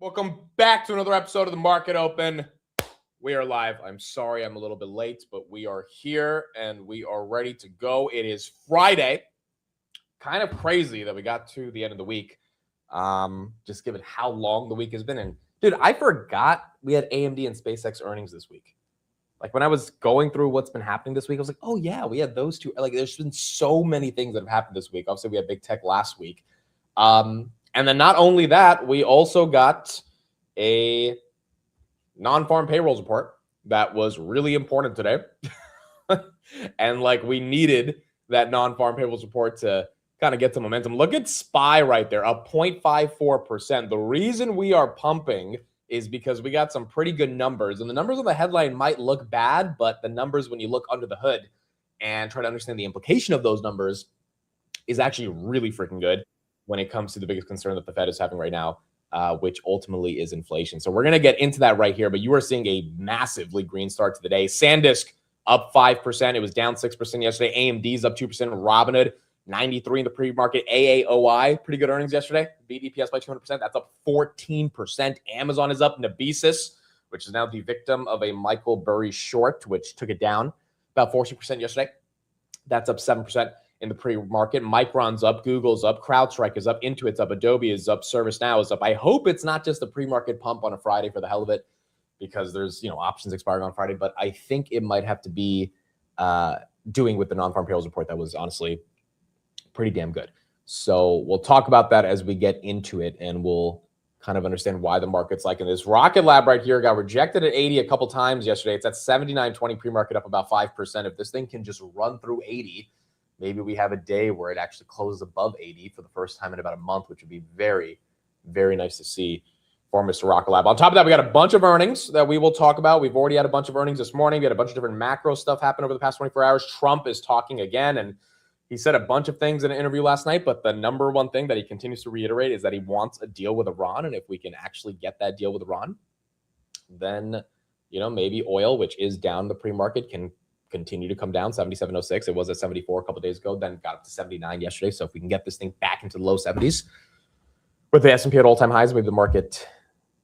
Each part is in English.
Welcome back to another episode of the Market Open. We are live. I'm sorry I'm a little bit late, but we are here and we are ready to go. It is Friday. Kind of crazy that we got to the end of the week, just given how long the week has been. And dude, I forgot we had AMD and SpaceX earnings this week. Like when I was going through what's been happening this week, I was like, oh yeah, we had those two. Like there's been so many things that have happened this week. Obviously, we had big tech last week. And then not only that, we also got a non-farm payrolls report that was really important today. And like we needed that non-farm payrolls report to kind of get some momentum. Look at SPY right there, up 0.54%. The reason we are pumping is because we got some pretty good numbers. And the numbers on the headline might look bad, but the numbers when you look under the hood and try to understand the implication of those numbers is actually really freaking good when it comes to the biggest concern that the Fed is having right now, which ultimately is inflation. So we're going to get into that right here, but you are seeing a massively green start to the day. SanDisk up 5%. It was down 6% yesterday. AMD's up 2%. Robinhood, 93 in the pre-market. AAOI, pretty good earnings yesterday. Beat EPS by 200%. That's up 14%. Amazon is up. Nabesis, which is now the victim of a Michael Burry short, which took it down about 40% yesterday. That's up 7%. In the pre-market. Micron's up, Google's up, CrowdStrike is up, Intuit's up, Adobe is up, ServiceNow is up. I hope it's not just a pre-market pump on a Friday for the hell of it, because there's options expiring on Friday. But I think it might have to be doing with the non-farm payrolls report that was honestly pretty damn good. So we'll talk about that as we get into it, and we'll kind of understand why the market's liking this. Rocket Lab right here got rejected at 80 a couple times yesterday. It's at 79.20 pre-market, up about 5%. If this thing can just run through 80. Maybe we have a day where it actually closes above 80 for the first time in about a month, which would be very, very nice to see for Mr. Rocket Lab. On top of that, we got a bunch of earnings that we will talk about. We've already had a bunch of earnings this morning. We had a bunch of different macro stuff happen over the past 24 hours. Trump is talking again, and he said a bunch of things in an interview last night, but the number one thing that he continues to reiterate is that he wants a deal with Iran, and if we can actually get that deal with Iran, then, maybe oil, which is down the pre-market, can continue to come down. 77.06. It was at 74 a couple of days ago, then got up to 79 yesterday. So if we can get this thing back into the low 70s with the S&P at all-time highs, maybe the market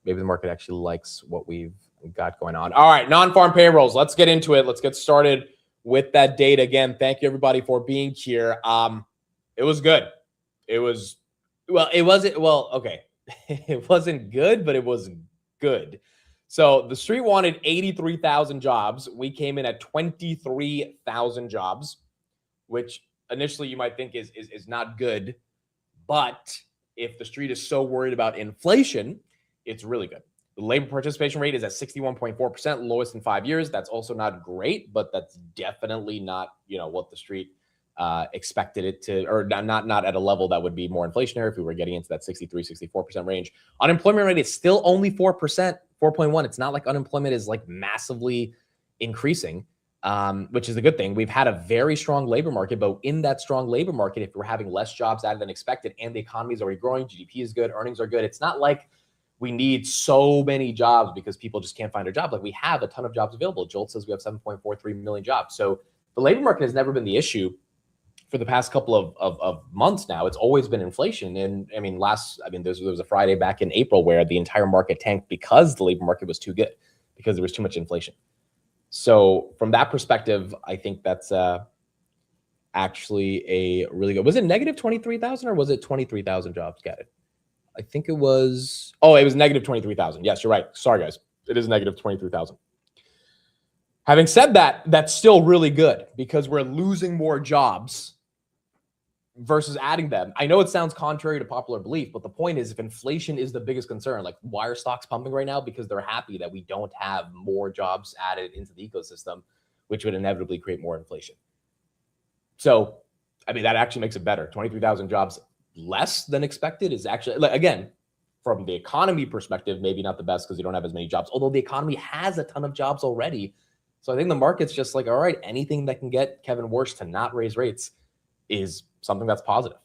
actually likes what we've got going on. All right, non-farm payrolls. Let's get into it. Let's get started with that data again. Thank you everybody for being here. It was good. It wasn't good, but it was good. So the street wanted 83,000 jobs. We came in at 23,000 jobs, which initially you might think is not good. But if the street is so worried about inflation, it's really good. The labor participation rate is at 61.4%, lowest in 5 years. That's also not great, but that's definitely not, what the street expected it to, or not at a level that would be more inflationary if we were getting into that 63, 64% range. Unemployment rate is still only 4%, 4.1. It's not like unemployment is like massively increasing, which is a good thing. We've had a very strong labor market, but in that strong labor market, if we're having less jobs added than expected and the economy is already growing, GDP is good, earnings are good, it's not like we need so many jobs because people just can't find a job. Like we have a ton of jobs available. Jolt says we have 7.43 million jobs. So the labor market has never been the issue for the past couple of months now. It's always been inflation. And there was a Friday back in April where the entire market tanked because the labor market was too good, because there was too much inflation. So from that perspective, I think that's actually a really good. Was it negative 23,000 or was it 23,000 jobs? Got it. I think it was, it was negative 23,000. Yes, you're right. Sorry, guys. It is negative 23,000. Having said that, that's still really good because we're losing more jobs versus adding them. I know it sounds contrary to popular belief, but the point is, if inflation is the biggest concern, like why are stocks pumping right now? Because they're happy that we don't have more jobs added into the ecosystem, which would inevitably create more inflation. So, that actually makes it better. 23,000 jobs less than expected is actually, again, from the economy perspective, maybe not the best because you don't have as many jobs, although the economy has a ton of jobs already. So I think the market's just like, all right, anything that can get Kevin Warsh to not raise rates is something that's positive.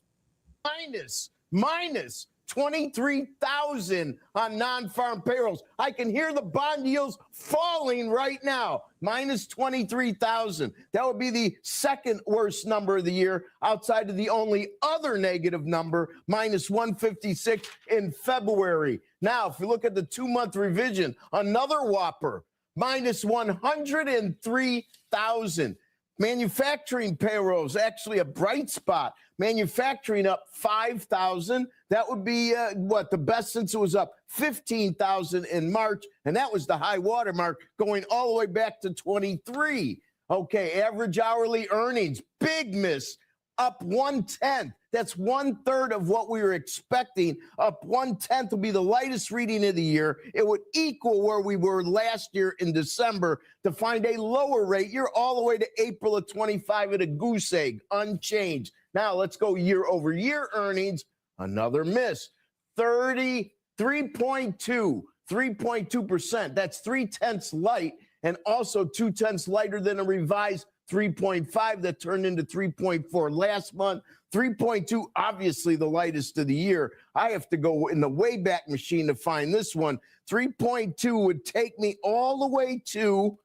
Minus 23,000 on non-farm payrolls. I can hear the bond yields falling right now, minus 23,000. That would be the second worst number of the year outside of the only other negative number, minus 156 in February. Now, if you look at the 2-month revision, another whopper, minus 103,000. Manufacturing payrolls, actually a bright spot. Manufacturing up 5,000. That would be the best since it was up 15,000 in March. And that was the high water mark going all the way back to 23. Okay, average hourly earnings, big miss, up 1/10. That's 1/3 of what we were expecting. Up 1/10 will be the lightest reading of the year. It would equal where we were last year in December. To find a lower rate, you're all the way to April of 25 at a goose egg, unchanged. Now let's go year over year earnings. Another miss, 3.2%. That's 0.3 light, and also 0.2 lighter than a revised 3.5 that turned into 3.4 last month. 3.2, obviously the lightest of the year. I have to go in the Wayback Machine to find this one. 3.2 would take me all the way to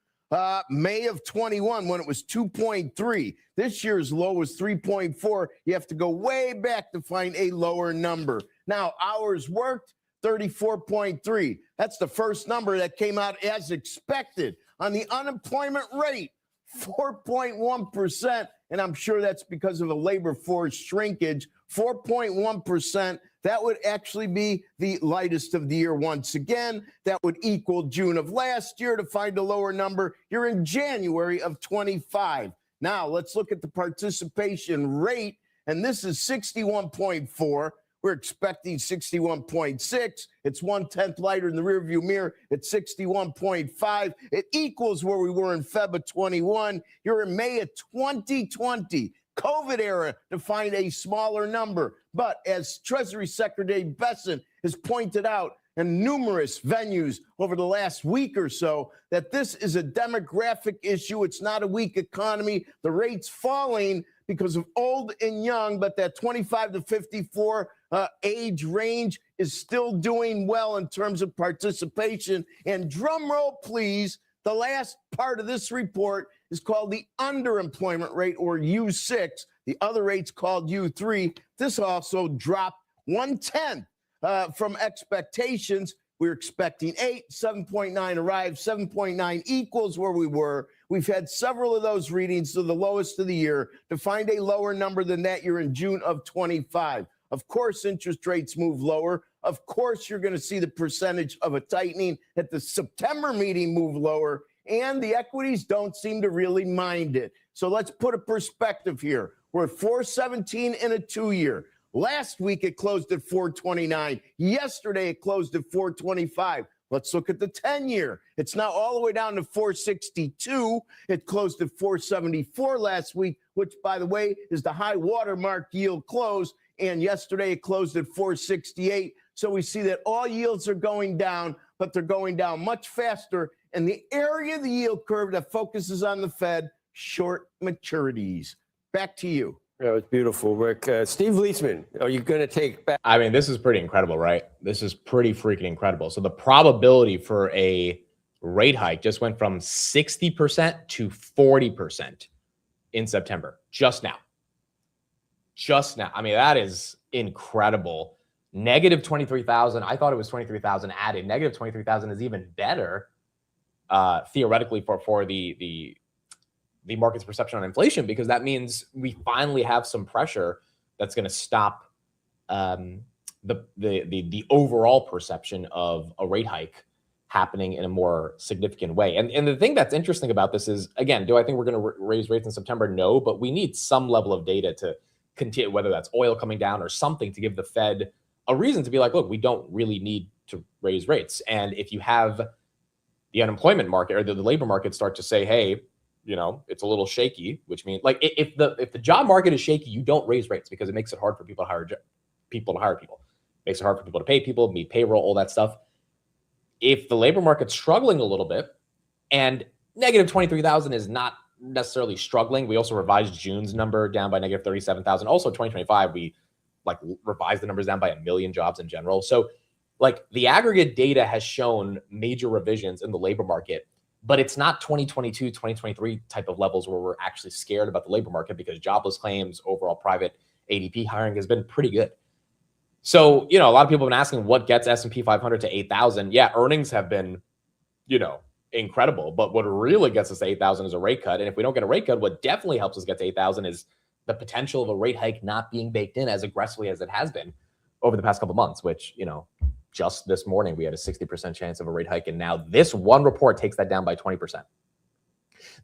May of 21 when it was 2.3. This year's low was 3.4. You have to go way back to find a lower number. Now, hours worked, 34.3. That's the first number that came out as expected. On the unemployment rate, 4.1%, and I'm sure that's because of a labor force shrinkage. 4.1%. That would actually be the lightest of the year once again. That would equal June of last year. To find a lower number, you're in January of 25. Now, let's look at the participation rate, and this is 61.4. We're expecting 61.6. It's 1/10 lighter in the rearview mirror at 61.5. It equals where we were in Feb of 21. You're in May of 2020, COVID era, to find a smaller number. But as Treasury Secretary Bessent has pointed out in numerous venues over the last week or so, that this is a demographic issue. It's not a weak economy. The rate's falling because of old and young, but that 25 to 54 age range is still doing well in terms of participation. And drum roll, please, the last part of this report is called the underemployment rate, or U6. The other rate's called U3. This also dropped 1/10 from expectations. We're expecting 8, 7.9 arrived, 7.9 equals where we were. We've had several of those readings to the lowest of the year. To find a lower number than that, you're in June of 25. Of course, interest rates move lower. Of course, you're going to see the percentage of a tightening at the September meeting move lower, and the equities don't seem to really mind it. So let's put a perspective here. We're at 417 in a 2-year. Last week, it closed at 429. Yesterday, it closed at 425. Let's look at the 10-year. It's now all the way down to 462. It closed at 474 last week, which, by the way, is the high watermark yield close. And yesterday, it closed at 468. So we see that all yields are going down, but they're going down much faster. And the area of the yield curve that focuses on the Fed, short maturities. Back to you. That was beautiful, Rick. Steve Leisman, are you going to take back? I mean, this is pretty incredible, right? This is pretty freaking incredible. So the probability for a rate hike just went from 60% to 40% in September, just now. Just now. I mean, that is incredible. Negative 23,000. I thought it was 23,000 added. Negative 23,000 is even better, theoretically, for the market's perception on inflation, because that means we finally have some pressure that's going to stop the overall perception of a rate hike happening in a more significant way. And the thing that's interesting about this is, again, do I think we're going to raise rates in September? No, but we need some level of data to continue, whether that's oil coming down or something, to give the Fed a reason to be like, look, we don't really need to raise rates. And if you have the unemployment market or the labor market start to say, hey, you know, it's a little shaky, which means, like, if the job market is shaky, you don't raise rates because it makes it hard for people to hire people. It makes it hard for people to pay people, meet payroll, all that stuff. If the labor market's struggling a little bit, and negative 23,000 is not necessarily struggling. We also revised June's number down by negative 37,000. Also, 2025, we like revised the numbers down by 1 million jobs in general. So like the aggregate data has shown major revisions in the labor market, but it's not 2022, 2023 type of levels where we're actually scared about the labor market because jobless claims, overall private ADP hiring has been pretty good. So, you know, a lot of people have been asking what gets S&P 500 to 8,000. Yeah, earnings have been, you know, incredible. But what really gets us to 8,000 is a rate cut. And if we don't get a rate cut, what definitely helps us get to 8,000 is the potential of a rate hike not being baked in as aggressively as it has been over the past couple of months, which, you know, just this morning we had a 60% chance of a rate hike. And now this one report takes that down by 20%.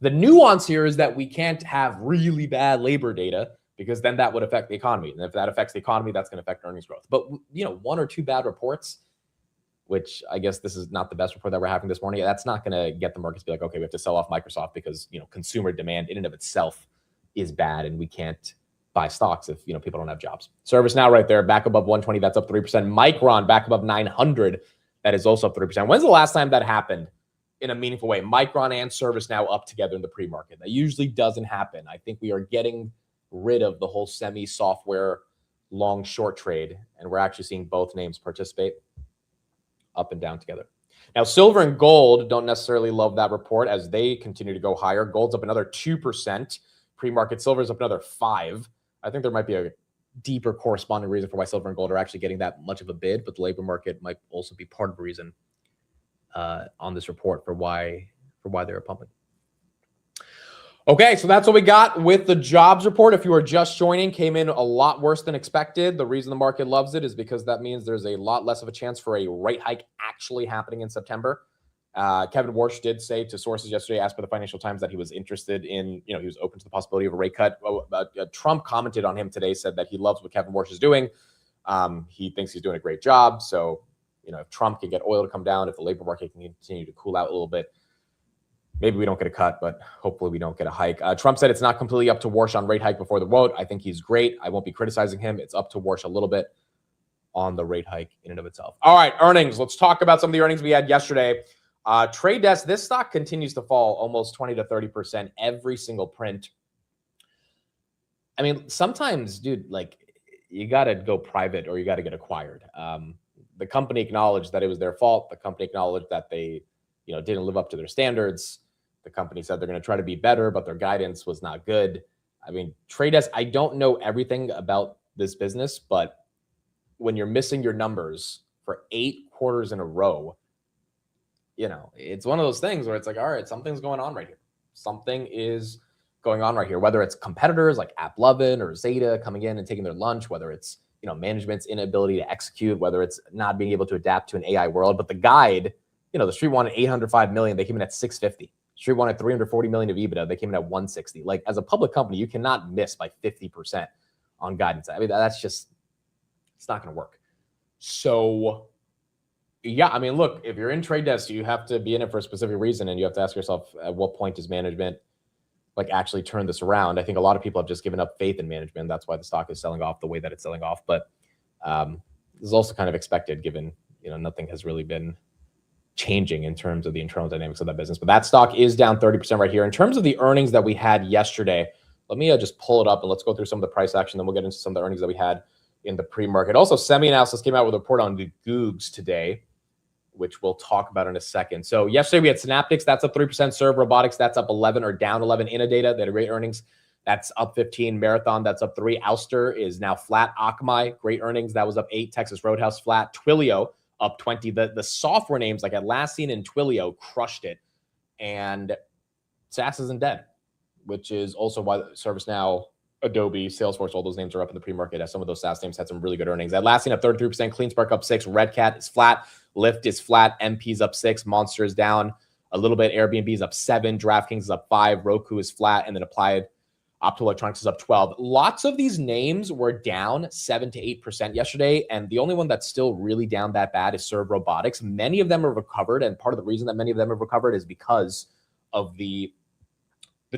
The nuance here is that we can't have really bad labor data because then that would affect the economy. And if that affects the economy, that's going to affect earnings growth. But, you know, 1 or 2 bad reports, which I guess this is not the best report that we're having this morning, that's not going to get the markets to be like, okay, we have to sell off Microsoft because, you know, consumer demand in and of itself is bad and we can't buy stocks if, you know, people don't have jobs. ServiceNow right there, back above 120, that's up 3%. Micron back above 900, that is also up 3%. When's the last time that happened in a meaningful way? Micron and ServiceNow up together in the pre-market. That usually doesn't happen. I think we are getting rid of the whole semi-software long short trade, and we're actually seeing both names participate up and down together. Now, silver and gold don't necessarily love that report as they continue to go higher. Gold's up another 2%. Pre-market silver's up another 5%. I think there might be a deeper corresponding reason for why silver and gold are actually getting that much of a bid, but the labor market might also be part of the reason on this report for why they're pumping. Okay, so that's what we got with the jobs report. If you are just joining, came in a lot worse than expected. The reason the market loves it is because that means there's a lot less of a chance for a rate hike actually happening in September. Kevin Warsh did say to sources yesterday, asked by the Financial Times, that he was interested in, you know, he was open to the possibility of a rate cut. Trump commented on him today, said that he loves what Kevin Warsh is doing. He thinks he's doing a great job. So, you know, if Trump can get oil to come down, if the labor market can continue to cool out a little bit, maybe we don't get a cut, but hopefully we don't get a hike. Trump said it's not completely up to Warsh on rate hike before the vote. I think he's great. I won't be criticizing him. It's up to Warsh a little bit on the rate hike in and of itself. All right, earnings. Let's talk about some of the earnings we had yesterday. Trade Desk, this stock continues to fall almost 20 to 30% every single print. I mean, sometimes, dude, like you got to go private or you got to get acquired. The company acknowledged that it was their fault. The company acknowledged that they, you know, didn't live up to their standards. The company said they're going to try to be better, but their guidance was not good. I mean, Trade Desk, I don't know everything about this business, but when you're missing your numbers for 8 quarters in a row, you know, it's one of those things where it's like, all right, something's going on right here. Something is going on right here, whether it's competitors like AppLovin or Zeta coming in and taking their lunch, whether it's, you know, management's inability to execute, whether it's not being able to adapt to an AI world. But the guide, you know, the street wanted 805 million. They came in at 650. Street wanted 340 million of EBITDA. They came in at 160. Like, as a public company, you cannot miss by 50% on guidance. I mean, that's just, it's not going to work. So, yeah, I mean, look, if you're in Trade Desk, you have to be in it for a specific reason, and you have to ask yourself, at what point does management like actually turn this around? I think a lot of people have just given up faith in management. That's why the stock is selling off the way that it's selling off. But this is also kind of expected, given, you know, nothing has really been changing in terms of the internal dynamics of that business. But that stock is down 30% right here. In terms of the earnings that we had yesterday, let me just pull it up and let's go through some of the price action. Then we'll get into some of the earnings that we had in the pre-market. Also, SemiAnalysis came out with a report on the Googs today, which we'll talk about in a second. So yesterday we had Synaptics, that's up 3%. Serve Robotics, that's up 11 or down 11. Innodata, they had great earnings. That's up 15. Marathon, that's up 3. Ouster is now flat. Akamai, great earnings. That was up 8. Texas Roadhouse, flat. Twilio, up 20. The software names like Atlassian and Twilio crushed it. And SaaS isn't dead, which is also why ServiceNow, Adobe, Salesforce, all those names are up in the pre-market, as some of those SaaS names had some really good earnings. Atlassian up 33%, CleanSpark up 6%, Red Cat is flat, Lyft is flat, MP's up 6%, Monster is down a little bit, Airbnb is up 7%, DraftKings is up 5%, Roku is flat, and then Applied Optoelectronics is up 12%. Lots of these names were down 7 to 8% yesterday, and the only one that's still really down that bad is Serve Robotics. Many of them have recovered, and part of the reason that many of them have recovered is because of the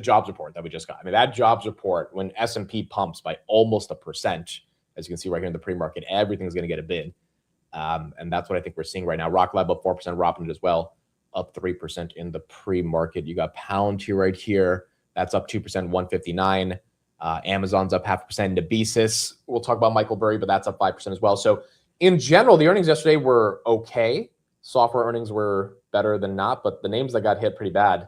jobs report that we just got. I mean, that jobs report, when S&P pumps by almost 1%, as you can see right here in the pre-market, everything's going to get a bid. And that's what I think we're seeing right now. Rock Lab up 4%, Robinhood as well, up 3% in the pre-market. You got Palantir right here. That's up 2%, 159. Amazon's up 0.5%. Nabesis, we'll talk about Michael Burry, but that's up 5% as well. So in general, the earnings yesterday were okay. Software earnings were better than not, but the names that got hit pretty bad,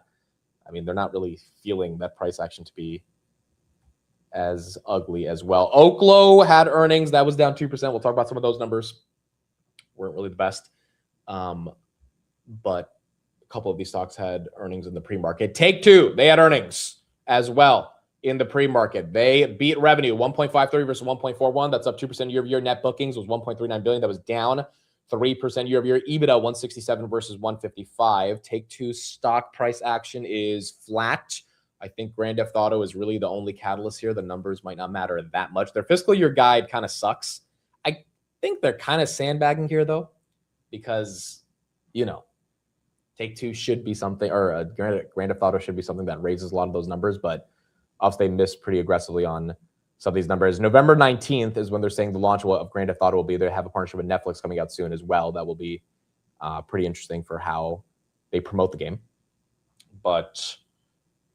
I mean, they're not really feeling that price action to be as ugly as well. Oklo had earnings. That was down 2%. We'll talk about some of those numbers. Weren't really the best. But a couple of these stocks had earnings in the pre-market. Take-Two, they had earnings as well in the pre-market. They beat revenue 1.53 versus 1.41. That's up 2% year over year. Net bookings was 1.39 billion. That was down 3% year over year. EBITDA 167 versus 155. Take-Two stock price action is flat. I think Grand Theft Auto is really the only catalyst here. The numbers might not matter that much. Their fiscal year guide kind of sucks. I think they're kind of sandbagging here, though, because, you know, Take-Two should be something, or Grand Theft Auto should be something that raises a lot of those numbers, but obviously they missed pretty aggressively on some of these numbers. November 19th is when they're saying the launch of Grand Theft Auto will be. They have a partnership with Netflix coming out soon as well. That will be pretty interesting for how they promote the game. But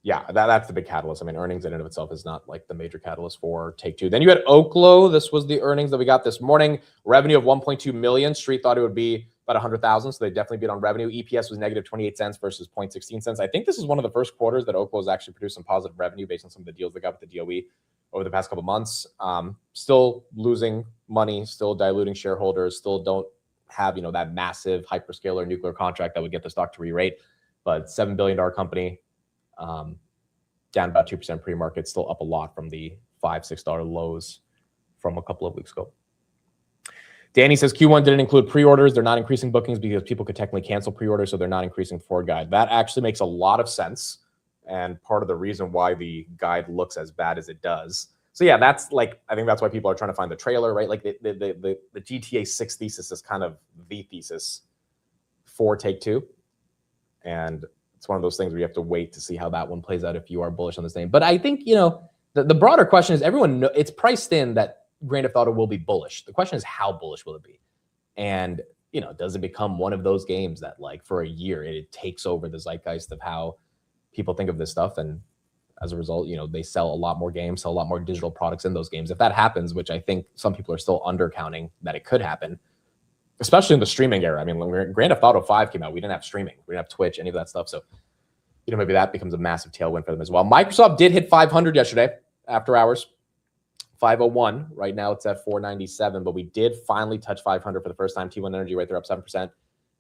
yeah, that's the big catalyst. I mean, earnings in and of itself is not like the major catalyst for Take-Two. Then you had Oklo. This was the earnings that we got this morning. Revenue of 1.2 million. Street thought it would be about 100,000, so they definitely beat on revenue. EPS was negative 28 cents versus 0.16 cents. I think this is one of the first quarters that Oklo has actually produced some positive revenue based on some of the deals they got with the DOE over the past couple of months. Still losing money, still diluting shareholders, still don't have, you know, that massive hyperscaler nuclear contract that would get the stock to re-rate. But $7 billion company, down about 2% pre-market, still up a lot from the $5-6 lows from a couple of weeks ago. Danny says Q1 didn't include pre-orders. They're not increasing bookings because people could technically cancel pre-orders, so they're not increasing forward guide. That actually makes a lot of sense, and part of the reason why the guide looks as bad as it does. So yeah, that's like, I think that's why people are trying to find the trailer, right? Like the GTA 6 thesis is kind of the thesis for Take-Two, and it's one of those things where you have to wait to see how that one plays out if you are bullish on this name. But I think, you know, the broader question is everyone it's priced in that Grand Theft Auto will be bullish. The question is, how bullish will it be? And, you know, does it become one of those games that, like, for a year, it takes over the zeitgeist of how people think of this stuff? And as a result, you know, they sell a lot more games, sell a lot more digital products in those games. If that happens, which I think some people are still undercounting that it could happen, especially in the streaming era. I mean, when Grand Theft Auto 5 came out, we didn't have streaming. We didn't have Twitch, any of that stuff. So, you know, maybe that becomes a massive tailwind for them as well. Microsoft did hit 500 yesterday after hours. 501. Right now it's at 497, but we did finally touch 500 for the first time. T1 Energy right there up 7%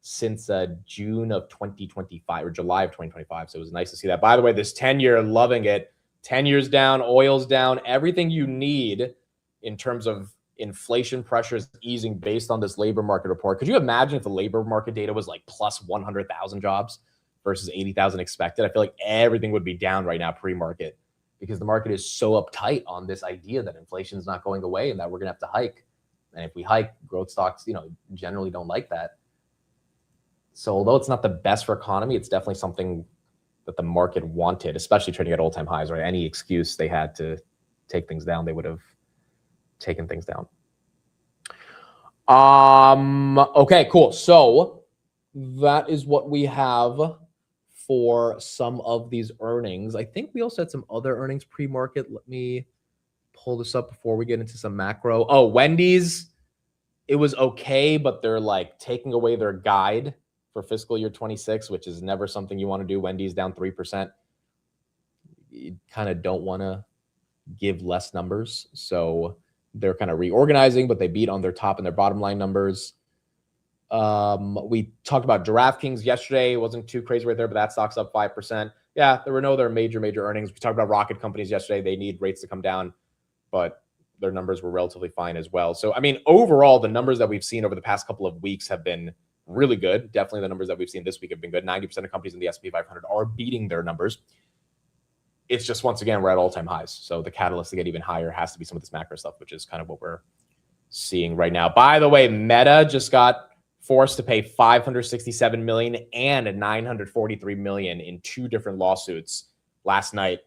since June of 2025 or July of 2025. So it was nice to see that. By the way, this 10-year, loving it. 10 years down, oil's down, everything you need in terms of inflation pressures easing based on this labor market report. Could you imagine if the labor market data was like plus 100,000 jobs versus 80,000 expected? I feel like everything would be down right now pre-market, because the market is so uptight on this idea that inflation is not going away and that we're going to have to hike. And if we hike, growth stocks, you know, generally don't like that. So although it's not the best for economy, it's definitely something that the market wanted, especially trading at all-time highs, right? Any excuse they had to take things down, they would have taken things down. Okay, cool. So that is what we have for some of these earnings. I think we also had some other earnings pre-market. Let me pull this up before we get into some macro. Oh, Wendy's, it was okay, but they're like taking away their guide for fiscal year 26, which is never something you want to do. Wendy's down 3%. You kind of don't want to give less numbers. So they're kind of reorganizing, but they beat on their top and their bottom line numbers. We talked about DraftKings yesterday. It wasn't too crazy right there, but that stock's up 5%. Yeah, there were no other major earnings. We talked about rocket companies yesterday. They need rates to come down, but their numbers were relatively fine as well. So, I mean, overall, the numbers that we've seen over the past couple of weeks have been really good. Definitely the numbers that we've seen this week have been good. 90% of companies in the S&P 500 are beating their numbers. It's just, once again, we're at all-time highs. So the catalyst to get even higher has to be some of this macro stuff, which is kind of what we're seeing right now. By the way, Meta just got forced to pay $567 million and $943 million in two different lawsuits last night.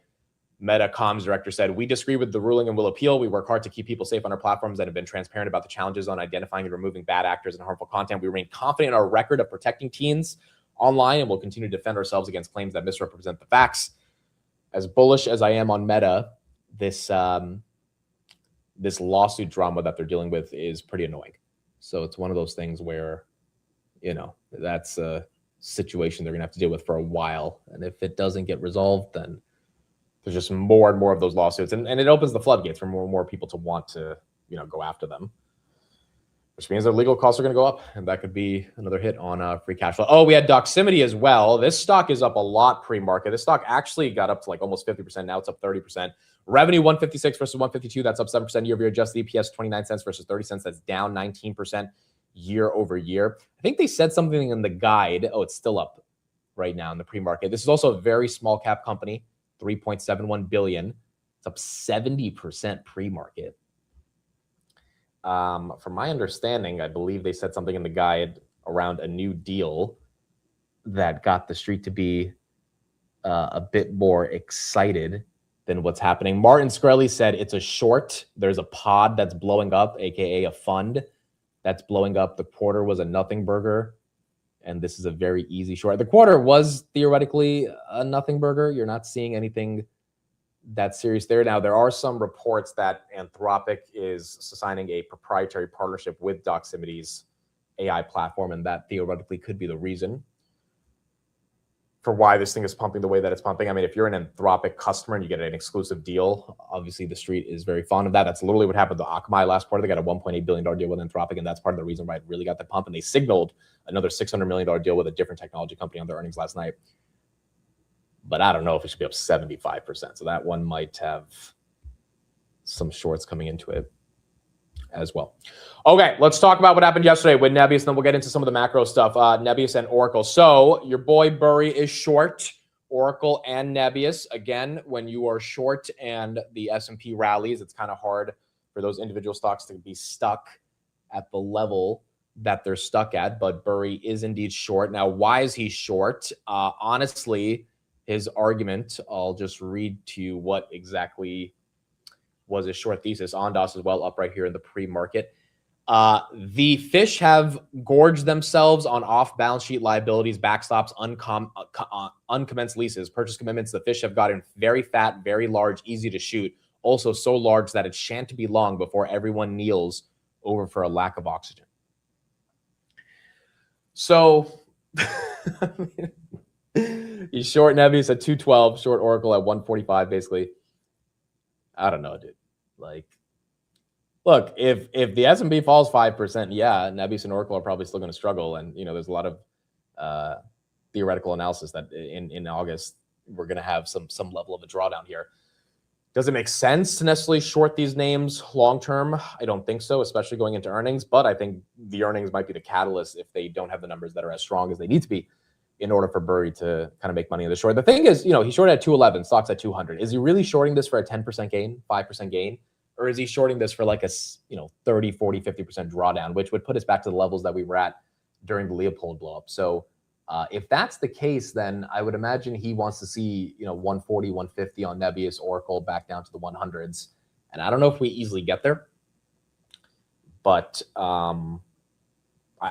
Meta comms director said, "We disagree with the ruling and will appeal. We work hard to keep people safe on our platforms and have been transparent about the challenges on identifying and removing bad actors and harmful content. We remain confident in our record of protecting teens online and will continue to defend ourselves against claims that misrepresent the facts." As bullish as I am on Meta, this this lawsuit drama that they're dealing with is pretty annoying. So it's one of those things where, that's a situation they're going to have to deal with for a while. And if it doesn't get resolved, then there's just more and more of those lawsuits. And it opens the floodgates for more and more people to want to, go after them, which means their legal costs are going to go up. And that could be another hit on free cash flow. Oh, we had Doximity as well. This stock is up a lot pre-market. This stock actually got up to like almost 50%. Now it's up 30%. Revenue 156 versus 152. That's up 7% year over year. Adjusted EPS 29 cents versus 30 cents. That's down 19% year over year. I think they said something in the guide. Oh, it's still up right now in the pre-market. This is also a very small cap company, 3.71 billion. It's up 70% pre-market. From my understanding, I believe they said something in the guide around a new deal that got the street to be a bit more excited than what's happening. Martin Shkreli said it's a short. There's a pod that's blowing up, aka a fund that's blowing up. The quarter was a nothing burger, and this is a very easy short. The quarter was theoretically a nothing burger. You're not seeing anything that serious there. Now, there are some reports that Anthropic is signing a proprietary partnership with Doximity's AI platform, and that theoretically could be the reason for why this thing is pumping the way that it's pumping. I mean, if you're an Anthropic customer and you get an exclusive deal, obviously the street is very fond of that. That's literally what happened to Akamai last quarter. They got a $1.8 billion deal with Anthropic, and that's part of the reason why it really got the pump. And they signaled another $600 million deal with a different technology company on their earnings last night. But I don't know if it should be up 75%. So that one might have some shorts coming into it as well. Okay, let's talk about what happened yesterday with Nebius, and then we'll get into some of the macro stuff. Nebius and Oracle. So your boy Burry is short Oracle and Nebius. Again, when you are short and the S&P rallies, it's kind of hard for those individual stocks to be stuck at the level that they're stuck at. But Burry is indeed short. Now, why is he short? Honestly, his argument, I'll just read to you what exactly was his short thesis. Ondas as well, up right here in the pre-market. The fish have gorged themselves on off-balance sheet liabilities, backstops, uncommenced leases, purchase commitments. The fish have gotten very fat, very large, easy to shoot. Also so large that it shan't be long before everyone kneels over for a lack of oxygen. So he's short Nebius at 212, short Oracle at 145, basically. I don't know, dude. Like, look, if the S&P falls 5%, yeah, Nebius and Oracle are probably still going to struggle. And, there's a lot of theoretical analysis that in August, we're going to have some level of a drawdown here. Does it make sense to necessarily short these names long-term? I don't think so, especially going into earnings. But I think the earnings might be the catalyst if they don't have the numbers that are as strong as they need to be in order for Burry to kind of make money in the short. The thing is, he shorted at 211, stocks at 200. Is he really shorting this for a 10% gain, 5% gain? Or is he shorting this for like a 30, 40, 50% drawdown, which would put us back to the levels that we were at during the Leopold blow up? So if that's the case, then I would imagine he wants to see 140, 150 on Nebius, Oracle back down to the 100s. And I don't know if we easily get there. But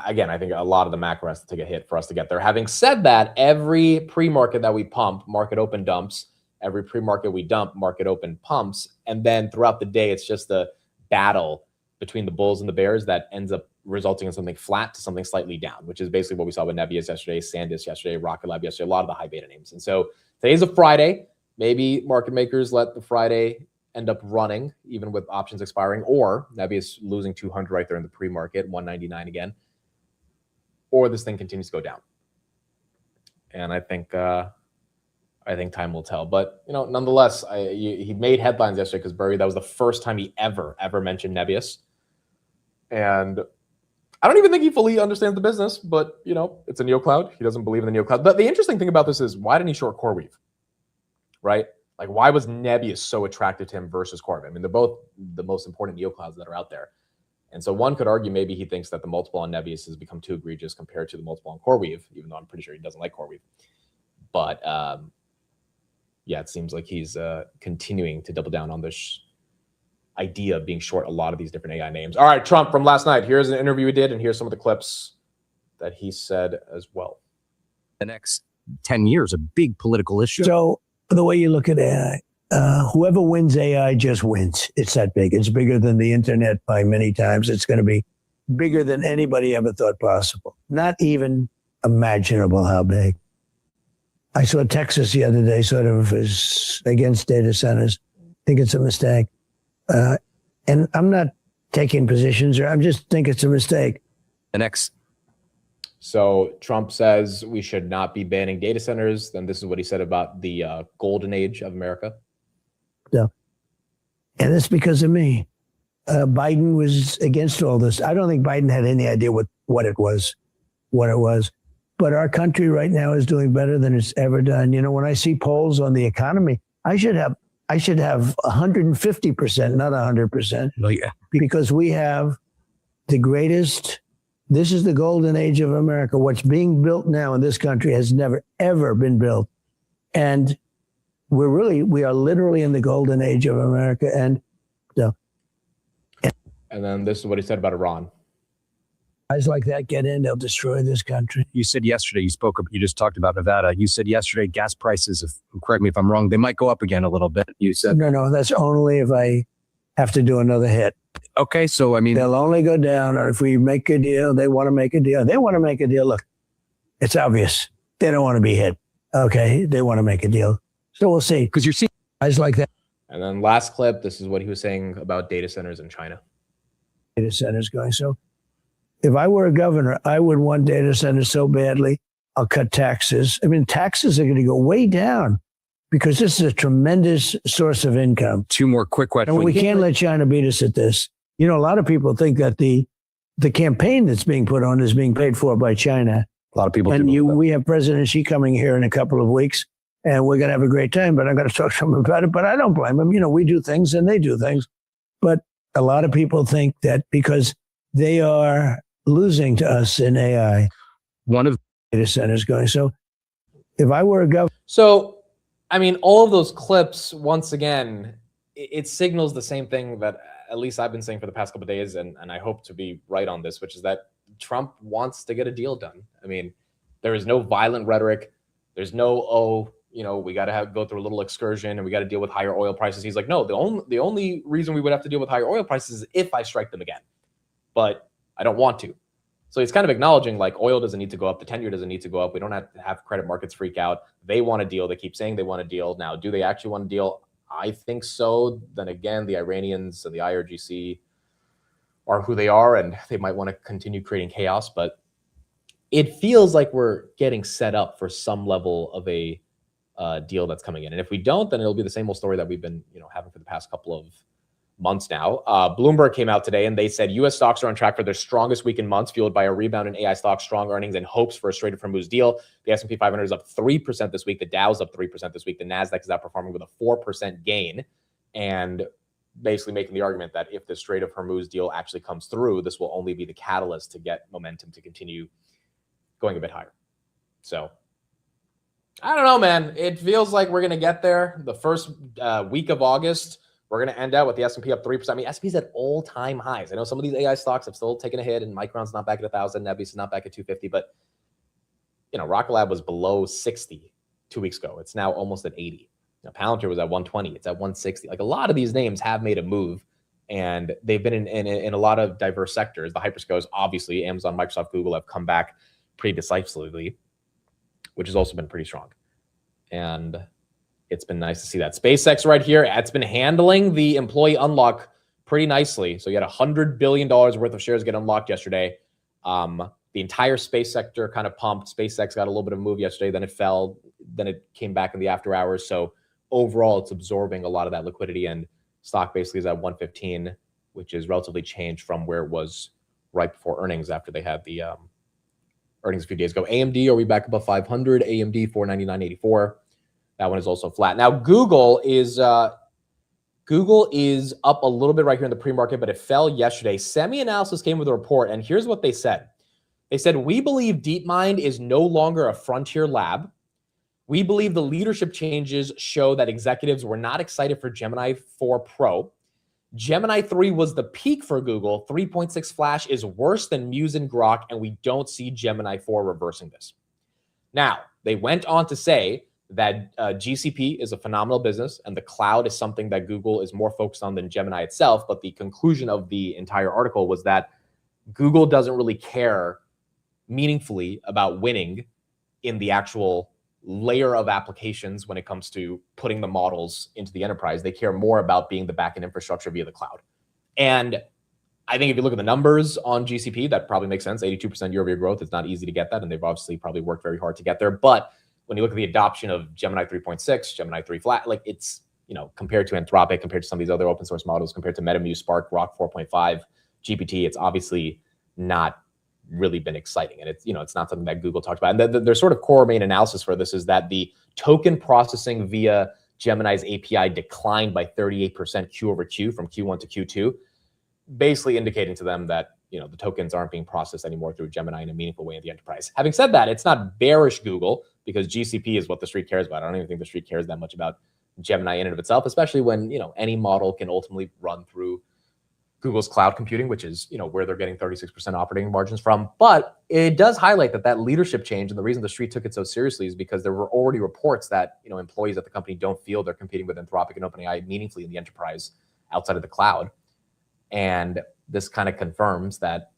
again, I think a lot of the macro has to take a hit for us to get there. Having said that, every pre-market that we pump, market open dumps. Every pre-market we dump, market open pumps. And then throughout the day, it's just a battle between the bulls and the bears that ends up resulting in something flat to something slightly down, which is basically what we saw with Nebius yesterday, SanDisk yesterday, Rocket Lab yesterday, a lot of the high beta names. And so today's a Friday. Maybe market makers let the Friday end up running, even with options expiring, or Nebius losing 200 right there in the pre-market, 199 again, or this thing continues to go down. And I think time will tell. But, nonetheless, he made headlines yesterday because Burry, that was the first time he ever mentioned Nebius. And I don't even think he fully understands the business, but, it's a neocloud. He doesn't believe in the neocloud. But the interesting thing about this is, why didn't he short CoreWeave? Right? Like, why was Nebius so attracted to him versus CoreWeave? I mean, they're both the most important neoclouds that are out there. And so one could argue maybe he thinks that the multiple on Nebius has become too egregious compared to the multiple on CoreWeave, even though I'm pretty sure he doesn't like CoreWeave. But, yeah, it seems like he's continuing to double down on this idea of being short a lot of these different AI names. All right, Trump from last night. Here's an interview he did, and here's some of the clips that he said as well. The next 10 years, a big political issue. So the way you look at AI, whoever wins AI just wins. It's that big. It's bigger than the internet by many times. It's going to be bigger than anybody ever thought possible. Not even imaginable how big. I saw Texas the other day sort of is against data centers. I think it's a mistake. And I'm not taking positions, or I'm just think it's a mistake. The next. So Trump says we should not be banning data centers. Then this is what he said about the golden age of America. So, and it's because of me. Biden was against all this. I don't think Biden had any idea what it was. But our country right now is doing better than it's ever done. You know, when I see polls on the economy, I should have 150%, not 100%, Well, yeah. because we have the greatest. This is the golden age of America. What's being built now in this country has never, ever been built. And we are literally in the golden age of America. And so. And then this is what he said about Iran. Guys like that get in, they'll destroy this country. You said yesterday, you just talked about Nevada. You said yesterday gas prices, correct me if I'm wrong, they might go up again a little bit. You said. No, that's only if I have to do another hit. Okay, so I mean. They'll only go down, or if we make a deal, they want to make a deal. They want to make a deal. Look, it's obvious. They don't want to be hit. Okay, they want to make a deal. So we'll see. Because you're seeing guys like that. And then last clip, this is what he was saying about data centers in China. Data centers going. So if I were a governor, I would want data centers so badly, I'll cut taxes. I mean, taxes are going to go way down because this is a tremendous source of income. two more quick questions. And we can't let China beat us at this. You know, a lot of people think that the campaign that's being put on is being paid for by China. A lot of people And do. we have President Xi coming here in a couple of weeks, and we're going to have a great time, but I'm going to talk to him about it. But I don't blame him. You know, we do things and they do things. But a lot of people think that because they are losing to us in AI, One of data centers going. So if I were a governor. So, I mean, all of those clips, once again, it signals the same thing that at least I've been saying for the past couple of days, and I hope to be right on this, which is that Trump wants to get a deal done. I mean, there is no violent rhetoric. There's no, we got to go through a little excursion and we got to deal with higher oil prices. He's like, no, the only reason we would have to deal with higher oil prices is if I strike them again. But I don't want to. So he's kind of acknowledging like oil doesn't need to go up. The 10-year doesn't need to go up. We don't have to have credit markets freak out. They want a deal. They keep saying they want a deal. Now, do they actually want a deal? I think so. Then again, the Iranians and the IRGC are who they are, and they might want to continue creating chaos. But it feels like we're getting set up for some level of a deal that's coming in. And if we don't, then it'll be the same old story that we've been having for the past couple of months now. Bloomberg came out today and they said U.S. stocks are on track for their strongest week in months, fueled by a rebound in AI stocks, strong earnings, and hopes for a Strait of Hormuz deal. The S&P 500 is up 3% this week. The Dow's up 3% this week. The Nasdaq is outperforming with a 4% gain, and basically making the argument that if the Strait of Hormuz deal actually comes through, this will only be the catalyst to get momentum to continue going a bit higher. So I don't know, man. It feels like we're going to get there. The first week of August, we're going to end out with the S&P up 3%. I mean, S&P's at all-time highs. I know some of these AI stocks have still taken a hit, and Micron's not back at 1,000, Nebius is not back at 250, but Rocket Lab was below 60 2 weeks ago. It's now almost at 80. Palantir was at 120. It's at 160. Like, a lot of these names have made a move, and they've been in a lot of diverse sectors. The hyperscalers, obviously, Amazon, Microsoft, Google have come back pretty decisively, which has also been pretty strong. And it's been nice to see that. SpaceX right here, it's been handling the employee unlock pretty nicely. So you had $100 billion worth of shares get unlocked yesterday. The entire space sector kind of pumped. SpaceX got a little bit of a move yesterday, then it fell, then it came back in the after hours. So overall, it's absorbing a lot of that liquidity, and stock basically is at 115, which is relatively changed from where it was right before earnings after they had the earnings a few days ago. AMD, are we back above 500? AMD 499.84. That one is also flat. Now, Google is up a little bit right here in the pre-market, but it fell yesterday. Semi-Analysis came with a report, and here's what they said. They said, we believe DeepMind is no longer a frontier lab. We believe the leadership changes show that executives were not excited for Gemini 4 Pro. Gemini 3 was the peak for Google. 3.6 Flash is worse than Muse and Grok, and we don't see Gemini 4 reversing this. Now, they went on to say that GCP is a phenomenal business and the cloud is something that Google is more focused on than Gemini itself. But the conclusion of the entire article was that Google doesn't really care meaningfully about winning in the actual layer of applications when it comes to putting the models into the enterprise. They care more about being the backend infrastructure via the cloud. And I think if you look at the numbers on GCP, that probably makes sense. 82% year-over-year growth. It's not easy to get that, and they've obviously probably worked very hard to get there. But when you look at the adoption of Gemini 3.6, Gemini 3 flat, like it's, compared to Anthropic, compared to some of these other open source models, compared to MetaMuse, Spark, Grok 4.5, GPT, it's obviously not really been exciting. And it's, it's not something that Google talked about. And their sort of core main analysis for this is that the token processing via Gemini's API declined by 38% Q over Q from Q1 to Q2, basically indicating to them that, the tokens aren't being processed anymore through Gemini in a meaningful way in the enterprise. Having said that, it's not bearish Google, because GCP is what the street cares about. I don't even think the street cares that much about Gemini in and of itself, especially when, any model can ultimately run through Google's cloud computing, which is, where they're getting 36% operating margins from. But it does highlight that leadership change, and the reason the street took it so seriously is because there were already reports that, employees at the company don't feel they're competing with Anthropic and OpenAI meaningfully in the enterprise outside of the cloud. And this kind of confirms that,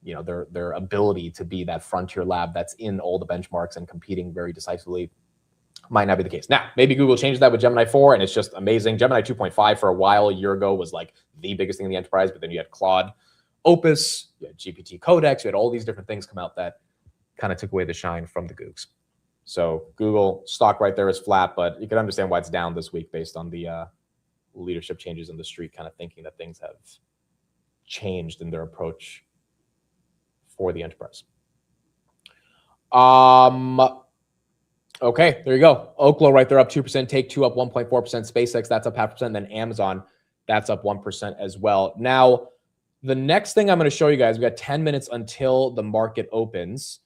their ability to be that frontier lab that's in all the benchmarks and competing very decisively might not be the case. Now, maybe Google changed that with Gemini 4, and it's just amazing. Gemini 2.5 for a while, a year ago, was like the biggest thing in the enterprise, but then you had Claude Opus, you had GPT Codex, you had all these different things come out that kind of took away the shine from the Googs. So Google stock right there is flat, but you can understand why it's down this week based on the leadership changes in the street, kind of thinking that things have changed in their approach for the enterprise. Okay, there you go. Oklo right there up 2%, Take-Two up 1.4%, SpaceX, that's up 0.5%, then Amazon, that's up 1% as well. Now, the next thing I'm going to show you guys, we got 10 minutes until the market opens.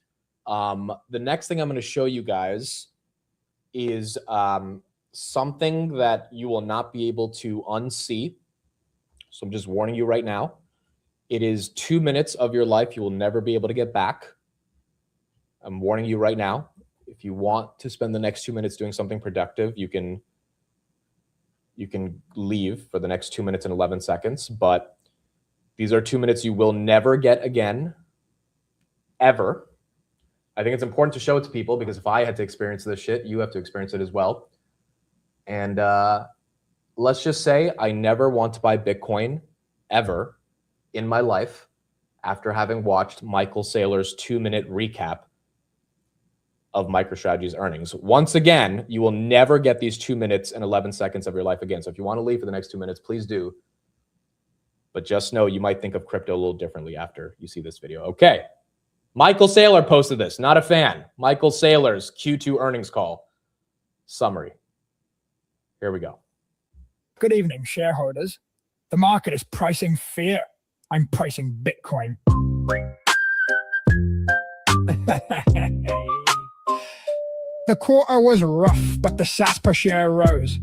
The next thing I'm going to show you guys is something that you will not be able to unsee. So I'm just warning you right now. It is 2 minutes of your life you will never be able to get back. I'm warning you right now. If you want to spend the next 2 minutes doing something productive, you can leave for the next 2 minutes and 11 seconds. But these are 2 minutes you will never get again, ever. I think it's important to show it to people, because if I had to experience this shit, you have to experience it as well. And let's just say I never want to buy Bitcoin ever in my life after having watched Michael Saylor's 2-minute recap of MicroStrategy's earnings. Once again, you will never get these 2 minutes and 11 seconds of your life again. So if you want to leave for the next 2 minutes, please do. But just know you might think of crypto a little differently after you see this video. Okay. Michael Saylor posted this. Not a fan. Michael Saylor's Q2 earnings call summary. Here we go. Good evening, shareholders. The market is pricing fear. I'm pricing Bitcoin. The quarter was rough, but the sats per share rose.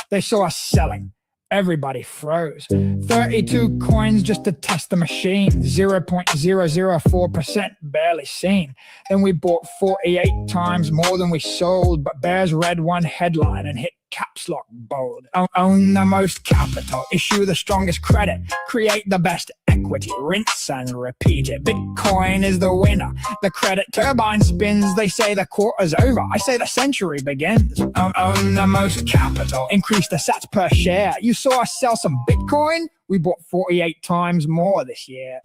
They saw us selling. Everybody froze. 32 coins just to test the machine. 0.004%, barely seen. Then we bought 48 times more than we sold, but bears read one headline and hit caps lock bold. Own the most capital, issue the strongest credit, create the best equity, rinse and repeat it. Bitcoin is the winner. The credit turbine spins. They say the quarter's over. I say the century begins. Own the most capital, increase the sats per share. You saw us sell some Bitcoin? We bought 48 times more this year.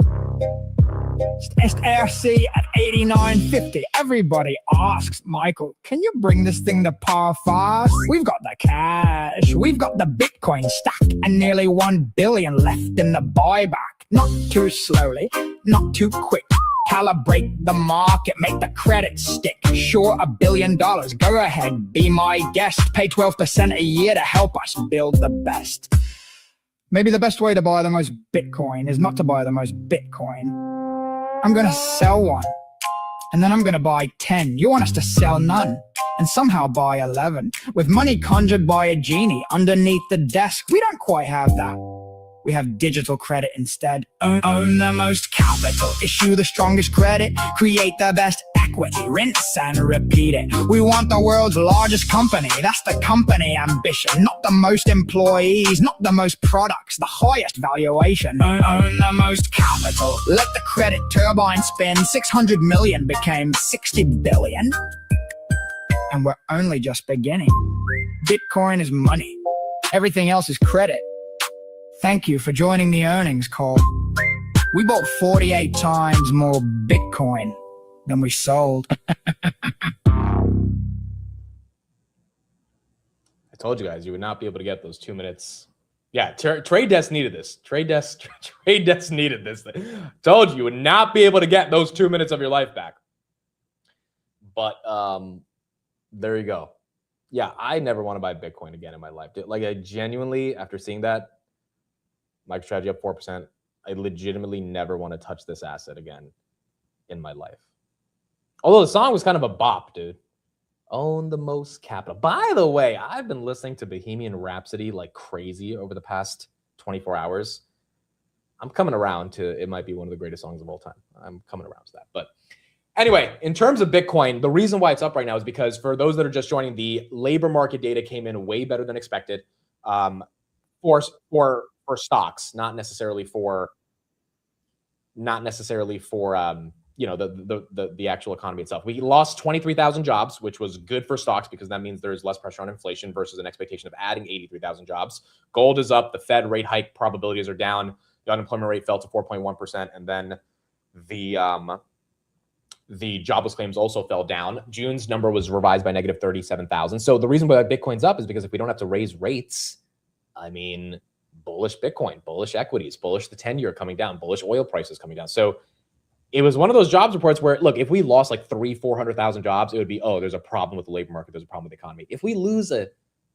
SRC at 89.50. Everybody asks, Michael, can you bring this thing to par fast? We've got the cash, we've got the Bitcoin stacked, and nearly 1 billion left in the buyback. Not too slowly, not too quick. Calibrate the market, make the credit stick. Sure, $1 billion. Go ahead, be my guest. Pay 12% a year to help us build the best. Maybe the best way to buy the most Bitcoin is not to buy the most Bitcoin. I'm going to sell one, and then I'm going to buy 10. You want us to sell none, and somehow buy 11. With money conjured by a genie underneath the desk, we don't quite have that. We have digital credit instead. Own the most capital, issue the strongest credit, create the best equity. equity, rinse and repeat it. We want the world's largest company. That's the company ambition. Not the most employees, not the most products, the highest valuation. Own the most capital. Let the credit turbine spin. 600 million became 60 billion. And we're only just beginning. Bitcoin is money. Everything else is credit. Thank you for joining the earnings call. We bought 48 times more Bitcoin than we sold. I told you guys you would not be able to get those 2 minutes. Yeah, Trade Desk needed this. Trade Desk needed this. Told you would not be able to get those 2 minutes of your life back. But there you go. Yeah, I never want to buy Bitcoin again in my life. Like, I genuinely, after seeing that, MicroStrategy up 4%, I legitimately never want to touch this asset again in my life. Although the song was kind of a bop, dude. Own the most capital. By the way, I've been listening to Bohemian Rhapsody like crazy over the past 24 hours. I'm coming around to it might be one of the greatest songs of all time. I'm coming around to that. But anyway, in terms of Bitcoin, the reason why it's up right now is because for those that are just joining, the labor market data came in way better than expected for stocks, not necessarily for you know, the actual economy itself. We lost 23,000 jobs, which was good for stocks because that means there's less pressure on inflation versus an expectation of adding 83,000 jobs. Gold is up. The Fed rate hike probabilities are down. The unemployment rate fell to 4.1%, and then the jobless claims also fell down. June's number was revised by negative 37,000. So the reason why Bitcoin's up is because if we don't have to raise rates, I mean, bullish Bitcoin, bullish equities, bullish the 10-year coming down, bullish oil prices coming down. So it was one of those jobs reports where, look, if we lost like 400,000 jobs, it would be, oh, there's a problem with the labor market. There's a problem with the economy. If we lose a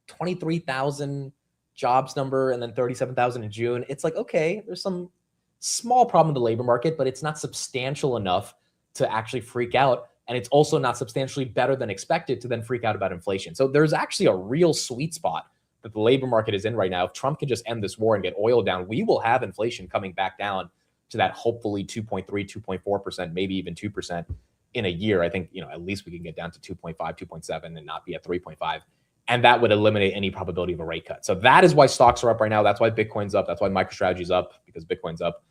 23,000 jobs number and then 37,000 in June, it's like, okay, there's some small problem in the labor market, but it's not substantial enough to actually freak out. And it's also not substantially better than expected to then freak out about inflation. So there's actually a real sweet spot that the labor market is in right now. If Trump can just end this war and get oil down, we will have inflation coming back down to that hopefully 2.3, 2.4%, maybe even 2% in a year. I think, you know, at least we can get down to 2.5, 2.7 and not be at 3.5. And that would eliminate any probability of a rate cut. So that is why stocks are up right now. That's why Bitcoin's up. That's why MicroStrategy's up, because Bitcoin's up,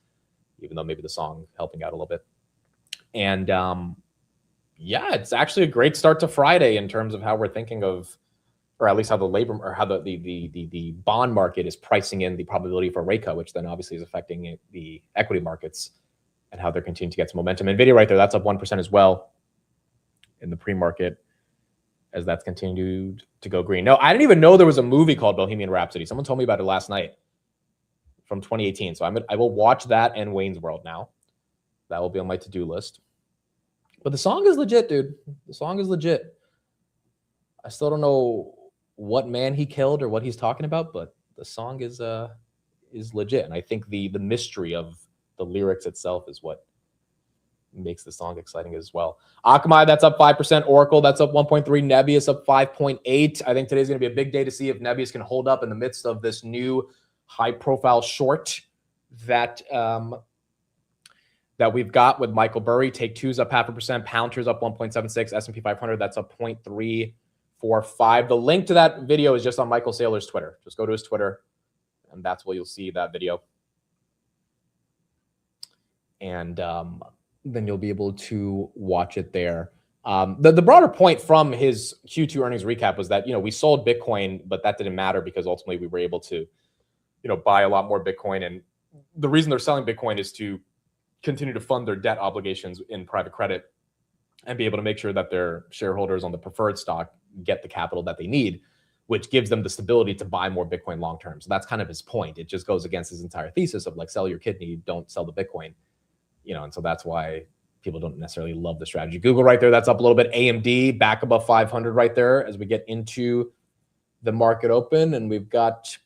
even though maybe the song helping out a little bit. And yeah, it's actually a great start to Friday in terms of how we're thinking of, or at least how the labor or how the bond market is pricing in the probability for a rate cut, which then obviously is affecting the equity markets and how they're continuing to get some momentum. NVIDIA right there, that's up 1% as well in the pre-market as that's continued to go green. No, I didn't even know there was a movie called Bohemian Rhapsody. Someone told me about it last night from 2018. So I will watch that and Wayne's World now. That will be on my to-do list. But the song is legit, dude. The song is legit. I still don't know what man he killed or what he's talking about, but the song is legit. And I think the mystery of the lyrics itself is what makes the song exciting as well. Akamai, that's up 5%. Oracle, that's up 1.3. Nebius up 5.8. I think today's going to be a big day to see if Nebius can hold up in the midst of this new high-profile short that that we've got with Michael Burry. Take Two's up 0.5%. Palantir's up 1.76. S&P 500, that's up 0.345. The link to that video is just on Michael Saylor's Twitter. Just go to his Twitter, and that's where you'll see that video. And then you'll be able to watch it there. The broader point from his Q2 earnings recap was that, you know, we sold Bitcoin, but that didn't matter because ultimately we were able to, you know, buy a lot more Bitcoin. And the reason they're selling Bitcoin is to continue to fund their debt obligations in private credit and be able to make sure that their shareholders on the preferred stock get the capital that they need, which gives them the stability to buy more Bitcoin long term. So that's kind of his point. It just goes against his entire thesis of like, sell your kidney, don't sell the Bitcoin, you know. And so that's why people don't necessarily love the strategy. Google right there, that's up a little bit. AMD back above 500 right there as we get into the market open, and we've got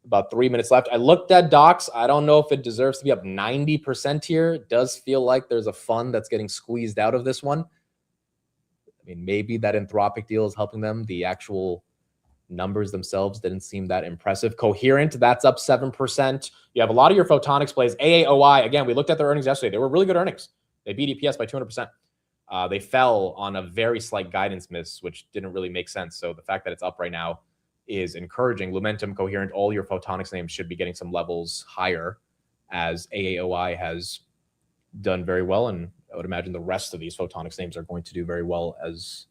about 3 minutes left. I looked at Docs. I don't know if it deserves to be up 90% here. It does feel like there's a fund that's getting squeezed out of this one. I mean, maybe that Anthropic deal is helping them. The actual numbers themselves didn't seem that impressive. Coherent, that's up 7%. You have a lot of your photonics plays. AAOI, again, we looked at their earnings yesterday. They were really good earnings. They beat EPS by 200%. They fell on a very slight guidance miss, which didn't really make sense. So the fact that it's up right now is encouraging. Lumentum, Coherent, all your photonics names should be getting some levels higher as AAOI has done very well. And I would imagine the rest of these photonics names are going to do very well as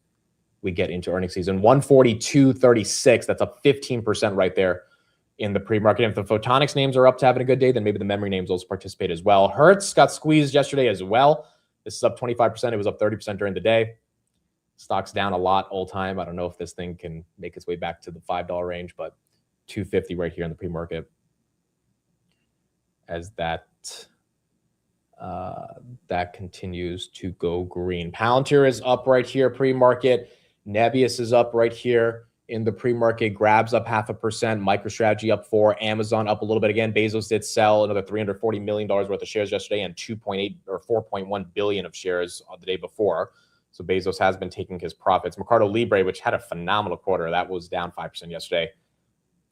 we get into earnings season. 142.36, that's up 15% right there in the pre-market. If the photonics names are up to having a good day, then maybe the memory names will participate as well. Hertz got squeezed yesterday as well. This is up 25%. It was up 30% during the day. Stock's down a lot all time. I don't know if this thing can make its way back to the $5 range, but 250 right here in the pre-market as that continues to go green. Palantir is up right here pre-market. Nebius is up right here in the pre-market. Grabs up 0.5%. MicroStrategy up 4%. Amazon up a little bit again. Bezos did sell another $340 million worth of shares yesterday and 2.8 or 4.1 billion of shares the day before. So Bezos has been taking his profits. Mercado Libre, which had a phenomenal quarter, that was down 5% yesterday.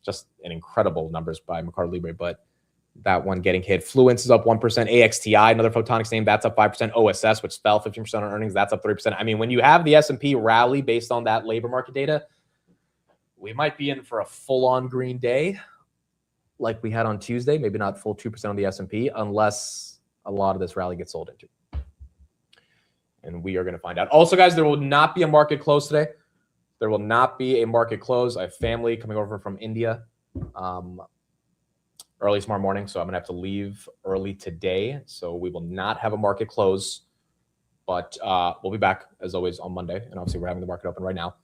Just an incredible numbers by Mercado Libre, but that one getting hit. Fluence is up 1%. AXTI, another photonics name, that's up 5%. OSS, which fell 15% on earnings, that's up 3%. I mean, when you have the S&P rally based on that labor market data, we might be in for a full-on green day like we had on Tuesday. Maybe not full 2% on the S&P unless a lot of this rally gets sold into. And we are going to find out. Also, guys, there will not be a market close today. There will not be a market close. I have family coming over from India early tomorrow morning, so I'm going to have to leave early today. So we will not have a market close, but we'll be back, as always, on Monday. And obviously, we're having the market open right now.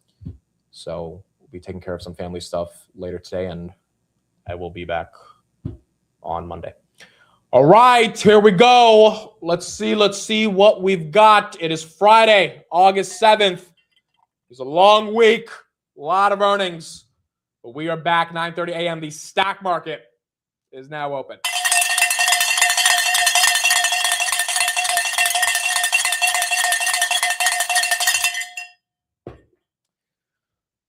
So we'll be taking care of some family stuff later today, and I will be back on Monday. All right, here we go. Let's see what we've got. It is Friday, August 7th. It's a long week, a lot of earnings. But we are back 9:30 a.m. The stock market is now open.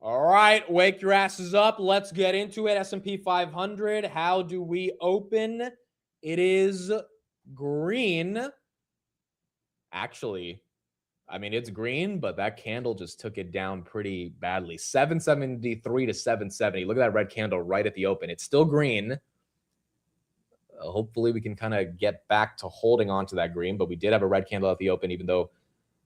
All right, wake your asses up. Let's get into it. S&P 500. How do we open? It is green. Actually, I mean, it's green, but that candle just took it down pretty badly. 773 to 770. Look at that red candle right at the open. It's still green. Hopefully, we can kind of get back to holding on to that green, but we did have a red candle at the open, even though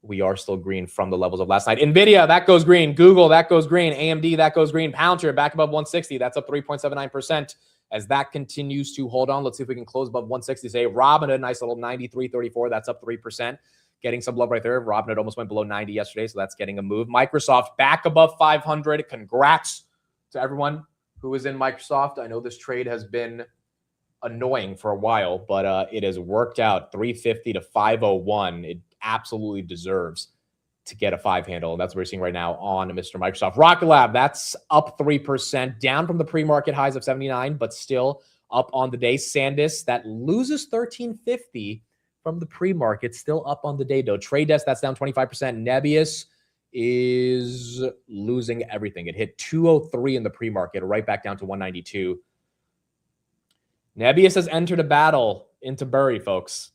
we are still green from the levels of last night. NVIDIA, that goes green. Google, that goes green. AMD, that goes green. Palantir, back above 160. That's up 3.79%. As that continues to hold on, let's see if we can close above 160 today. Robinhood, nice little 93.34. That's up 3%. Getting some love right there. Robinhood almost went below 90 yesterday, so that's getting a move. Microsoft back above 500. Congrats to everyone who is in Microsoft. I know this trade has been annoying for a while, but it has worked out. 350 to 501. It absolutely deserves to get a 5 handle. And that's what we're seeing right now on Mr. Microsoft. Rocket Lab, that's up 3%, down from the pre-market highs of 79, but still up on the day. SanDisk, that loses 1350 from the pre-market, still up on the day, though. Trade Desk, that's down 25%. Nebius is losing everything. It hit 203 in the pre-market, right back down to 192. Nebius has entered a battle into Bury, folks.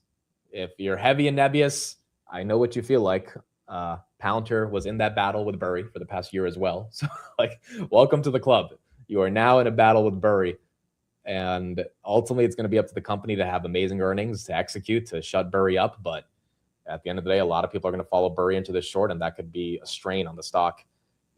If you're heavy in Nebius, I know what you feel like. Palantir was in that battle with Bury for the past year as well. So, like, welcome to the club. You are now in a battle with Bury. And ultimately, it's going to be up to the company to have amazing earnings, to execute, to shut Bury up. But at the end of the day, a lot of people are going to follow Bury into this short, and that could be a strain on the stock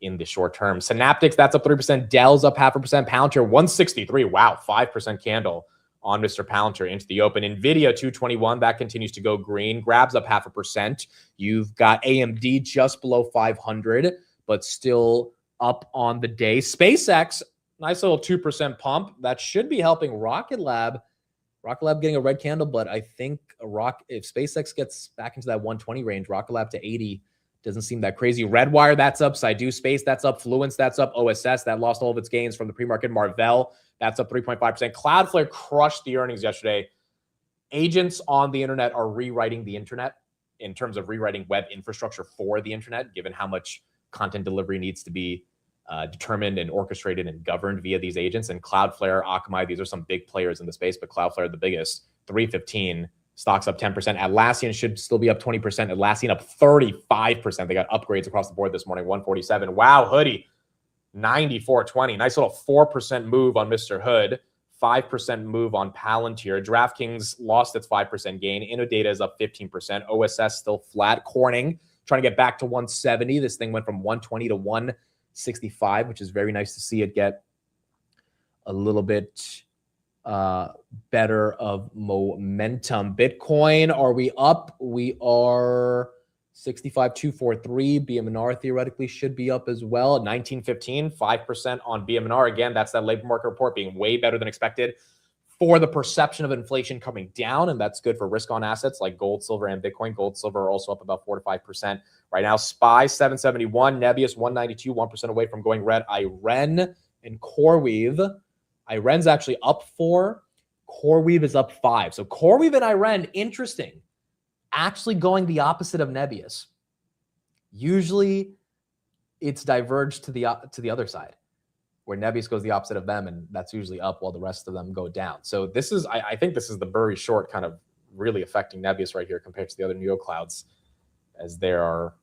in the short term. Synaptics, that's up 3%. Dell's up 0.5%. Palantir, 163. Wow, 5% candle on Mr. Palantir into the open. NVIDIA, 221. That continues to go green. Grabs up 0.5%. You've got AMD just below 500, but still up on the day. SpaceX, nice little 2% pump. That should be helping Rocket Lab. Rocket Lab getting a red candle, but I think if SpaceX gets back into that 120 range, Rocket Lab to 80 doesn't seem that crazy. Redwire, that's up. Sidus Space, that's up. Fluence, that's up. OSS, that lost all of its gains from the pre-market. Marvell, that's up 3.5%. Cloudflare crushed the earnings yesterday. Agents on the internet are rewriting the internet in terms of rewriting web infrastructure for the internet, given how much content delivery needs to be determined and orchestrated and governed via these agents. And Cloudflare, Akamai, these are some big players in the space, but Cloudflare, the biggest, 315. Stocks up 10%. Atlassian should still be up 20%. Atlassian up 35%. They got upgrades across the board this morning, 147. Wow, Hoodie, 94.20. Nice little 4% move on Mr. Hood. 5% move on Palantir. DraftKings lost its 5% gain. Innodata is up 15%. OSS still flat. Corning trying to get back to 170. This thing went from 120 to 165, which is very nice to see it get a little bit better of momentum. Bitcoin, are we up? We are 65,243. BMNR theoretically should be up as well. 1915, 5% on BMNR. Again, that's that labor market report being way better than expected for the perception of inflation coming down, and that's good for risk on assets like gold, silver, and Bitcoin. Gold, silver are also up about 4 to 5% right now. SPY 771, Nebius 192, 1% away from going red. IREN and CoreWeave. IREN's actually up 4. CoreWeave is up 5. So CoreWeave and IREN, interesting. Actually going the opposite of Nebius. Usually it's diverged to the other side, where Nebius goes the opposite of them, and that's usually up while the rest of them go down. So this is, I think this is the Burry short kind of really affecting Nebius right here compared to the other neoclouds as they are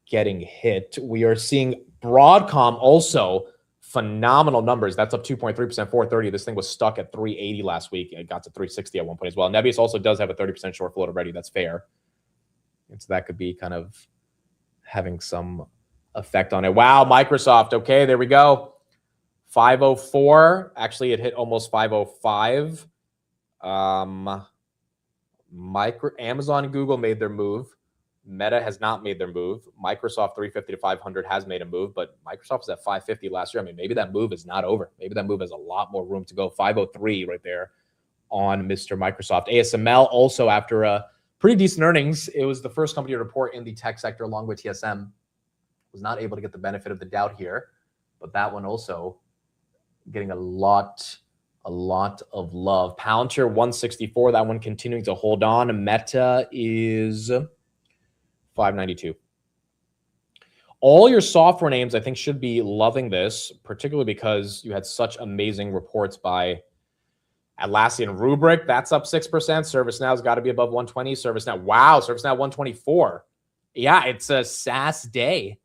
getting hit. We are seeing Broadcom also phenomenal numbers. That's up 2.3%, 430. This thing was stuck at 380 last week. It got to 360 at one point as well. Nebius also does have a 30% short float already. That's fair. And so that could be kind of having some effect on it. Wow, Microsoft. Okay, there we go. 504. Actually, it hit almost 505. Amazon and Google made their move. Meta has not made their move. Microsoft 350 to 500 has made a move, but Microsoft was at 550 last year. I mean, maybe that move is not over. Maybe that move has a lot more room to go. 503 right there on Mr. Microsoft. ASML also, after a pretty decent earnings, it was the first company to report in the tech sector along with TSM. Was not able to get the benefit of the doubt here, but that one also getting a lot of love. Palantir 164, that one continuing to hold on. Meta is 592. All your software names, I think, should be loving this, particularly because you had such amazing reports by Atlassian. Rubrik, that's up 6%. ServiceNow's got to be above 120. ServiceNow, wow, ServiceNow 124. Yeah, it's a SaaS day.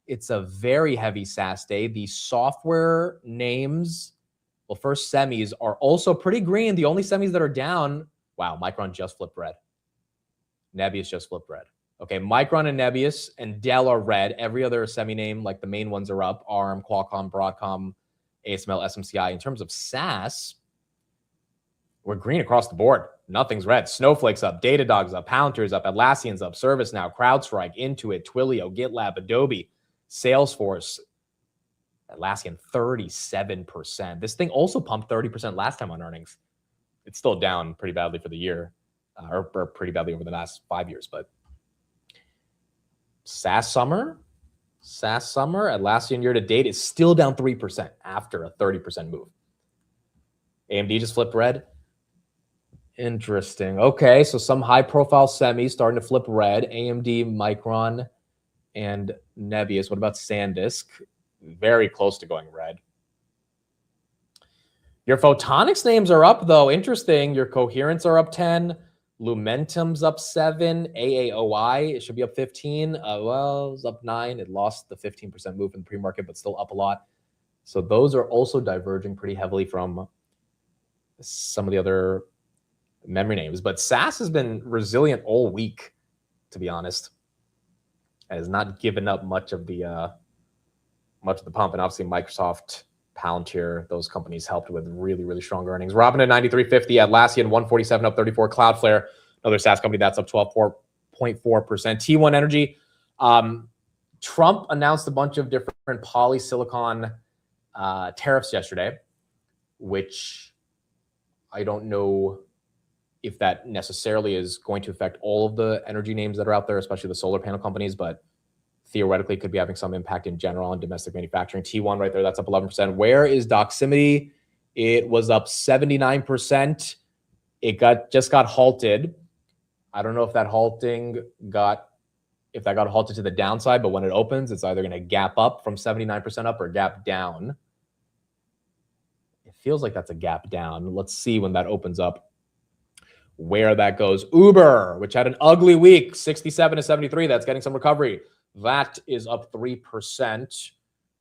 It's a very heavy SaaS day. The software names, well, first semis are also pretty green. The only semis that are down, wow, Micron just flipped red. Nebius just flipped red. Okay, Micron and Nebius and Dell are red. Every other semi name, like the main ones, are up. ARM, Qualcomm, Broadcom, ASML, SMCI. In terms of SaaS, we're green across the board. Nothing's red. Snowflake's up. Datadog's up. Palantir's up. Atlassian's up. ServiceNow, CrowdStrike, Intuit, Twilio, GitLab, Adobe, Salesforce. Atlassian 37%. This thing also pumped 30% last time on earnings. It's still down pretty badly for the year, or pretty badly over the last 5 years, but SaaS summer, Atlassian year to date is still down 3% after a 30% move. AMD just flipped red. Interesting. Okay, so some high-profile semis starting to flip red. AMD, Micron, and Nebius. What about SanDisk? Very close to going red. Your photonics names are up, though. Interesting. Your coherents are up 10. Lumentum's up 7. AAOI, it should be up 15. Well, it's up 9. It lost the 15% move in the pre-market, but still up a lot. So those are also diverging pretty heavily from some of the other memory names. But SAS has been resilient all week, to be honest. It has not given up much of the pump. And obviously Microsoft, Palantir, those companies helped with really, really strong earnings. Robinhood 93.50, Atlassian 147 up 34, Cloudflare, another SaaS company that's up 12.4%. T1 Energy, Trump announced a bunch of different polysilicon tariffs yesterday, which I don't know if that necessarily is going to affect all of the energy names that are out there, especially the solar panel companies, but theoretically could be having some impact in general on domestic manufacturing. T1 right there, that's up 11%. Where is Doximity? It was up 79%. It just got halted. I don't know if that got halted to the downside, but when it opens, it's either going to gap up from 79% up or gap down. It feels like that's a gap down. Let's see when that opens up. where that goes. Uber, which had an ugly week, 67 to 73. That's getting some recovery. That is up 3%,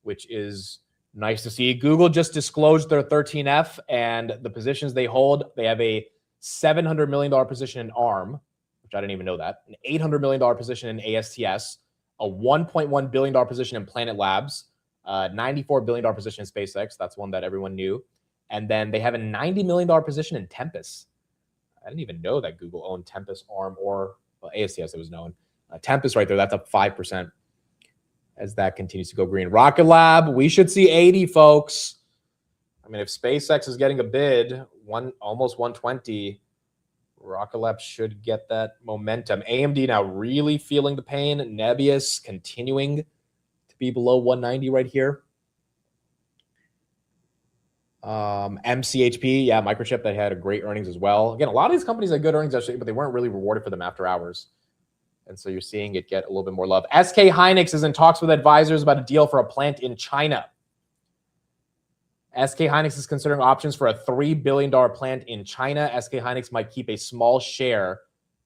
which is nice to see. Google just disclosed their 13F and the positions they hold. They have a $700 million position in ARM, which I didn't even know that, an $800 million position in ASTS, a $1.1 billion position in Planet Labs, $94 billion position in SpaceX. That's one that everyone knew. And then they have a $90 million position in Tempest. I didn't even know that Google owned Tempest, ARM, or ASTS, it was known. Tempest right there, that's up 5% as that continues to go green. Rocket Lab, we should see 80, folks. I mean, if SpaceX is getting a bid, almost 120, Rocket Lab should get that momentum. AMD now really feeling the pain. Nebius continuing to be below 190 right here. MCHP, yeah, Microchip, they had a great earnings as well. Again, a lot of these companies had good earnings yesterday, but they weren't really rewarded for them after hours. And so you're seeing it get a little bit more love. SK Hynix is in talks with advisors about a deal for a plant in China. SK Hynix is considering options for a $3 billion plant in China. SK Hynix might keep a small share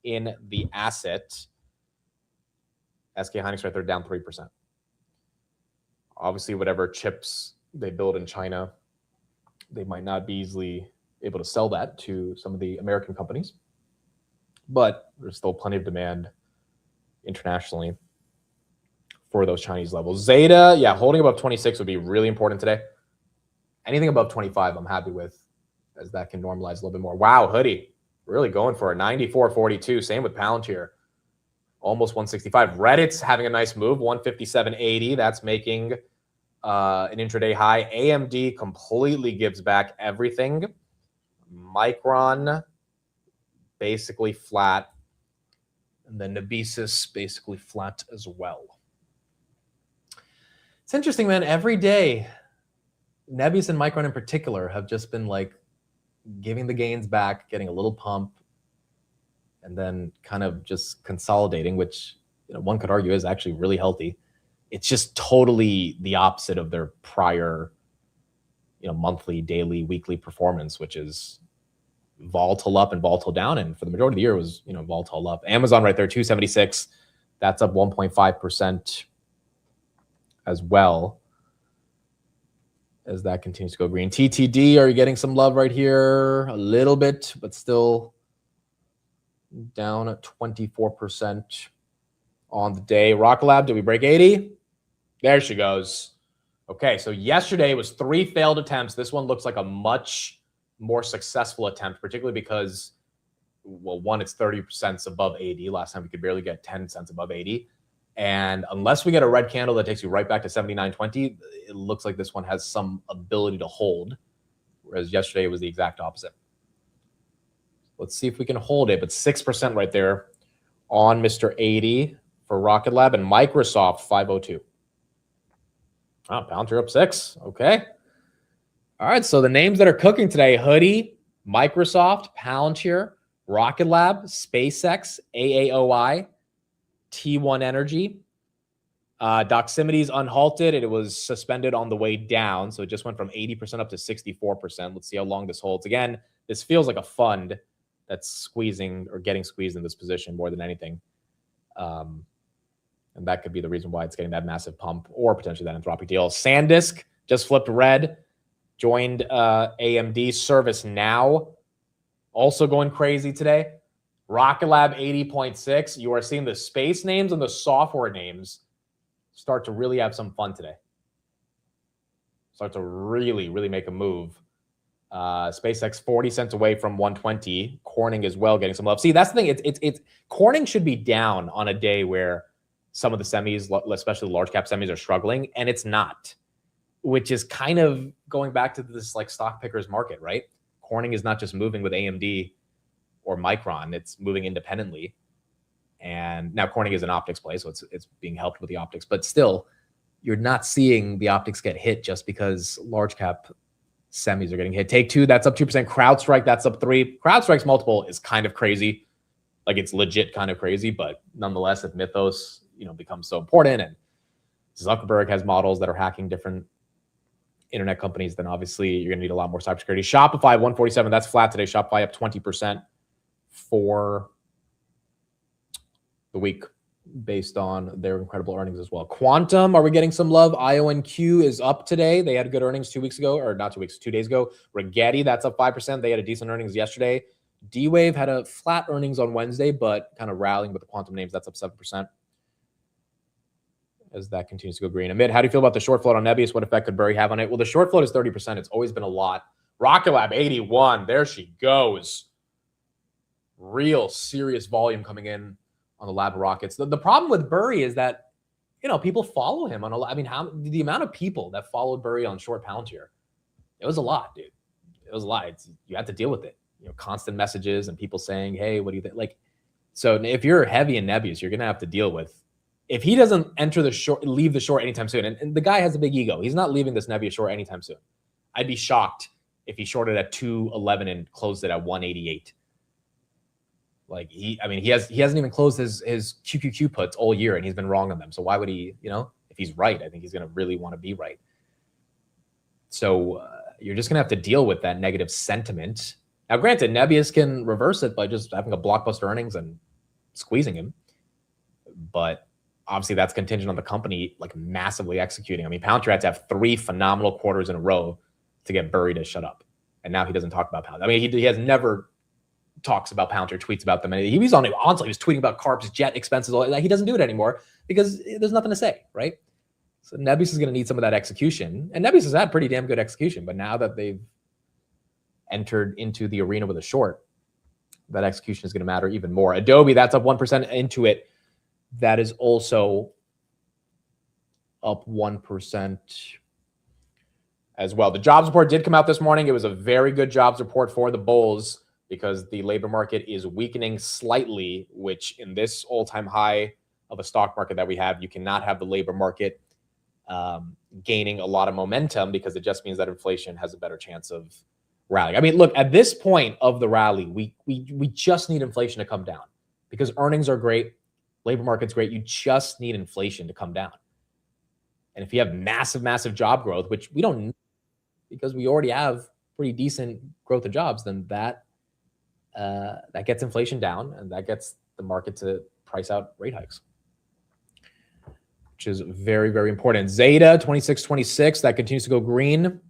in the asset. SK Hynix right there down 3%. Obviously, whatever chips they build in China, they might not be easily able to sell that to some of the American companies. But there's still plenty of demand internationally for those Chinese levels. Zeta, yeah, holding above 26 would be really important today. Anything above 25, I'm happy with, as that can normalize a little bit more. Wow, Hoodie, really going for a 94.42. Same with Palantir, almost 165. Reddit's having a nice move, 157.80. That's making an intraday high. AMD completely gives back everything. Micron basically flat. And then Nabesis basically flat as well. It's interesting, man. Every day, Nebius and Micron in particular have just been like giving the gains back, getting a little pump, and then kind of just consolidating, which one could argue is actually really healthy. It's just totally the opposite of their prior, monthly, daily, weekly performance, which is volatile up and volatile down. And for the majority of the year, it was volatile up. Amazon right there, 276. That's up 1.5% as well, as that continues to go green. TTD, are you getting some love right here? A little bit, but still down at 24% on the day. Rocket Lab, did we break 80? There she goes. Okay, so yesterday was 3 failed attempts. This one looks like a much more successful attempt, particularly because, well, one, it's 30 cents above 80. Last time we could barely get 10 cents above 80. And unless we get a red candle that takes you right back to 79.20, it looks like this one has some ability to hold, whereas yesterday it was the exact opposite. Let's see if we can hold it, but 6% right there on Mr. 80 for Rocket Lab, and Microsoft 502. Oh, Palantir up 6. Okay. All right, so the names that are cooking today: Hoodie, Microsoft, Palantir, Rocket Lab, SpaceX, AAOI, T1 Energy. Doximity's unhalted. It was suspended on the way down, so it just went from 80% up to 64%. Let's see how long this holds. Again, this feels like a fund that's squeezing or getting squeezed in this position more than anything. And that could be the reason why it's getting that massive pump, or potentially that Anthropic deal. SanDisk just flipped red, joined AMD. ServiceNow also going crazy today. Rocket Lab 80.6. You are seeing the space names and the software names start to really have some fun today. Start to really, really make a move. SpaceX 40 cents away from 120. Corning as well getting some love. See, that's the thing. It's Corning should be down on a day where some of the semis, especially the large cap semis, are struggling, and it's not, which is kind of going back to this like stock pickers market, right? Corning is not just moving with AMD or Micron, it's moving independently. And now Corning is an optics play, so it's being helped with the optics, but still, you're not seeing the optics get hit just because large cap semis are getting hit. Take Two, that's up 2%. CrowdStrike, that's up 3%. CrowdStrike's multiple is kind of crazy. Like, it's legit kind of crazy, but nonetheless, if Mythos, becomes so important, and Zuckerberg has models that are hacking different internet companies, then obviously you're going to need a lot more cybersecurity. Shopify 147, that's flat today. Shopify up 20% for the week based on their incredible earnings as well. Quantum, are we getting some love? IONQ is up today. They had good earnings 2 weeks ago, or not 2 weeks, 2 days ago. Rigetti, that's up 5%. They had a decent earnings yesterday. D-Wave had a flat earnings on Wednesday, but kind of rallying with the quantum names. That's up 7%. As that continues to go green. Amit, how do you feel about the short float on Nebius? What effect could Burry have on it? Well, the short float is 30%. It's always been a lot. Rocket Lab, 81. There she goes. Real serious volume coming in on the Lab Rockets. The problem with Burry is that, people follow him on the amount of people that followed Burry on short Palantir, it was a lot, dude. It was a lot. You had to deal with it. Constant messages and people saying, hey, what do you think? So if you're heavy in Nebius, you're going to have to deal with, if he doesn't enter the short, leave the short anytime soon, and the guy has a big ego, he's not leaving this Nebius short anytime soon. I'd be shocked if he shorted at 211 and closed it at 188. He hasn't even closed his QQQ puts all year, and he's been wrong on them. So why would he, if he's right, I think he's going to really want to be right. So you're just going to have to deal with that negative sentiment. Now, granted, Nebius can reverse it by just having a blockbuster earnings and squeezing him. But obviously that's contingent on the company massively executing. Palantir had to have 3 phenomenal quarters in a row to get Burry to shut up. And now he doesn't talk about Palantir. He has never talks about Palantir, tweets about them. And he was he was tweeting about carbs, jet expenses. He doesn't do it anymore because there's nothing to say, right? So Nebius is going to need some of that execution. And Nebius has had pretty damn good execution. But now that they've entered into the arena with a short, that execution is going to matter even more. Adobe, that's up 1% into it. That is also up 1% as well. The jobs report did come out this morning. It was a very good jobs report for the bulls because the labor market is weakening slightly, which in this all-time high of a stock market that we have, you cannot have the labor market gaining a lot of momentum because it just means that inflation has a better chance of rallying. Look, at this point of the rally, we just need inflation to come down because earnings are great. Labor market's great. You just need inflation to come down. And if you have massive, massive job growth, which we don't need because we already have pretty decent growth of jobs, then that gets inflation down and that gets the market to price out rate hikes, which is very, very important. Zeta 2626, that continues to go green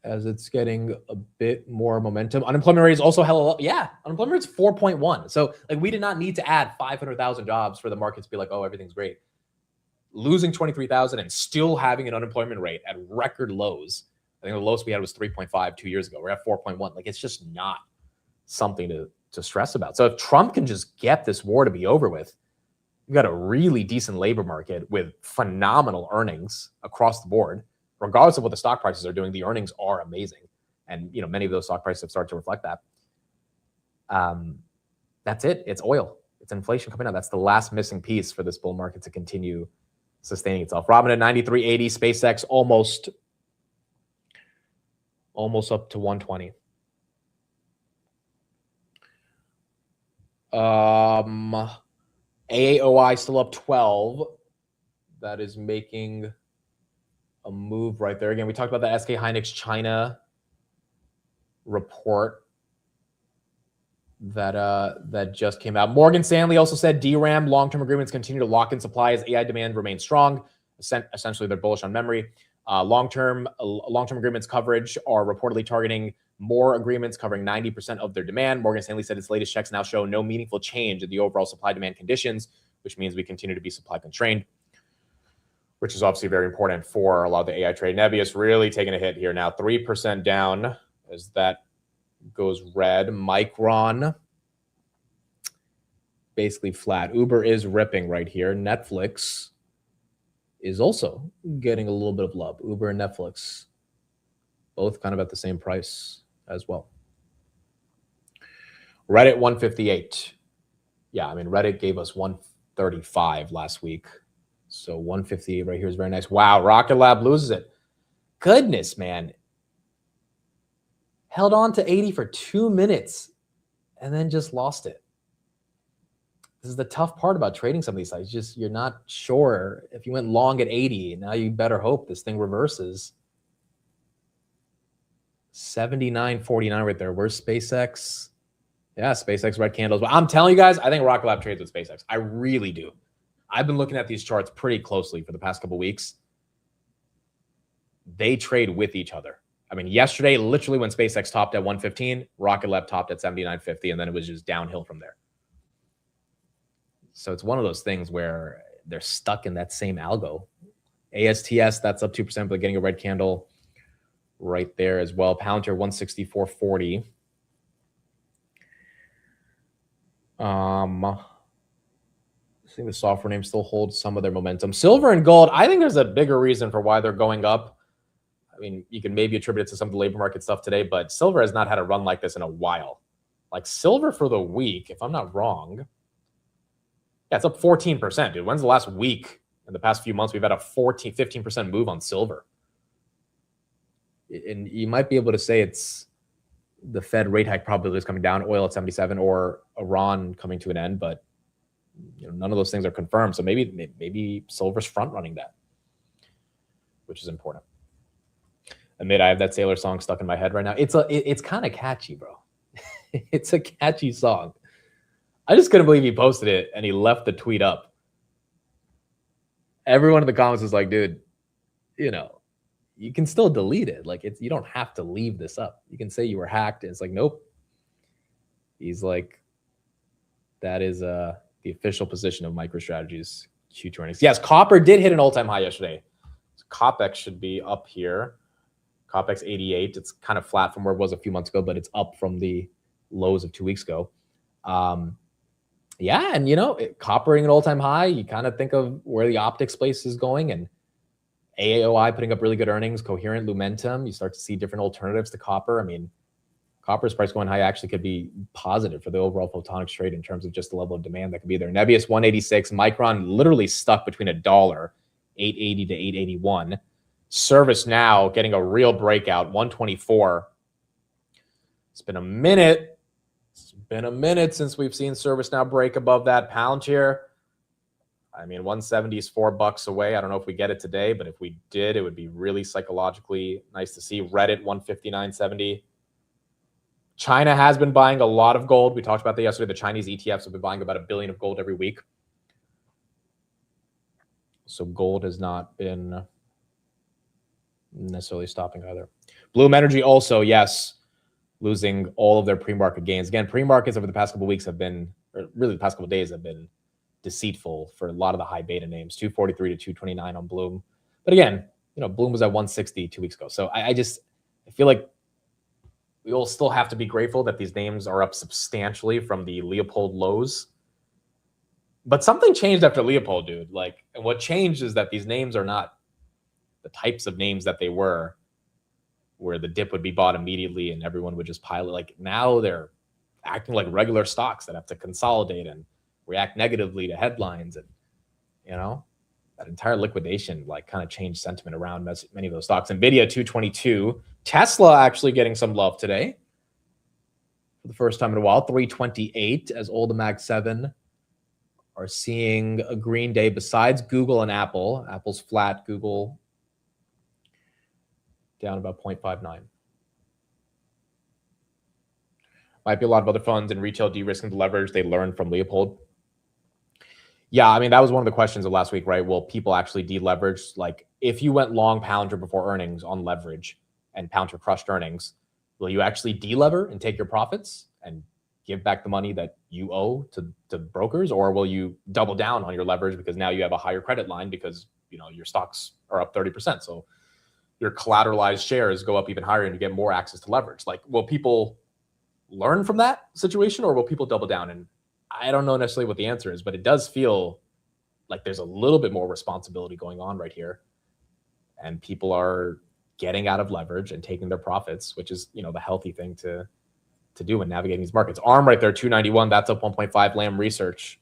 as it's getting a bit more momentum. Unemployment rate is also hella low. Yeah, unemployment rate is 4.1. So we did not need to add 500,000 jobs for the market to be like, oh, everything's great. Losing 23,000 and still having an unemployment rate at record lows. I think the lowest we had was 3.5 2 years ago. We're at 4.1. It's just not something to stress about. So if Trump can just get this war to be over with, you've got a really decent labor market with phenomenal earnings across the board. Regardless of what the stock prices are doing, the earnings are amazing. And, many of those stock prices have started to reflect that. That's it. It's oil. It's inflation coming out. That's the last missing piece for this bull market to continue sustaining itself. Robin at 93.80, SpaceX almost up to 120. AAOI still up 12. That is making a move right there. Again, we talked about the SK Hynix China report that just came out. Morgan Stanley also said DRAM long-term agreements continue to lock in supply as AI demand remains strong. Essentially, they're bullish on memory. Long-term agreements coverage are reportedly targeting more agreements covering 90% of their demand. Morgan Stanley said its latest checks now show no meaningful change in the overall supply-demand conditions, which means we continue to be supply constrained, which is obviously very important for a lot of the AI trade. Nebius really taking a hit here now, 3% down as that goes red. Micron basically flat. Uber is ripping right here. Netflix is also getting a little bit of love. Uber and Netflix, both kind of at the same price as well. Reddit 158. Yeah, Reddit gave us 135 last week. So 158 right here is very nice. Wow, Rocket Lab loses it. Goodness, man. Held on to 80 for 2 minutes and then just lost it. This is the tough part about trading some of these sites. You're not sure if you went long at 80. Now you better hope this thing reverses. 79.49 right there. Where's SpaceX? Yeah, SpaceX red candles. But I'm telling you guys, I think Rocket Lab trades with SpaceX. I really do. I've been looking at these charts pretty closely for the past couple of weeks. They trade with each other. I mean, yesterday, literally when SpaceX topped at 115, Rocket Lab topped at 79.50, and then it was just downhill from there. So it's one of those things where they're stuck in that same algo. ASTS, that's up 2%, but getting a red candle right there as well. Palantir 164.40. I think the software names still hold some of their momentum. Silver and gold, I think there's a bigger reason for why they're going up. I mean, you can maybe attribute it to some of the labor market stuff today, but silver has not had a run like this in a while. Like silver for the week, if I'm not wrong, yeah, it's up 14%, dude. When's the last week in the past few months we've had a 15% move on silver? And you might be able to say it's the Fed rate hike probably is coming down, oil at 77, or Iran coming to an end, but none of those things are confirmed. So maybe silver's front running that, which is important. Admit I have that Sailor song stuck in my head right now. It's kind of catchy, bro. It's a catchy song. I just couldn't believe he posted it and he left the tweet up. Everyone in the comments was like, dude, you can still delete it. Like you don't have to leave this up. You can say you were hacked. And it's like, nope. He's like, that is the official position of MicroStrategy's Q2 earnings. Yes, copper did hit an all-time high yesterday. So COPEX should be up here. COPEX 88. It's kind of flat from where it was a few months ago, but it's up from the lows of 2 weeks ago. Yeah, and copper an all-time high. You kind of think of where the optics space is going, and AAOI putting up really good earnings, Coherent, Lumentum. You start to see different alternatives to copper. I mean, copper's price going high actually could be positive for the overall photonics trade in terms of just the level of demand that could be there. Nebius 186, Micron literally stuck between $1, 880 to 881. ServiceNow getting a real breakout, 124. It's been a minute. It's been a minute since we've seen ServiceNow break above that. Palantir, I mean, 170 is $4 away. I don't know if we get it today, but if we did, it would be really psychologically nice to see. Reddit, 159.70. China has been buying a lot of gold. We talked about that yesterday. The Chinese ETFs have been buying about $1 billion of gold every week. So gold has not been necessarily stopping either. Bloom Energy also, yes, losing all of their pre-market gains. Again, pre-markets over the past couple of weeks have been, or really the past couple of days have been deceitful for a lot of the high beta names, 243 to 229 on Bloom. But again, Bloom was at 160 2 weeks ago. So I feel like we all still have to be grateful that these names are up substantially from the Leopold lows. But something changed after Leopold, dude. And what changed is that these names are not the types of names that they were, where the dip would be bought immediately and everyone would just pile it. Now they're acting like regular stocks that have to consolidate and react negatively to headlines. And, that entire liquidation kind of changed sentiment around many of those stocks. NVIDIA 222. Tesla actually getting some love today for the first time in a while. 328 as Old Mag 7 are seeing a green day besides Google and Apple. Apple's flat, Google down about 0.59. Might be a lot of other funds and retail de-risking the leverage they learned from Leopold. Yeah, I mean, that was one of the questions of last week, right? Will people actually deleverage? If you went long Palantir before earnings on leverage and Palantir crushed earnings, will you actually delever and take your profits and give back the money that you owe to brokers? Or will you double down on your leverage because now you have a higher credit line because, your stocks are up 30%. So your collateralized shares go up even higher and you get more access to leverage. Will people learn from that situation or will people double down? And I don't know necessarily what the answer is, but it does feel like there's a little bit more responsibility going on right here. And people are getting out of leverage and taking their profits, which is, the healthy thing to do when navigating these markets. ARM right there, 291. That's up 1.5. Lam Research,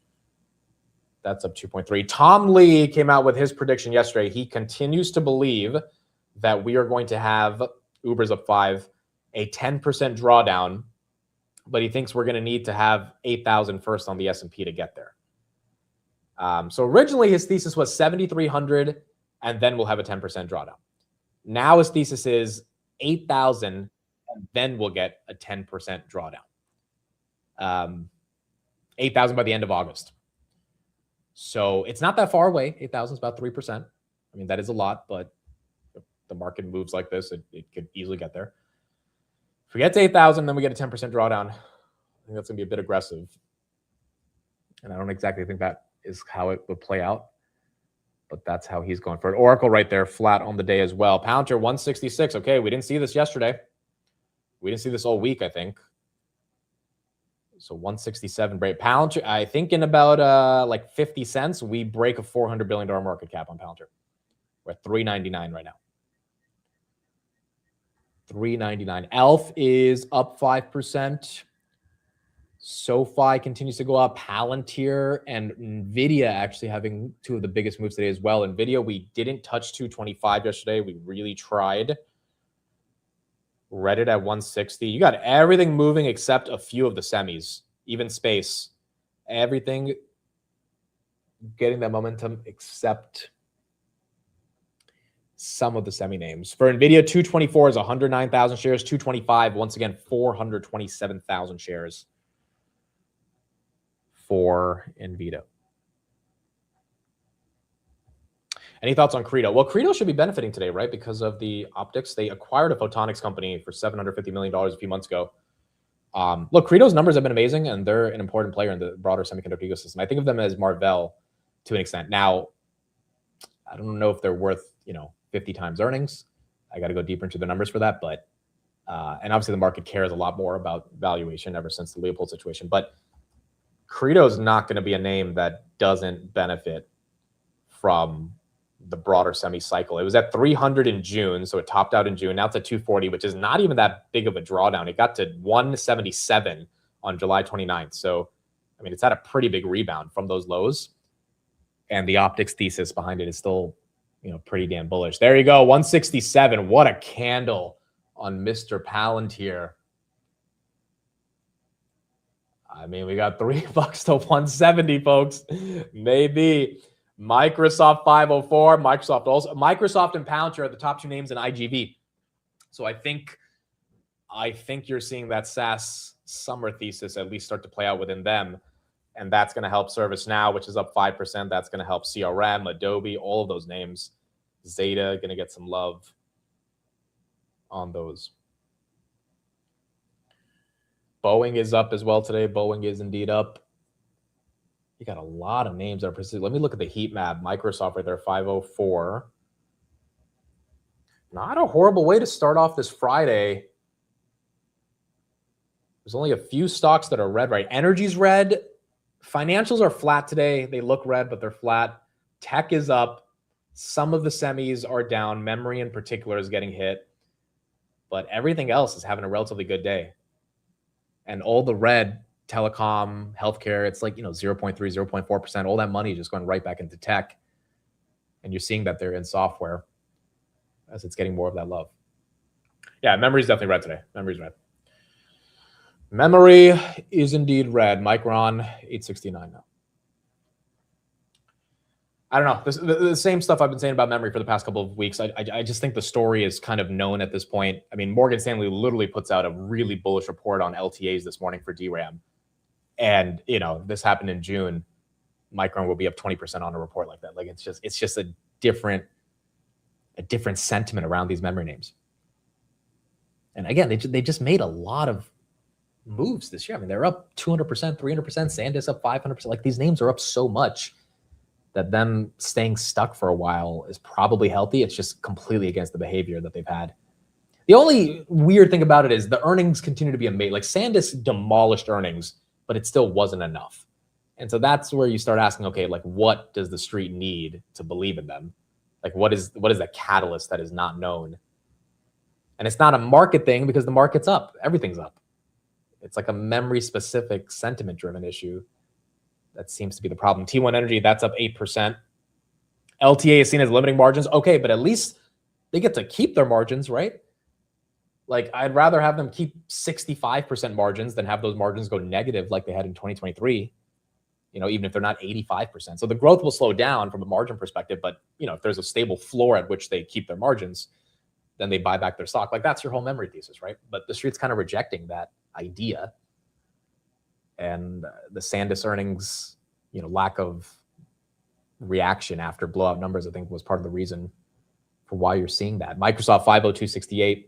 that's up 2.3. Tom Lee came out with his prediction yesterday. He continues to believe that we are going to have, Uber's up 5, a 10% drawdown, but he thinks we're going to need to have 8,000 first on the S&P to get there. So originally his thesis was 7,300, and then we'll have a 10% drawdown. Now his thesis is 8,000, and then we'll get a 10% drawdown. 8,000 by the end of August. So it's not that far away. 8,000 is about 3%. I mean, that is a lot, but if the market moves like this, it could easily get there. If we get to 8,000, then we get a 10% drawdown. I think that's going to be a bit aggressive. And I don't exactly think that is how it would play out. But that's how he's going for it. Oracle right there, flat on the day as well. Palantir 166. Okay, we didn't see this yesterday. We didn't see this all week, I think. So 167 break. Palantir, I think in about like 50 cents, we break a $400 billion market cap on Palantir. We're at 399 right now. 399. ELF is up 5%. SoFi continues to go up. Palantir and NVIDIA actually having two of the biggest moves today as well. NVIDIA, we didn't touch 225 yesterday. We really tried. Reddit at 160. You got everything moving except a few of the semis, even space. Everything getting that momentum except some of the semi names. For NVIDIA, 224 is 109,000 shares. 225, once again, 427,000 shares for NVIDIA. Any thoughts on Credo? Well, Credo should be benefiting today, right? Because of the optics. They acquired a photonics company for $750 million a few months ago. Look, Credo's numbers have been amazing, and they're an important player in the broader semiconductor ecosystem. I think of them as Marvell to an extent. Now, I don't know if they're worth, 50 times earnings. I got to go deeper into the numbers for that. But, and obviously the market cares a lot more about valuation ever since the Leopold situation. But Credo is not going to be a name that doesn't benefit from the broader semi cycle. It was at 300 in June, so it topped out in June. Now it's at 240, which is not even that big of a drawdown. It got to 177 on July 29th. So, I mean, it's had a pretty big rebound from those lows. And the optics thesis behind it is still, pretty damn bullish. There you go, 167. What a candle on Mr. Palantir. I mean, we got $3 to 170, folks. Maybe. Microsoft 504. Microsoft and Palantir are the top two names in IGV. So I think you're seeing that SaaS summer thesis at least start to play out within them. And that's going to help ServiceNow, which is up 5%. That's going to help CRM, Adobe, all of those names. Zeta going to get some love on those. Boeing is up as well today. Boeing is indeed up. You got a lot of names that are persistent. Let me look at the heat map. Microsoft right there, 504. Not a horrible way to start off this Friday. There's only a few stocks that are red, right? Energy's red. Financials are flat today. They look red, but they're flat. Tech is up. Some of the semis are down. Memory in particular is getting hit. But everything else is having a relatively good day. And all the red, telecom, healthcare, it's like, 0.3, 0.4%. All that money is just going right back into tech. And you're seeing that they're in software as it's getting more of that love. Yeah, memory is definitely red today. Memory's red. Memory is indeed red. Micron, 869 now. I don't know. The same stuff I've been saying about memory for the past couple of weeks. I just think the story is kind of known at this point. I mean, Morgan Stanley literally puts out a really bullish report on LTAs this morning for DRAM. And, this happened in June. Micron will be up 20% on a report like that. Like, it's just a different sentiment around these memory names. And again, they just made a lot of moves this year. I mean, they're up 200%, 300%. SanDisk up 500%. Like, these names are up so much that them staying stuck for a while is probably healthy. It's just completely against the behavior that they've had. The only weird thing about it is the earnings continue to be amazing. Like, SanDisk demolished earnings, but it still wasn't enough. And so that's where you start asking, okay, like, what does the street need to believe in them? Like, what is the catalyst that is not known? And it's not a market thing because the market's up. Everything's up. It's like a memory-specific, sentiment-driven issue. That seems to be the problem. T1 Energy, that's up 8%. LTA is seen as limiting margins. Okay, but at least they get to keep their margins, right? Like, I'd rather have them keep 65% margins than have those margins go negative like they had in 2023, even if they're not 85%. So the growth will slow down from a margin perspective, but, if there's a stable floor at which they keep their margins, then they buy back their stock. Like that's your whole memory thesis, right? But the street's kind of rejecting that idea. And the SanDisk earnings, lack of reaction after blowout numbers, I think was part of the reason for why you're seeing that. Microsoft 502.68.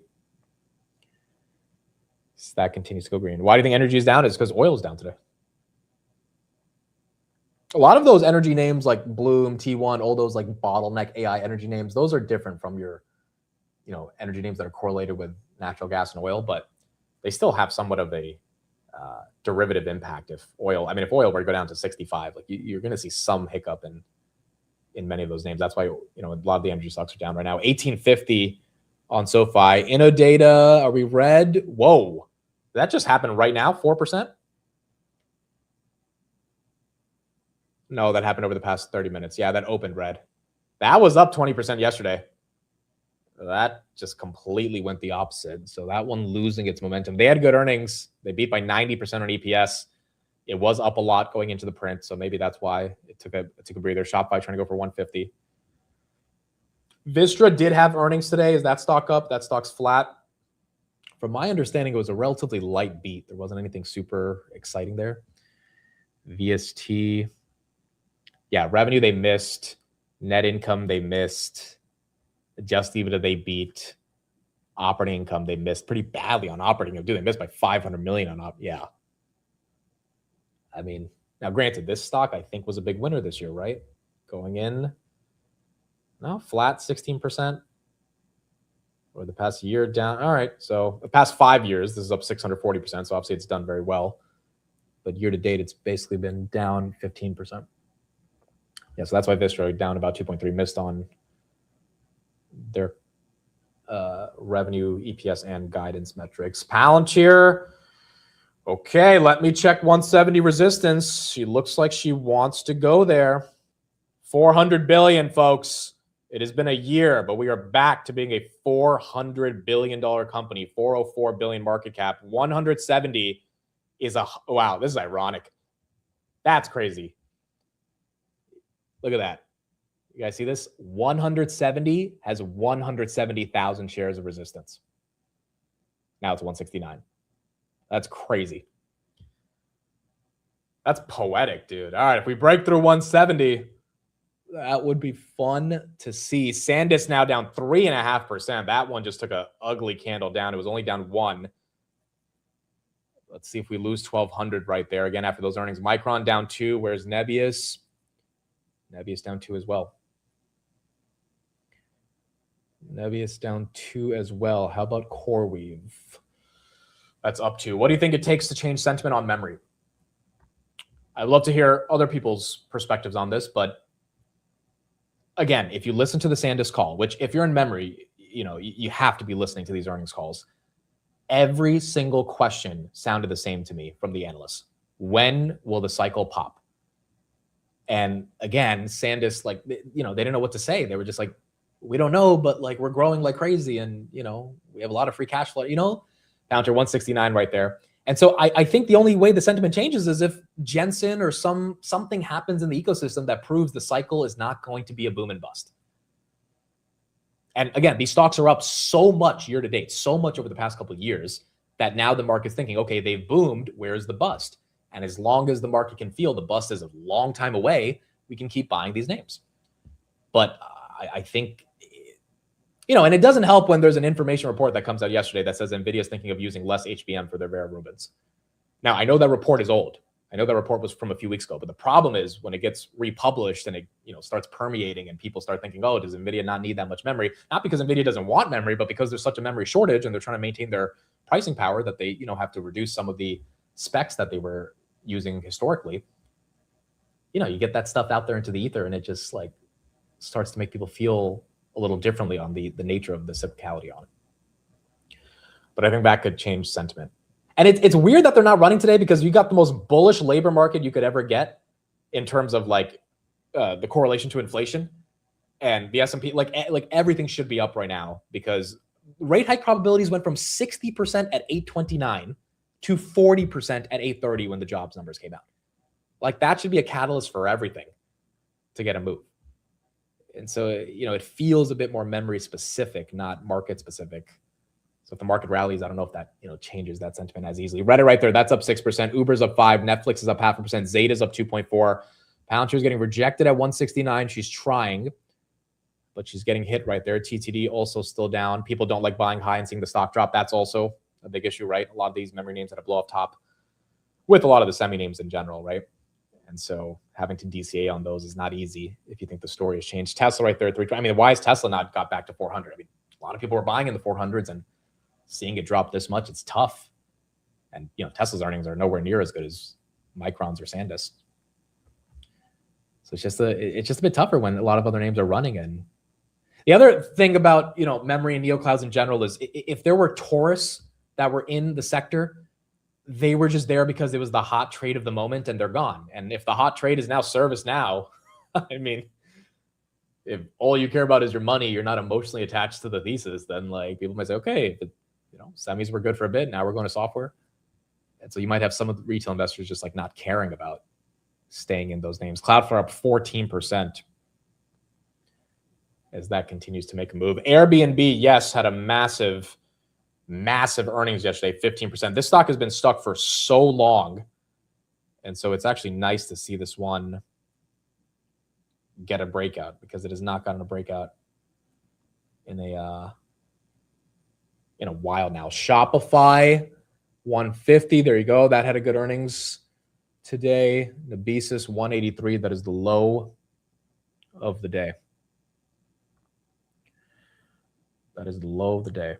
That continues to go green. Why do you think energy is down? It's because oil is down today. A lot of those energy names like Bloom, T1, all those like bottleneck AI energy names, those are different from your, energy names that are correlated with natural gas and oil, but they still have somewhat of a derivative impact. If oil were to go down to 65, like you're going to see some hiccup in many of those names. That's why, a lot of the energy stocks are down right now. 1850 on SoFi. Innodata, are we red? Whoa. Did that just happen right now? 4%? No, that happened over the past 30 minutes. Yeah, that opened red. That was up 20% yesterday. That just completely went the opposite. So that one losing its momentum. They had good earnings. They beat by 90% on EPS. It was up a lot going into the print. So maybe that's why it took a breather. Shopify trying to go for 150. Vistra did have earnings today. Is that stock up? That stock's flat. From my understanding, it was a relatively light beat. There wasn't anything super exciting there. VST. Yeah, revenue they missed. Net income they missed. Adjusted EBITDA they beat. Operating income they missed pretty badly on operating income. They missed by 500 million on yeah. I mean, now granted, this stock I think was a big winner this year, right? Going in, no, flat 16%. Or the past year down. All right, so the past 5 years, this is up 640%. So obviously it's done very well. But year to date, it's basically been down 15%. Yeah, so that's why Vistra down about 2.3, missed on their revenue, EPS, and guidance metrics. Palantir. Okay, let me check 170 resistance. She looks like she wants to go there. 400 billion, folks. It has been a year, but we are back to being a $400 billion company, 404 billion market cap. 170 is wow, this is ironic. That's crazy. Look at that. You guys see this? 170 has 170,000 shares of resistance. Now it's 169. That's crazy. That's poetic, dude. All right, if we break through 170, that would be fun to see. SanDisk now down 3.5%. That one just took an ugly candle down. It was only down 1. Let's see if we lose 1,200 right there again after those earnings. Micron down 2. Where's Nebius? Nebius down 2 as well. Nebius down 2 as well. How about CoreWeave? That's up 2. What do you think it takes to change sentiment on memory? I'd love to hear other people's perspectives on this, but again, if you listen to the SanDisk call, which if you're in memory, you have to be listening to these earnings calls. Every single question sounded the same to me from the analysts. When will the cycle pop? And again, SanDisk, they didn't know what to say. They were just like, we don't know, but we're growing like crazy, and we have a lot of free cash flow. Down to 169 right there. And so I think the only way the sentiment changes is if Jensen or something happens in the ecosystem that proves the cycle is not going to be a boom and bust. And again, these stocks are up so much year to date, so much over the past couple of years, that now the market's thinking, okay, they've boomed, where's the bust? And as long as the market can feel the bust is a long time away, we can keep buying these names. But I think, and it doesn't help when there's an information report that comes out yesterday that says NVIDIA is thinking of using less HBM for their Vera Rubins. Now, I know that report is old. I know that report was from a few weeks ago, but the problem is when it gets republished and it starts permeating and people start thinking, oh, does NVIDIA not need that much memory? Not because NVIDIA doesn't want memory, but because there's such a memory shortage and they're trying to maintain their pricing power that they have to reduce some of the specs that they were using historically. You get that stuff out there into the ether and it just starts to make people feel a little differently on the nature of the cyclicality on it. But I think that could change sentiment. And it's weird that they're not running today because you got the most bullish labor market you could ever get in terms of the correlation to inflation, and the S&P, everything should be up right now because rate hike probabilities went from 60% at 829 to 40% at 830 when the jobs numbers came out. That should be a catalyst for everything to get a move. And so, it feels a bit more memory specific, not market specific. So if the market rallies, I don't know if that, changes that sentiment as easily. Reddit right there, that's up 6%. Uber's up 5%. Netflix is up 0.5%. Zeta's up 2.4%. Palantir's getting rejected at 169. She's trying, but she's getting hit right there. TTD also still down. People don't like buying high and seeing the stock drop. That's also a big issue, right? A lot of these memory names that blow off top with a lot of the semi names in general, right? And so having to DCA on those is not easy if you think the story has changed. Tesla right there at 320. I mean, why has Tesla not got back to 400? I mean, a lot of people were buying in the 400s and seeing it drop this much, it's tough. And, Tesla's earnings are nowhere near as good as Micron's or SanDisk. So it's just a bit tougher when a lot of other names are running. And the other thing about, memory and neoclouds in general is if there were Taurus that were in the sector, they were just there because it was the hot trade of the moment and they're gone. And if the hot trade is now ServiceNow, I mean, if all you care about is your money, you're not emotionally attached to the thesis, then like people might say, okay, semis were good for a bit. Now we're going to software. And so you might have some of the retail investors just like not caring about staying in those names. Cloudflare up 14% as that continues to make a move. Airbnb, yes, had a massive earnings yesterday, 15%. This stock has been stuck for so long. And so it's actually nice to see this one get a breakout because it has not gotten a breakout in a while now. Shopify, 150. There you go. That had a good earnings today. Nabesis, 183. That is the low of the day. That is the low of the day.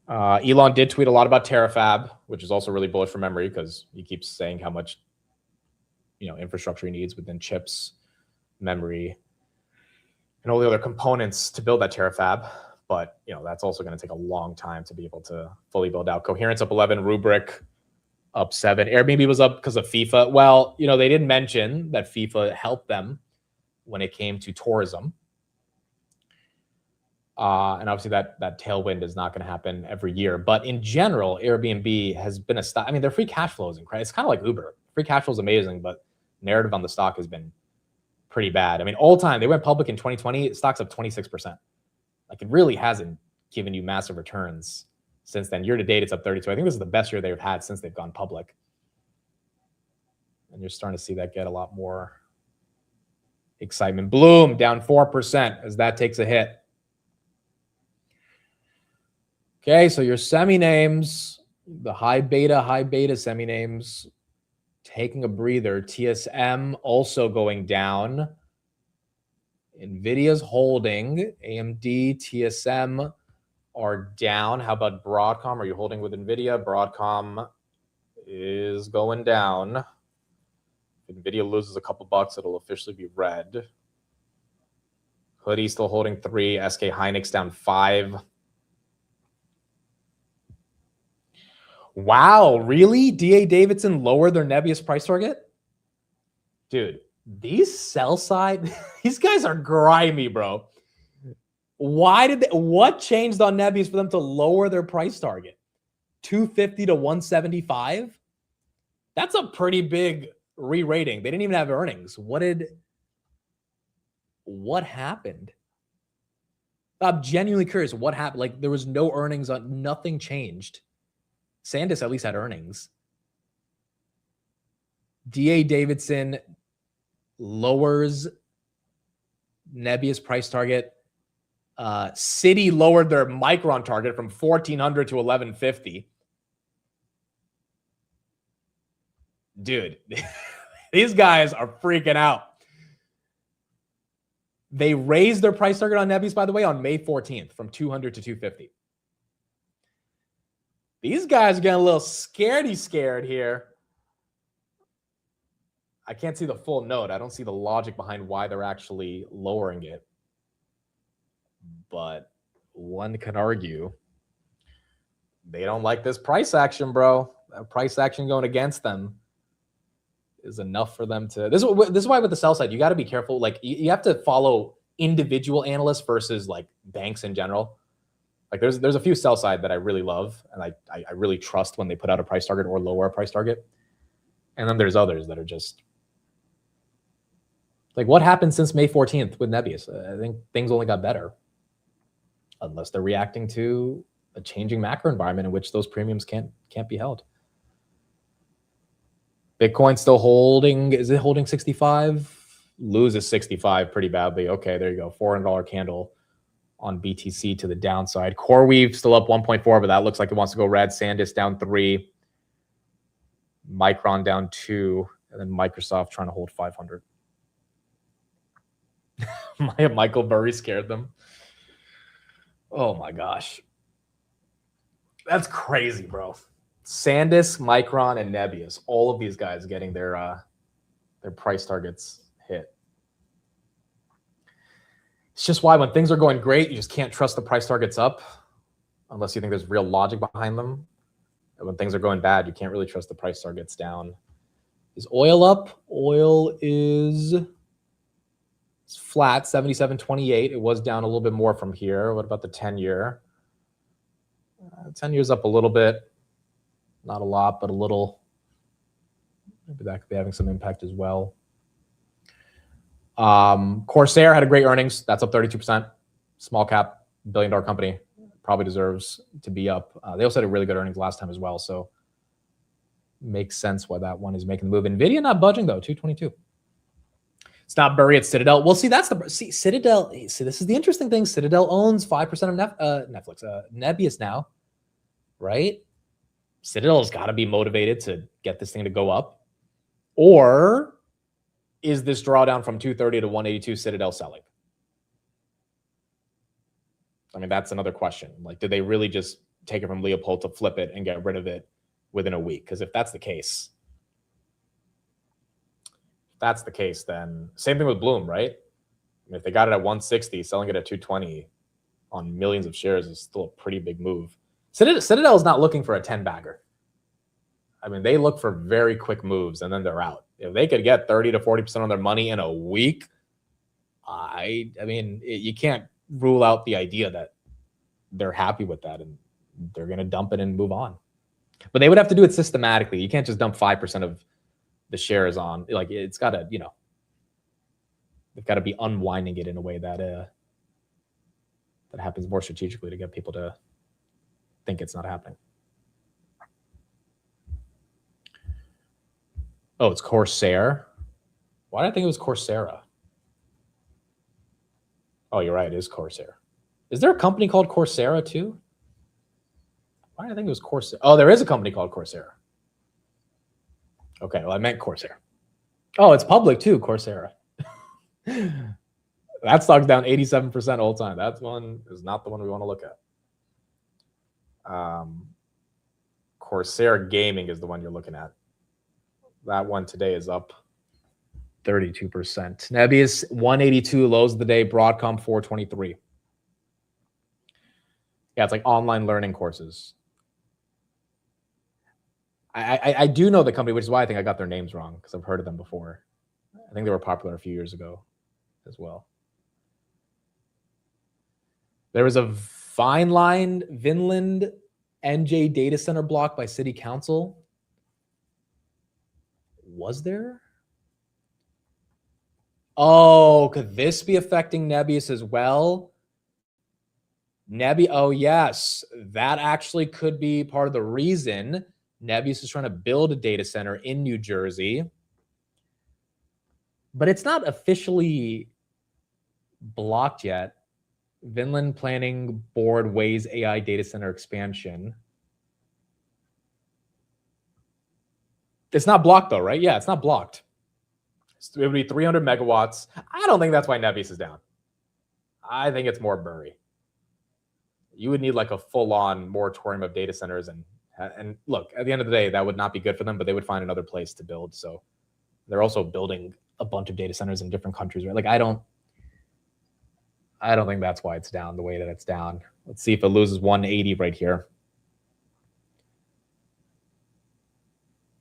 Elon did tweet a lot about Terafab, which is also really bullish for memory because he keeps saying how much, infrastructure he needs within chips, memory, and all the other components to build that Terafab. But, that's also going to take a long time to be able to fully build out. Coherence up 11, Rubrik up 7. Airbnb was up because of FIFA. Well, they didn't mention that FIFA helped them when it came to tourism. And obviously that tailwind is not going to happen every year. But in general, Airbnb has been a stock. I mean, their free cash flow is incredible. It's kind of like Uber. Free cash flow is amazing, but narrative on the stock has been pretty bad. I mean, all time, they went public in 2020, stock's up 26%. Like it really hasn't given you massive returns since then. Year to date, it's up 32. I think this is the best year they've had since they've gone public. And you're starting to see that get a lot more excitement. Bloom down 4% as that takes a hit. Okay, so your semi names, the high beta semi names, taking a breather. TSM also going down. NVIDIA's holding. AMD, TSM are down. How about Broadcom? Are you holding with NVIDIA? Broadcom is going down. If NVIDIA loses a couple bucks, it'll officially be red. Hoodie still holding 3. SK Hynix down 5. Wow, really? DA Davidson lowered their Nebius price target? Dude, these sell side, these guys are grimy, bro. What changed on Nebius for them to lower their price target? 250 to 175? That's a pretty big re-rating. They didn't even have earnings. What happened? I'm genuinely curious what happened. Like there was no earnings on, nothing changed. SanDisk at least had earnings. DA Davidson lowers Nebius price target. Citi lowered their Micron target from 1,400 to 1,150. Dude, these guys are freaking out. They raised their price target on Nebius, by the way, on May 14th from 200 to 250. These guys are getting a little scared here. I can't see the full note. I don't see the logic behind why they're actually lowering it. But one can argue they don't like this price action, bro. That price action going against them is enough for them to... This is why with the sell side, you got to be careful. Like you have to follow individual analysts versus like banks in general. Like there's a few sell side that I really love and I really trust when they put out a price target or lower a price target. And then there's others that are just Like, what happened since May 14th with Nebius? I think things only got better, unless they're reacting to a changing macro environment in which those premiums can't be held. Bitcoin still holding. Is it holding 65? Loses 65 pretty badly. Okay, there you go. $400 candle on BTC to the downside. CoreWeave still up 1.4, but that looks like it wants to go red. SanDisk down 3. Micron down 2. And then Microsoft trying to hold 500. Michael Burry scared them. Oh my gosh. That's crazy, bro. SanDisk, Micron, and Nebius. All of these guys getting their price targets hit. It's just why when things are going great, you just can't trust the price targets up unless you think there's real logic behind them. And when things are going bad, you can't really trust the price targets down. Is oil up? Oil is flat, 77.28. It was down a little bit more from here. What about the 10-year? 10 years up a little bit. Not a lot, but a little. Maybe that could be having some impact as well. Corsair had a great earnings. That's up 32%. Small cap, billion-dollar company. Probably deserves to be up. They also had a really good earnings last time as well, so makes sense why that one is making the move. NVIDIA not budging, though, 222. It's not Burry, it's Citadel. Well, see, that's the Citadel. See, this is the interesting thing. Citadel owns 5% of Netflix, Nebius now, right? Citadel's got to be motivated to get this thing to go up, or is this drawdown from 230 to 182 Citadel selling? I mean, that's another question. Like, did they really just take it from Leopold to flip it and get rid of it within a week? Because if that's the case, then same thing with Bloom, right? I mean, if they got it at 160, selling it at 220 on millions of shares is still a pretty big move. Citadel is not looking for a 10-bagger. I mean, they look for very quick moves and then they're out. If they could get 30 to 40% on their money in a week, I mean, you can't rule out the idea that they're happy with that and they're going to dump it and move on. But they would have to do it systematically. You can't just dump 5% of the shares on. Like, it's got to, they've got to be unwinding it in a way that that happens more strategically to get people to think it's not happening. Oh, it's Corsair. Why did I think it was Coursera? Oh, you're right. It is Corsair. Is there a company called Coursera too? Why did I think it was Corsair? Oh, there is a company called Coursera. Okay, well, I meant Corsair. Oh, it's public too, Coursera. That stock's down 87% all time. That one is not the one we want to look at. Corsair Gaming is the one you're looking at. That one today is up 32%. Nebius 182 lows of the day. Broadcom 423. Yeah, it's like online learning courses. I do know the company, which is why I think I got their names wrong, because I've heard of them before. I think they were popular a few years ago as well. There was a Vinland NJ data center block by city council. Was there? Oh, could this be affecting Nebius as well? Oh, yes. That actually could be part of the reason Nebius is trying to build a data center in New Jersey. But it's not officially blocked yet. Vinland Planning Board weighs AI data center expansion. It's not blocked though, right? Yeah, it's not blocked. It would be 300 megawatts. I don't think that's why Nebius is down. I think it's more Burry. You would need like a full-on moratorium of data centers. And look, at the end of the day, that would not be good for them, but they would find another place to build. So they're also building a bunch of data centers in different countries, right? Like, I don't think that's why it's down the way that it's down. Let's see if it loses 180 right here.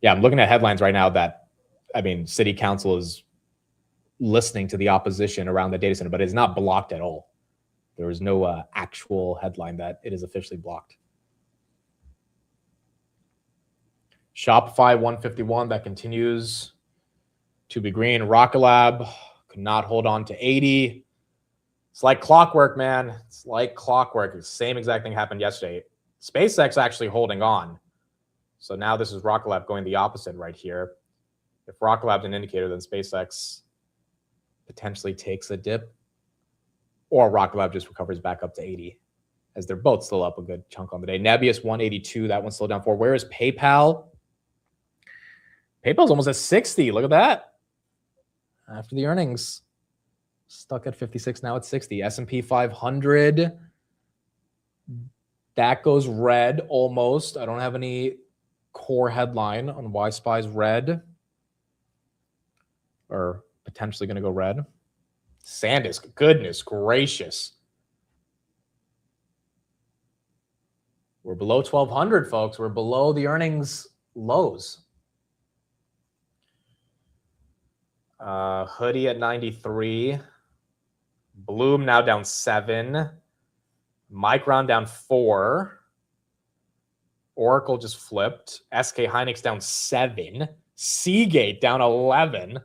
Yeah, I'm looking at headlines right now that, I mean, city council is listening to the opposition around the data center, but it's not blocked at all. There is no actual headline that it is officially blocked. Shopify 151, that continues to be green. Rocket Lab Could not hold on to 80. It's like clockwork, man. It's like clockwork. The same exact thing happened yesterday. SpaceX actually holding on. So now this is Rocket Lab going the opposite right here. If Rocket Lab's an indicator, then SpaceX potentially takes a dip, or Rocket Lab just recovers back up to 80, as they're both still up a good chunk on the day. Nebius 182, that one's still down 4. Where is PayPal? PayPal's almost at 60. Look at that. After the earnings, stuck at 56, now at 60. S&P 500, that goes red almost. I don't have any core headline on why SPY's red, or potentially going to go red. SanDisk, goodness gracious. We're below 1,200, folks. We're below the earnings lows. Hoodie at 93. Bloom now down 7. Micron down 4. Oracle just flipped. SK Hynix down 7. Seagate down 11.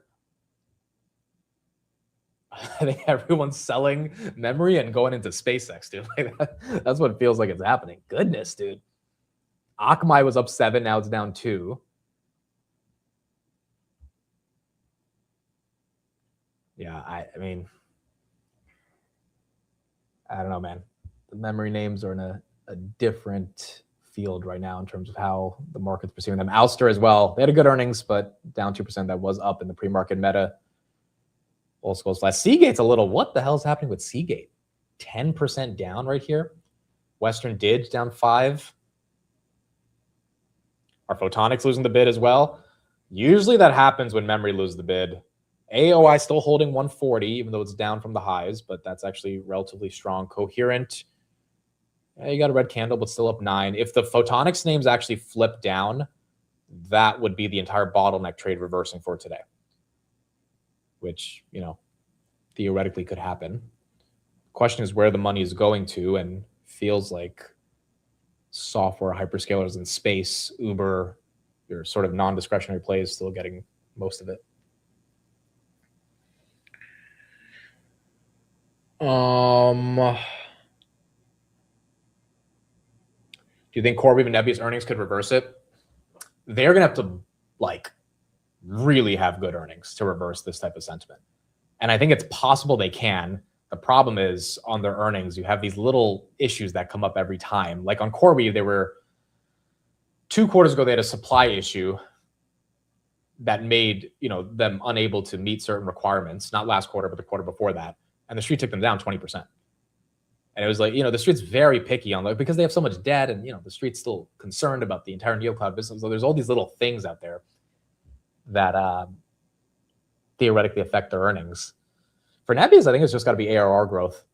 I think everyone's selling memory and going into SpaceX, dude. Like that's what it feels like it's happening. Goodness, dude. Akamai was up 7. Now it's down 2. Yeah, I mean, I don't know, man. The memory names are in a different field right now in terms of how the market's pursuing them. Ouster as well. They had a good earnings, but down 2%. That was up in the pre-market meta. Also goes flat. Seagate's a little, what the hell is happening with Seagate? 10% down right here. Western Dig down 5. Are Photonics losing the bid as well? Usually that happens when memory loses the bid. AOI still holding 140, even though it's down from the highs, but that's actually relatively strong. Coherent, you got a red candle, but still up 9. If the Photonics names actually flip down, that would be the entire bottleneck trade reversing for today, which, you know, theoretically could happen. Question is where the money is going to, and feels like software hyperscalers in space, Uber, your sort of non-discretionary plays still getting most of it. Do you think CoreWeave and Nebius earnings could reverse it? They're going to have to, like, really have good earnings to reverse this type of sentiment. And I think it's possible they can. The problem is on their earnings, you have these little issues that come up every time. Like on CoreWeave, they were 2 quarters ago, they had a supply issue that made, you know, them unable to meet certain requirements, not last quarter, but the quarter before that. And the street took them down 20%. And it was like, you know, the street's very picky on, like, because they have so much debt, and, you know, the street's still concerned about the entire NeoCloud business. So there's all these little things out there that theoretically affect their earnings. For Nebius, I think it's just got to be ARR growth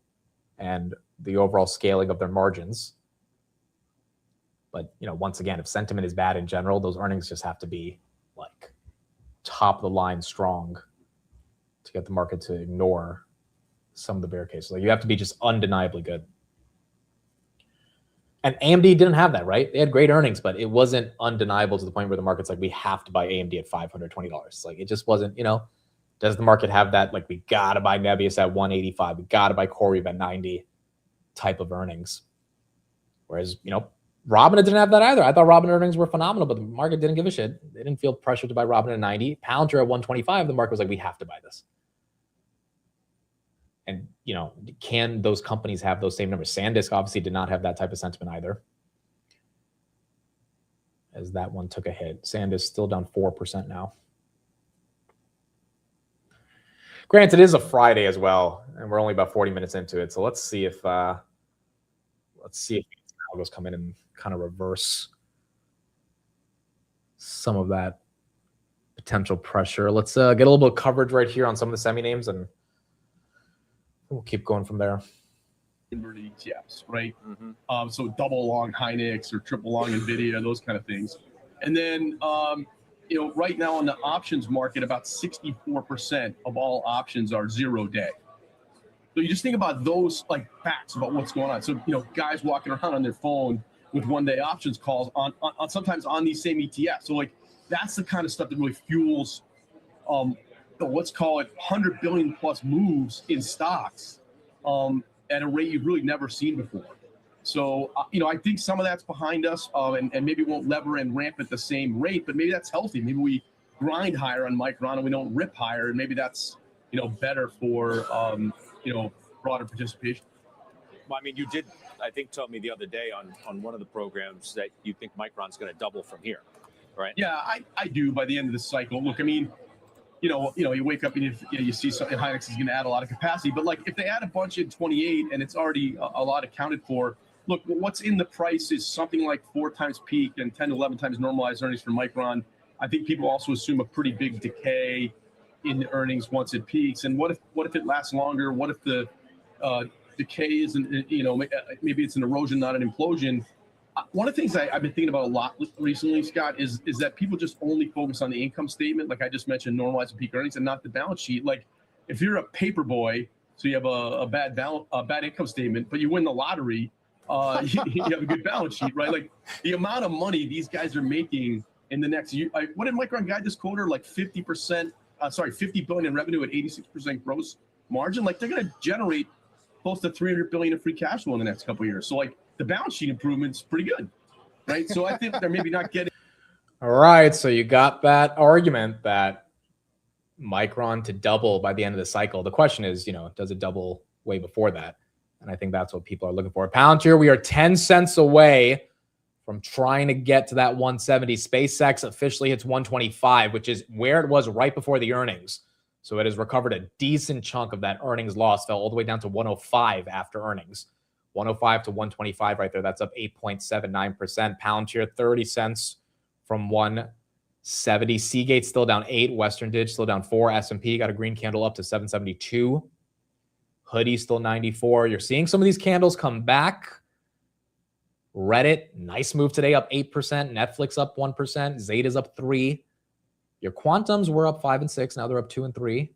and the overall scaling of their margins. But, you know, once again, if sentiment is bad in general, those earnings just have to be like top of the line strong to get the market to ignore some of the bear cases. Like, you have to be just undeniably good. And AMD didn't have that, right? They had great earnings, but it wasn't undeniable to the point where the market's like, we have to buy AMD at $520. Like, it just wasn't, you know. Does the market have that, like, we got to buy Nebius at 185, we got to buy CoreWeave at 90 type of earnings? Whereas, you know, Robinhood didn't have that either. I thought Robinhood earnings were phenomenal, but the market didn't give a shit. They didn't feel pressured to buy Robinhood at 90. Palantir at 125, the market was like, we have to buy this. And, you know, can those companies have those same numbers? SanDisk obviously did not have that type of sentiment either, as that one took a hit. SanDisk still down 4% now. Granted, it is a Friday as well, and we're only about 40 minutes into it. So let's see if algos come in and kind of reverse some of that potential pressure. Let's get a little bit of coverage right here on some of the semi names, and we'll keep going from there. Inverted ETFs, right? So double long Hynix or triple long NVIDIA, those kind of things. And then, you know, right now in the options market, about 64% of all options are 0 day. So you just think about those, like, facts about what's going on. So, you know, guys walking around on their phone with 1 day options calls on sometimes on these same ETFs. So, like, that's the kind of stuff that really fuels the let's call it 100 billion plus moves in stocks at a rate you've really never seen before. So, I think some of that's behind us, and maybe won't lever and ramp at the same rate, but maybe that's healthy. Maybe we grind higher on Micron and we don't rip higher, and maybe that's, better for, broader participation. Well, I mean, you did, I think, tell me the other day on one of the programs that you think Micron's going to double from here, right? Yeah, I do by the end of the cycle. Look, I mean, you wake up and you see something, Hynix is going to add a lot of capacity, but like if they add a bunch in 28 and it's already a lot accounted for, look, what's in the price is something like 4 times peak and 10 to 11 times normalized earnings for Micron. I think people also assume a pretty big decay in the earnings once it peaks. And what if it lasts longer? What if the decay isn't, maybe it's an erosion, not an implosion? One of the things I've been thinking about a lot recently, Scott, is that people just only focus on the income statement, like I just mentioned, normalized and peak earnings, and not the balance sheet. Like if you're a paper boy, so you have a bad income statement, but you win the lottery, you have a good balance sheet, right? Like the amount of money these guys are making in the next year. What did Micron guide this quarter? Like 50 billion in revenue at 86% gross margin. Like they're going to generate close to 300 billion in free cash flow in the next couple of years. So like the balance sheet improvement's pretty good, right? So I think they're maybe not getting. All right, so you got that argument that Micron to double by the end of the cycle. The question is, does it double way before that? And I think that's what people are looking for. Palantir, we are 10 cents away from trying to get to that 170. SpaceX officially hits 125, which is where it was right before the earnings. So it has recovered a decent chunk of that earnings loss, fell all the way down to 105 after earnings. 105 to 125 right there. That's up 8.79%. Palantir, 30 cents from 170. Seagate still down 8. Western Dig still down 4. S&P got a green candle up to 772. Hoodie still 94. You're seeing some of these candles come back. Reddit, nice move today, up 8%. Netflix up 1%. Zeta's up 3%. Your quantums were up 5 and 6. Now they're up 2 and 3.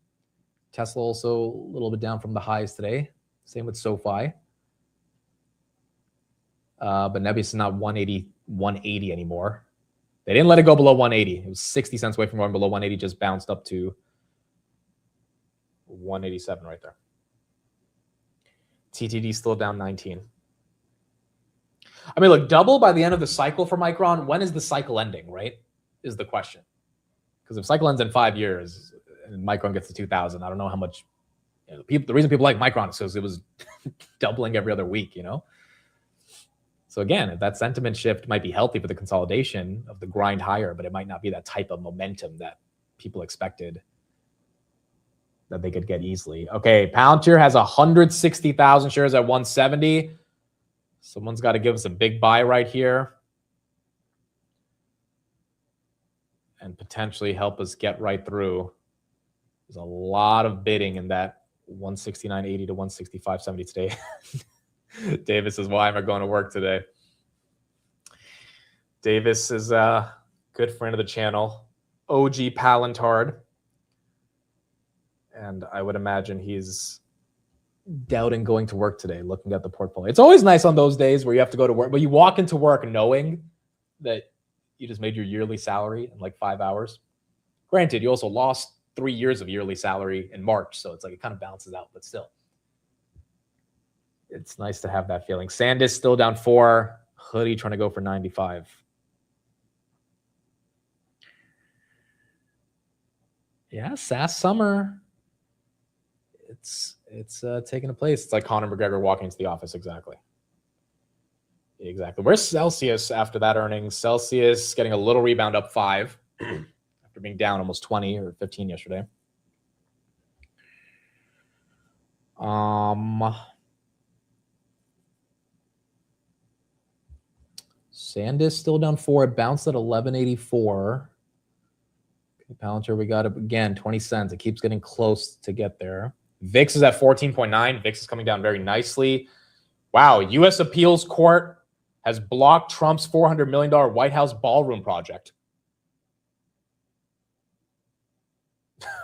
Tesla also a little bit down from the highs today. Same with SoFi. But Nebius is not 180 anymore. They didn't let it go below 180. It was 60 cents away from going below 180. Just bounced up to 187 right there. TTD still down 19. I mean, look, double by the end of the cycle for Micron. When is the cycle ending, right? Is the question. Because if cycle ends in 5 years and Micron gets to 2000, I don't know how much. The reason people like Micron is because it was doubling every other week, So again, that sentiment shift might be healthy for the consolidation of the grind higher, but it might not be that type of momentum that people expected that they could get easily. Okay, Palantir has 160,000 shares at 170. Someone's got to give us a big buy right here and potentially help us get right through. There's a lot of bidding in that 169.80 to 165.70 today. Davis says, why am I going to work today? Davis is a good friend of the channel, OG Palantard. And I would imagine he's doubting going to work today, looking at the portfolio. It's always nice on those days where you have to go to work, but you walk into work knowing that you just made your yearly salary in like 5 hours. Granted, you also lost 3 years of yearly salary in March, so it's like it kind of balances out, but still. It's nice to have that feeling. Sandisk still down 4. Hoodie trying to go for 95. Yeah, SaaS summer. It's taking a place. It's like Conor McGregor walking into the office. Exactly. Where's Celsius after that earnings? Celsius getting a little rebound, up 5 after being down almost 20 or 15 yesterday. SanDisk still down 4. It bounced at 1184. Palantir, we got it again, 20 cents. It keeps getting close to get there. VIX is at 14.9. VIX is coming down very nicely. Wow, U.S. Appeals Court has blocked Trump's $400 million White House ballroom project.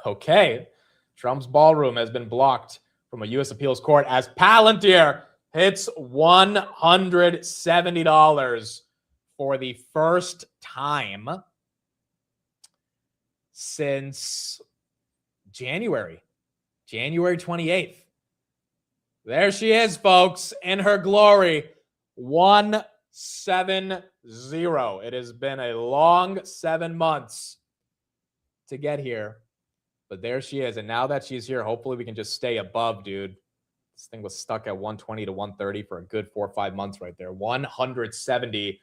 Okay, Trump's ballroom has been blocked from a U.S. Appeals Court as Palantir hits $170 for the first time since January 28th. There she is, folks, in her glory. 170. It has been a long 7 months to get here, but there she is. And now that she's here, hopefully we can just stay above, dude. This thing was stuck at 120 to 130 for a good 4 or 5 months right there. 170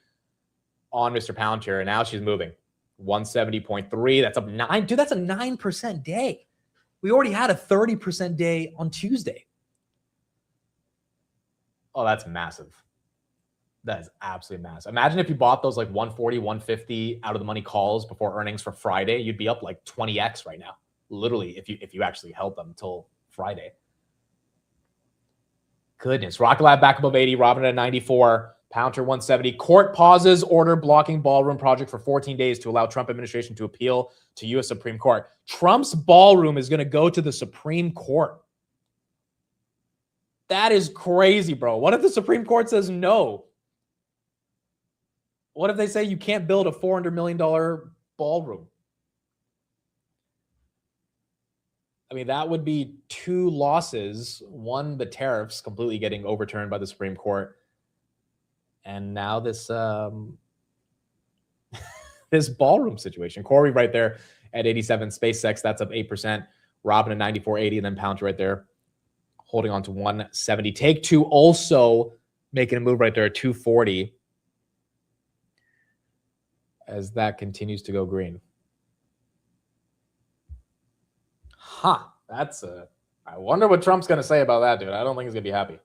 on Mr. Palantir, and now she's moving. 170.3. That's up 9. Dude, that's a 9% day. We already had a 30% day on Tuesday. Oh, that's massive. That is absolutely massive. Imagine if you bought those like 140, 150 out of the money calls before earnings for Friday. You'd be up like 20x right now. Literally, if you actually held them until Friday. Goodness. Rocket Lab back above 80. Robin at 94. Palantir 170. Court pauses order blocking ballroom project for 14 days to allow Trump administration to appeal to U.S. Supreme Court. Trump's ballroom is going to go to the Supreme Court. That is crazy, bro. What if the Supreme Court says no? What if they say you can't build a $400 million ballroom? I mean, that would be 2 losses. One, the tariffs completely getting overturned by the Supreme Court. And now this this ballroom situation. Corey right there at 87. SpaceX, that's up 8%. Robin at 94.80. And then Palantir right there holding on to 170. Take Two also making a move right there at 240 as that continues to go green. Huh. That's I wonder what Trump's going to say about that, dude. I don't think he's going to be happy.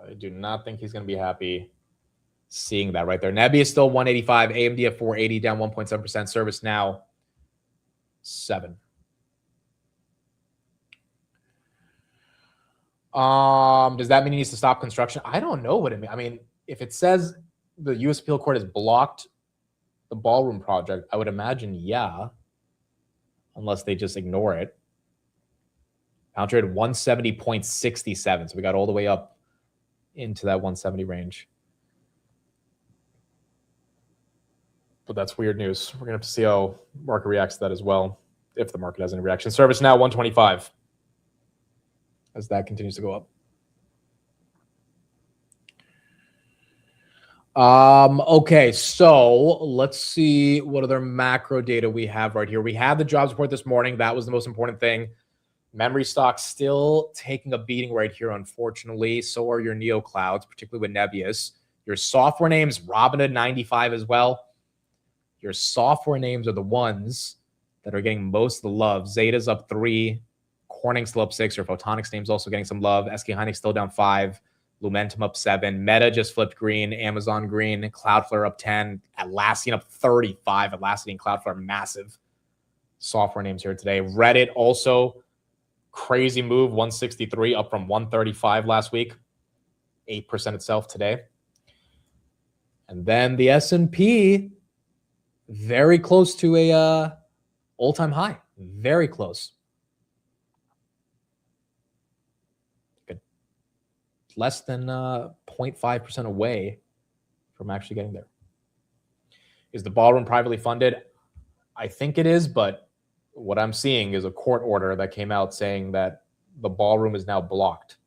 I do not think he's going to be happy seeing that right there. Nebby is still 185. AMD at 480, down 1.7%. ServiceNow, 7. Does that mean he needs to stop construction? I don't know what it means. I mean, if it says the U.S. Appeal Court has blocked the ballroom project, I would imagine, yeah, unless they just ignore it. Palantir at 170.67, so we got all the way up into that 170 range. But that's weird news. We're going to have to see how market reacts to that as well, if the market has any reaction. ServiceNow, 125, as that continues to go up. Okay, so let's see what other macro data we have right here. We had the jobs report this morning. That was the most important thing. Memory stocks still taking a beating right here, unfortunately. So are your neo clouds, particularly with Nebius. Your software names, Robin at 95 as well. Your software names are the ones that are getting most of the love. Zeta's up 3. Corning still up 6. Your Photonics names also getting some love. SK Hynix still down 5. Lumentum up 7. Meta just flipped green. Amazon green. Cloudflare up 10. Atlassian up 35. Atlassian and Cloudflare massive software names here today. Reddit also crazy move. 163 up from 135 last week. 8% itself today. And then the S&P very close to a all-time high. Very close. Good. Less than 0.5% away from actually getting there. Is the ballroom privately funded? I think it is, but what I'm seeing is a court order that came out saying that the ballroom is now blocked.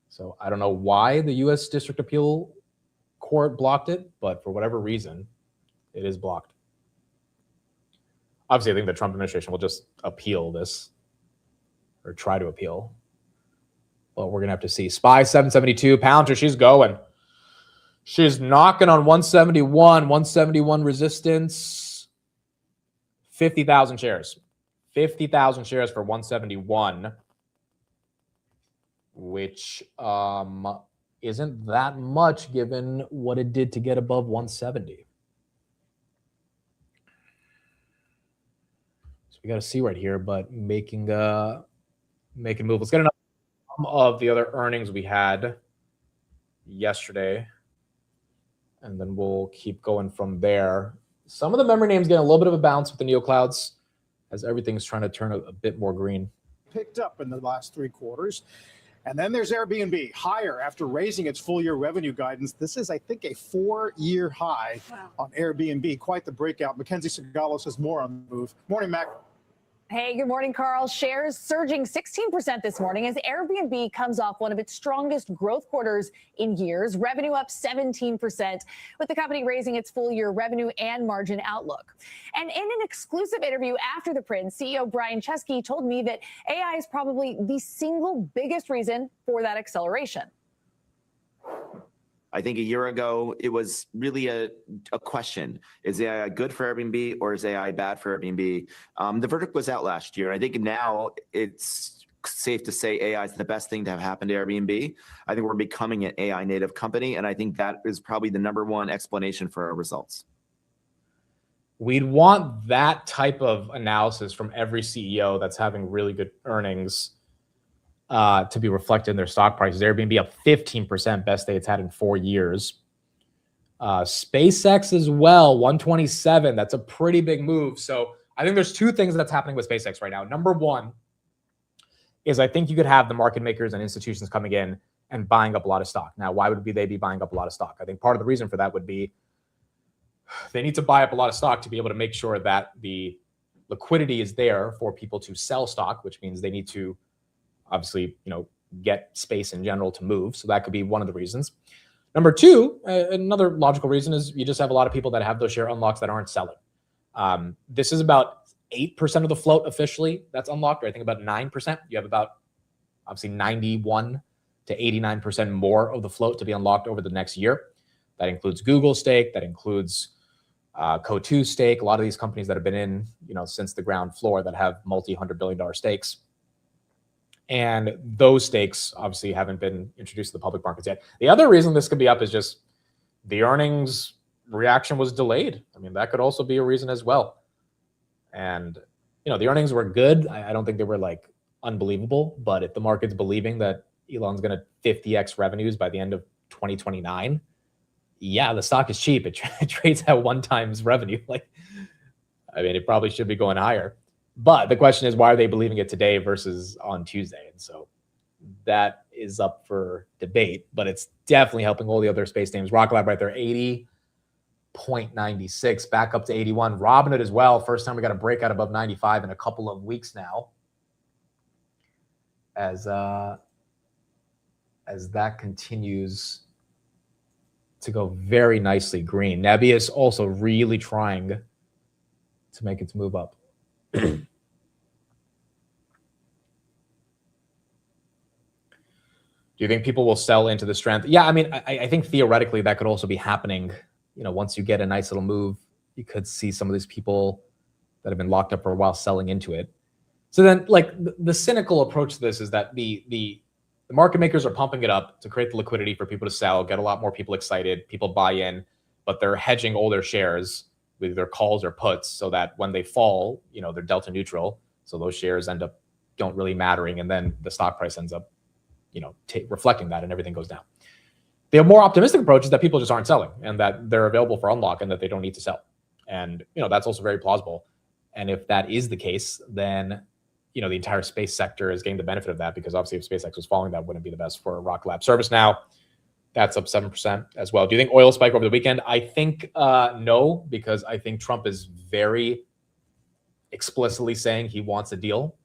So I don't know why the U.S. District Appeal Court blocked it, but for whatever reason, it is blocked. Obviously, I think the Trump administration will just appeal this or try to appeal. Well, we're going to have to see. SPY 772. Palantir, she's going. She's knocking on 171. 171 resistance. 50,000 shares. 50,000 shares for 171, which isn't that much given what it did to get above 170. So we got to see right here, but making a move. Let's get another of the other earnings we had yesterday, and then we'll keep going from there. Some of the memory names getting a little bit of a bounce with the neoclouds as everything's trying to turn a bit more green. Picked up in the last 3 quarters. And then there's Airbnb, higher after raising its full-year revenue guidance. This is, I think, a 4-year high on Airbnb. Quite the breakout. Mackenzie Segalos has more on the move. Morning, Mac. Hey, good morning, Carl. Shares surging 16% this morning as Airbnb comes off one of its strongest growth quarters in years. Revenue up 17%, with the company raising its full-year revenue and margin outlook. And in an exclusive interview after the print, CEO Brian Chesky told me that AI is probably the single biggest reason for that acceleration. I think a year ago, it was really a question. Is AI good for Airbnb or is AI bad for Airbnb? The verdict was out last year. I think now it's safe to say AI is the best thing to have happened to Airbnb. I think we're becoming an AI native company. And I think that is probably the number one explanation for our results. We'd want that type of analysis from every CEO that's having really good earnings to be reflected in their stock prices. Airbnb up 15%, best day it's had in 4 years. SpaceX as well, 127. That's a pretty big move. So I think there's two things that's happening with SpaceX right now. Number one is I think you could have the market makers and institutions coming in and buying up a lot of stock. Now, why would they be buying up a lot of stock? I think part of the reason for that would be they need to buy up a lot of stock to be able to make sure that the liquidity is there for people to sell stock, which means they need to obviously, get space in general to move. So that could be one of the reasons. Number two, another logical reason is you just have a lot of people that have those share unlocks that aren't selling. This is about 8% of the float officially that's unlocked, or I think about 9%. You have about obviously 91 to 89% more of the float to be unlocked over the next year. That includes Google stake, that includes Coatue stake, a lot of these companies that have been in, since the ground floor that have multi-$100 billion stakes. And those stakes obviously haven't been introduced to the public markets yet. The other reason this could be up is just the earnings reaction was delayed. I mean, that could also be a reason as well. And, the earnings were good. I don't think they were like unbelievable, but if the market's believing that Elon's going to 50x revenues by the end of 2029, yeah, the stock is cheap. It trades at 1 times revenue. It probably should be going higher. But the question is, why are they believing it today versus on Tuesday? And so that is up for debate, but it's definitely helping all the other space names. Rocket Lab right there, 80.96, back up to 81. Robinhood as well. First time we got a breakout above 95 in a couple of weeks now. As that continues to go very nicely green. Nebius also really trying to make its move up. Do you think people will sell into the strength? Yeah, I think theoretically that could also be happening. Once you get a nice little move, you could see some of these people that have been locked up for a while selling into it. So then, the cynical approach to this is that the market makers are pumping it up to create the liquidity for people to sell, get a lot more people excited, people buy in, but they're hedging all their shares with their calls or puts so that when they fall, they're delta neutral. So those shares don't really mattering. And then the stock price ends up, reflecting that and everything goes down. The more optimistic approach is that people just aren't selling and that they're available for unlock and that they don't need to sell. And, that's also very plausible. And if that is the case, then, the entire space sector is getting the benefit of that because obviously if SpaceX was falling, that wouldn't be the best for Rocket Lab. ServiceNow, that's up 7% as well. Do you think oil spike over the weekend? I think no, because I think Trump is very explicitly saying he wants a deal.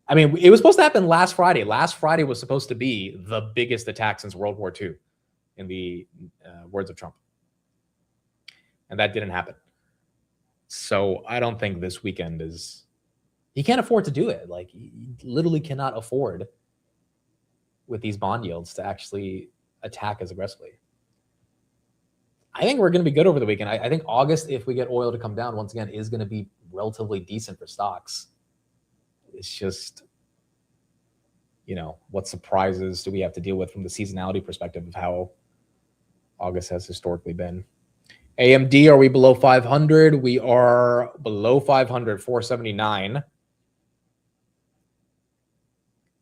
It was supposed to happen last Friday. Last Friday was supposed to be the biggest attack since World War II, in the words of Trump. And that didn't happen. So I don't think this weekend is... He can't afford to do it. He literally cannot afford with these bond yields to actually attack as aggressively. I think we're going to be good over the weekend. I think August, if we get oil to come down, once again, is going to be relatively decent for stocks. It's just, what surprises do we have to deal with from the seasonality perspective of how August has historically been. AMD, are we below 500? We are below 500, 479.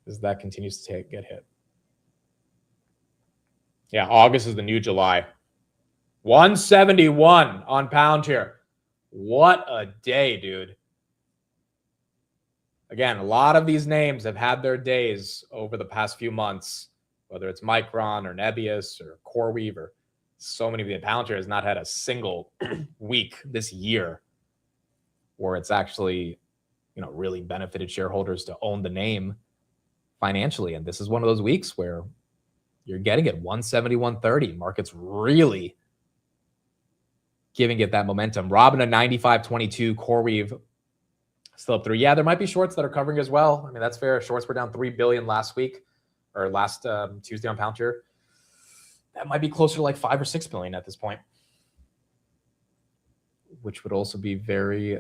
As that continues to get hit. Yeah, August is the new July. 171 on Palantir. What a day, dude. Again, a lot of these names have had their days over the past few months, whether it's Micron or Nebius or CoreWeave or so many of the Palantir has not had a single week this year where it's actually, really benefited shareholders to own the name financially. And this is one of those weeks where you're getting it 170, 130. Market's really giving it that momentum. Robin at 95.22, CoreWeave still up 3. Yeah, there might be shorts that are covering as well. I mean, that's fair. Shorts were down 3 billion last week or last Tuesday on Palantir. That might be closer to like 5 or 6 billion at this point, which would also be very,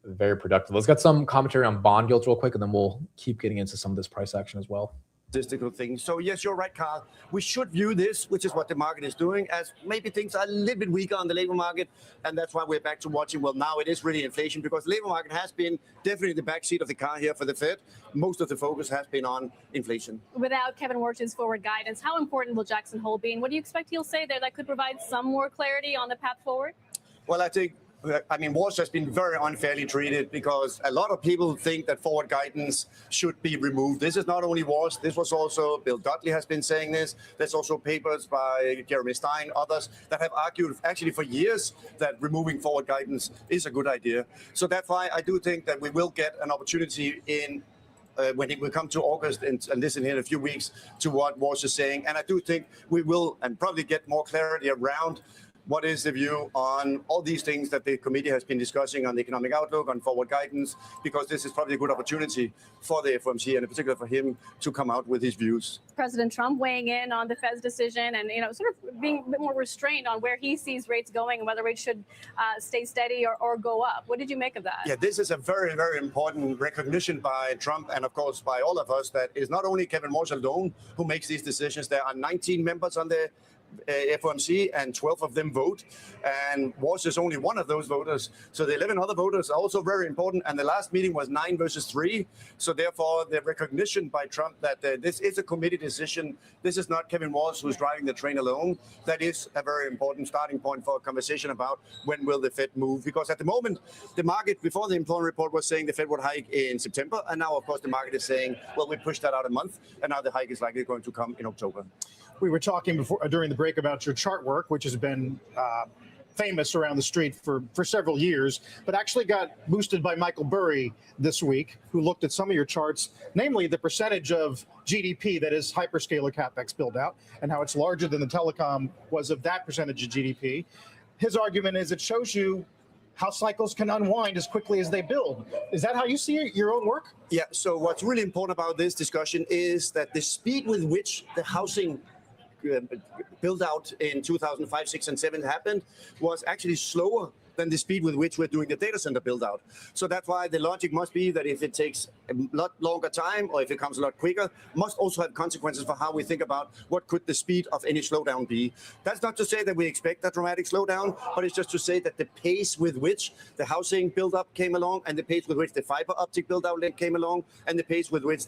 very productive. Let's get some commentary on bond yields real quick, and then we'll keep getting into some of this price action as well. Statistical things. So yes, you're right, Carl. We should view this, which is what the market is doing, as maybe things are a little bit weaker on the labor market, and that's why we're back to watching. Well, now it is really inflation because the labor market has been definitely the backseat of the car here for the Fed. Most of the focus has been on inflation. Without Kevin Warsh's forward guidance, how important will Jackson Hole be, and what do you expect he'll say there that could provide some more clarity on the path forward? Well, Walsh has been very unfairly treated because a lot of people think that forward guidance should be removed. This is not only Walsh, this was also Bill Dudley has been saying this. There's also papers by Jeremy Stein, others that have argued actually for years that removing forward guidance is a good idea. So that's why I do think that we will get an opportunity in when it will come to August and listen in a few weeks to what Walsh is saying. And I do think we will and probably get more clarity around what is the view on all these things that the committee has been discussing on the economic outlook, on forward guidance, because this is probably a good opportunity for the FOMC and in particular for him to come out with his views. President Trump weighing in on the Fed's decision and, sort of being a bit more restrained on where he sees rates going and whether rates should stay steady or go up. What did you make of that? Yeah, this is a very, very important recognition by Trump and, of course, by all of us that is not only Kevin Warsh alone who makes these decisions. There are 19 members on the FOMC and 12 of them vote, and Walsh is only one of those voters. So the 11 other voters are also very important, and the last meeting was 9 versus 3. So therefore, the recognition by Trump that this is a committee decision, this is not Kevin Walsh who's driving the train alone, that is a very important starting point for a conversation about when will the Fed move. Because at the moment, the market, before the employment report, was saying the Fed would hike in September, and now, of course, the market is saying, well, we pushed that out a month, and now the hike is likely going to come in October. We were talking before during the break about your chart work, which has been famous around the street for several years, but actually got boosted by Michael Burry this week, who looked at some of your charts, namely the percentage of GDP that is hyperscaler CapEx build out and how it's larger than the telecom was of that percentage of GDP. His argument is it shows you how cycles can unwind as quickly as they build. Is that how you see your own work? Yeah, so what's really important about this discussion is that the speed with which the housing build out in 2005, 6, and 7 happened was actually slower than the speed with which we're doing the data center build out. So that's why the logic must be that if it takes a lot longer time or if it comes a lot quicker, must also have consequences for how we think about what could the speed of any slowdown be. That's not to say that we expect a dramatic slowdown, but it's just to say that the pace with which the housing build up came along and the pace with which the fiber optic build out came along and the pace with which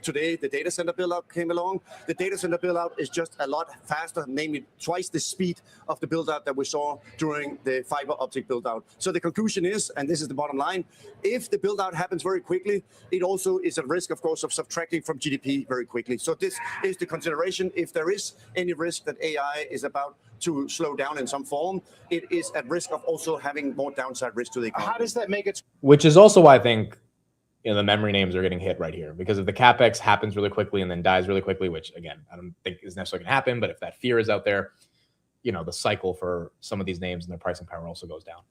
today the data center build out came along. The data center build out is just a lot faster, namely twice the speed of the build out that we saw during the fiber optic build out. So the conclusion is, and this is the bottom line, if the build out happens very quickly, it also is at risk, of course, of subtracting from GDP very quickly. So this is the consideration. If there is any risk that AI is about to slow down in some form, it is at risk of also having more downside risk to the economy. How does that make it? Which is also why I think the memory names are getting hit right here, because if the CapEx happens really quickly and then dies really quickly, which again, I don't think is necessarily going to happen, but if that fear is out there, the cycle for some of these names and their pricing power also goes down.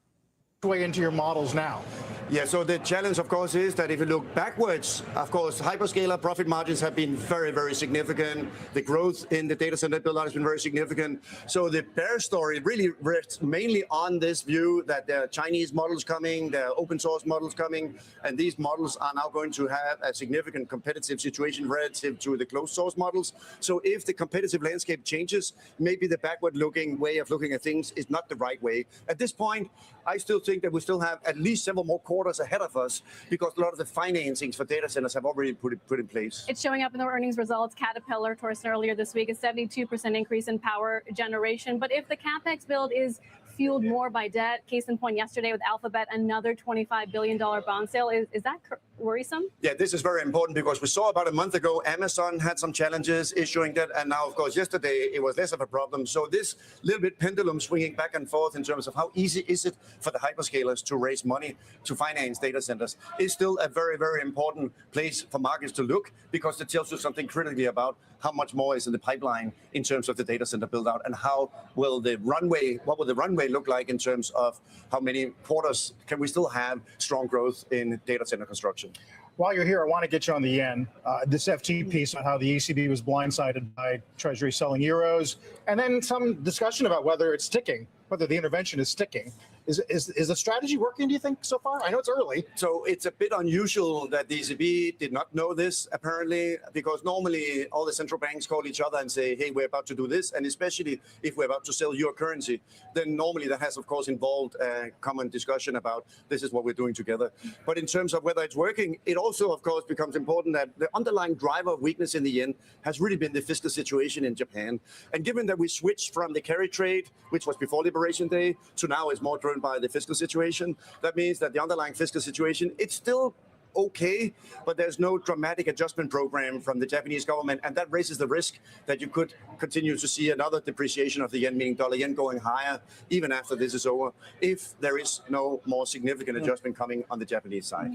Way into your models now? Yeah, so the challenge, of course, is that if you look backwards, of course, hyperscaler profit margins have been very, very significant. The growth in the data center build out has been very significant. So the bear story really rests mainly on this view that there are Chinese models coming, there are open source models coming, and these models are now going to have a significant competitive situation relative to the closed source models. So if the competitive landscape changes, maybe the backward-looking way of looking at things is not the right way. At this point, I still think that we still have at least several more quarters ahead of us because a lot of the financings for data centers have already put in place. It's showing up in the earnings results. Caterpillar, Torsten earlier this week, a 72% increase in power generation. But if the CapEx build is fueled more by debt, case in point yesterday with Alphabet, another $25 billion bond sale, is that worrisome? Yeah, this is very important because we saw about a month ago, Amazon had some challenges issuing that. And now, of course, yesterday it was less of a problem. So this little bit pendulum swinging back and forth in terms of how easy is it for the hyperscalers to raise money to finance data centers is still a very, very important place for markets to look, because it tells you something critically about how much more is in the pipeline in terms of the data center build out, and what will the runway look like in terms of how many quarters can we still have strong growth in data center construction. While you're here, I want to get you on the yen. This FT piece on how the ECB was blindsided by Treasury selling euros, and then some discussion about whether it's sticking, whether the intervention is sticking. Is the strategy working, do you think, so far? I know it's early. So it's a bit unusual that the ECB did not know this, apparently, because normally all the central banks call each other and say, hey, we're about to do this. And especially if we're about to sell your currency, then normally that has, of course, involved a common discussion about this is what we're doing together. But in terms of whether it's working, it also, of course, becomes important that the underlying driver of weakness in the yen has really been the fiscal situation in Japan. And given that we switched from the carry trade, which was before Liberation Day, to now is more driven by the fiscal situation, that means that the underlying fiscal situation, it's still okay, but there's no dramatic adjustment program from the Japanese government, and that raises the risk that you could continue to see another depreciation of the yen, meaning dollar yen going higher even after this is over, if there is no more significant adjustment coming on the Japanese side.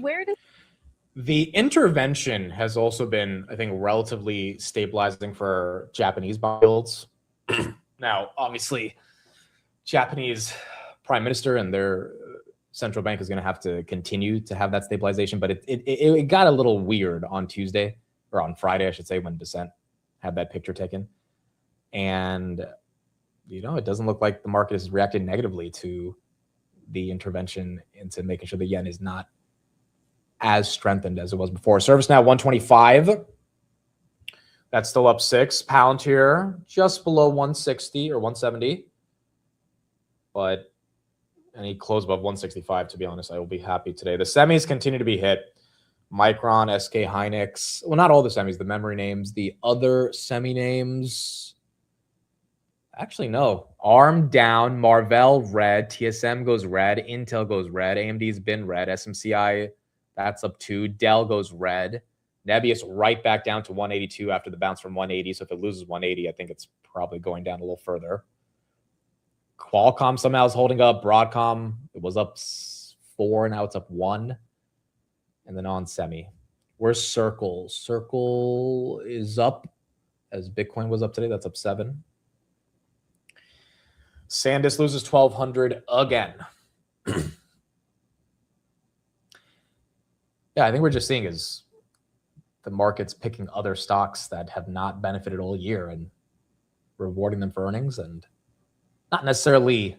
The intervention has also been, I think, relatively stabilizing for Japanese yields. Now, obviously, Japanese prime minister and their central bank is going to have to continue to have that stabilization, but it got a little weird on Tuesday, or on Friday, I should say, when Dissent had that picture taken. And, it doesn't look like the market has reacted negatively to the intervention into making sure the yen is not as strengthened as it was before. Service now 125. That's still up 6. Pound here, just below 160 or 170. But any close above 165, to be honest, I will be happy today. The semis continue to be hit. Micron, SK Hynix. Well, not all the semis, the memory names. The other semi names. Actually, no. ARM down. Marvell red. TSM goes red. Intel goes red. AMD's been red. SMCI, that's up 2. Dell goes red. Nebius right back down to 182 after the bounce from 180. So if it loses 180, I think it's probably going down a little further. Qualcomm somehow is holding up. Broadcom, it was up 4, now it's up 1. And then on semi, where's Circle? Circle is up as Bitcoin was up today. That's up 7. SanDisk loses 1,200 again. Yeah, I think we're just seeing is the market's picking other stocks that have not benefited all year and rewarding them for earnings, and not necessarily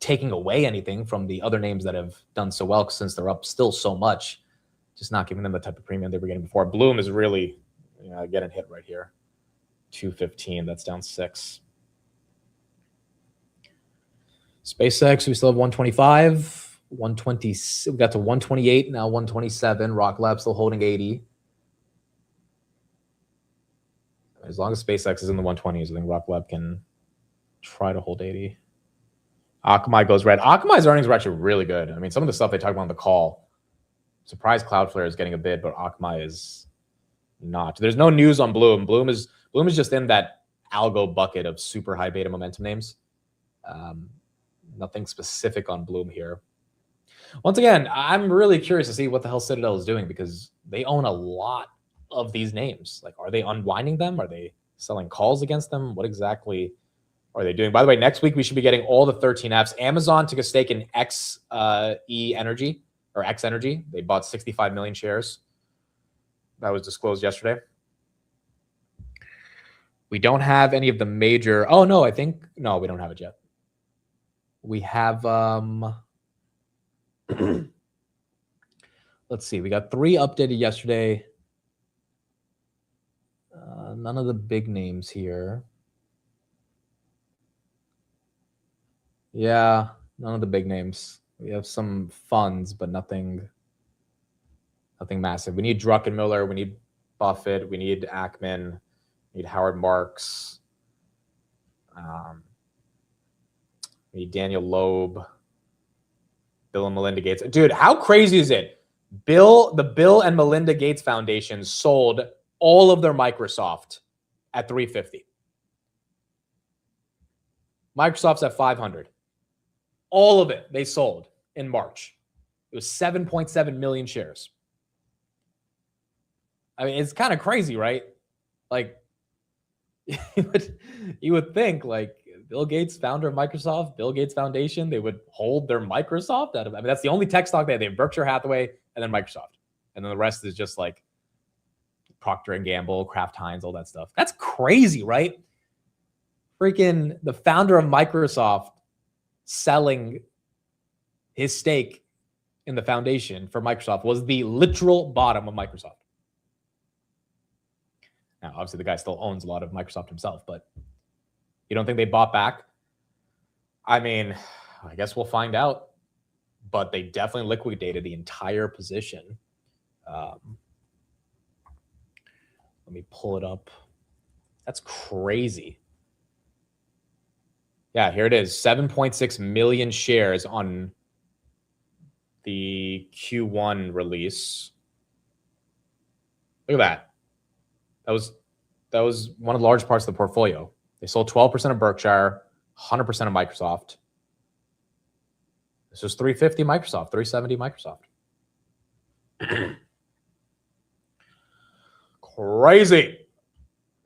taking away anything from the other names that have done so well since they're up still so much, just not giving them the type of premium they were getting before. Bloom is really getting hit right here. 215, that's down 6. SpaceX, we still have 125, 120. We got to 128, now 127. Rock Lab still holding 80. As long as SpaceX is in the 120s, I think Rock Lab can try to hold 80. Akamai goes red. Akamai's earnings were actually really good. I mean, some of the stuff they talked about on the call, surprised Cloudflare is getting a bid, but Akamai is not. There's no news on Bloom. Bloom is just in that algo bucket of super high beta momentum names. Nothing specific on Bloom here. Once again, I'm really curious to see what the hell Citadel is doing, because they own a lot of these names. Like, are they unwinding them? Are they selling calls against them? What exactly are they doing? By the way, next week we should be getting all the 13Fs. Amazon took a stake in X Energy. They bought 65 million shares. That was disclosed yesterday. We don't have any of the major. Oh, no, no, we don't have it yet. We have, let's see, we got 3 updated yesterday. None of the big names here. Yeah, none of the big names. We have some funds, but nothing massive. We need Druckenmiller, we need Buffett, we need Ackman, we need Howard Marks. We need Daniel Loeb, Bill and Melinda Gates. Dude, how crazy is it The Bill and Melinda Gates Foundation sold all of their Microsoft at 350. Microsoft's at 500. All of it they sold in March. It was 7.7 million shares. I mean, it's kind of crazy, right? Like, you would think, like, Bill Gates, founder of Microsoft, Bill Gates Foundation, they would hold their Microsoft out of. I mean, that's the only tech stock they have. They have Berkshire Hathaway and then Microsoft, and then the rest is just like Procter and Gamble, Kraft Heinz, all that stuff. That's crazy, right? Freaking the founder of Microsoft selling his stake in the foundation for Microsoft was the literal bottom of Microsoft. Now, obviously, the guy still owns a lot of Microsoft himself, but you don't think they bought back? I mean, I guess we'll find out, but they definitely liquidated the entire position. Let me pull it up. That's crazy. Yeah, here it is. 7.6 million shares on the Q1 release. Look at that. That was one of the large parts of the portfolio. They sold 12% of Berkshire, 100% of Microsoft. This was 350 Microsoft, 370 Microsoft. Crazy.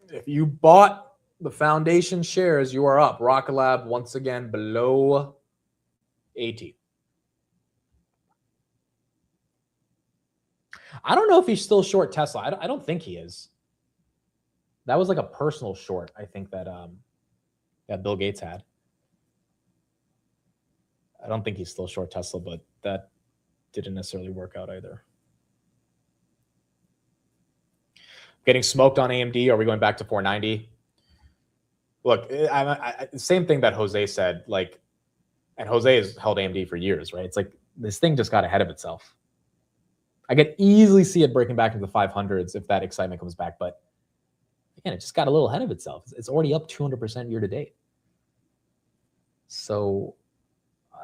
If you bought the foundation shares, you are up. Rocket Lab once again below 80. I don't know if he's still short Tesla. I don't think he is. That was like a personal short, I think, that Bill Gates had. I don't think he's still short Tesla, but that didn't necessarily work out either. Getting smoked on AMD. Are we going back to 490? Look, same thing that Jose said. Like, and Jose has held AMD for years, right? It's like this thing just got ahead of itself. I could easily see it breaking back into the 500s if that excitement comes back, but again, it just got a little ahead of itself. It's already up 200% year to date. So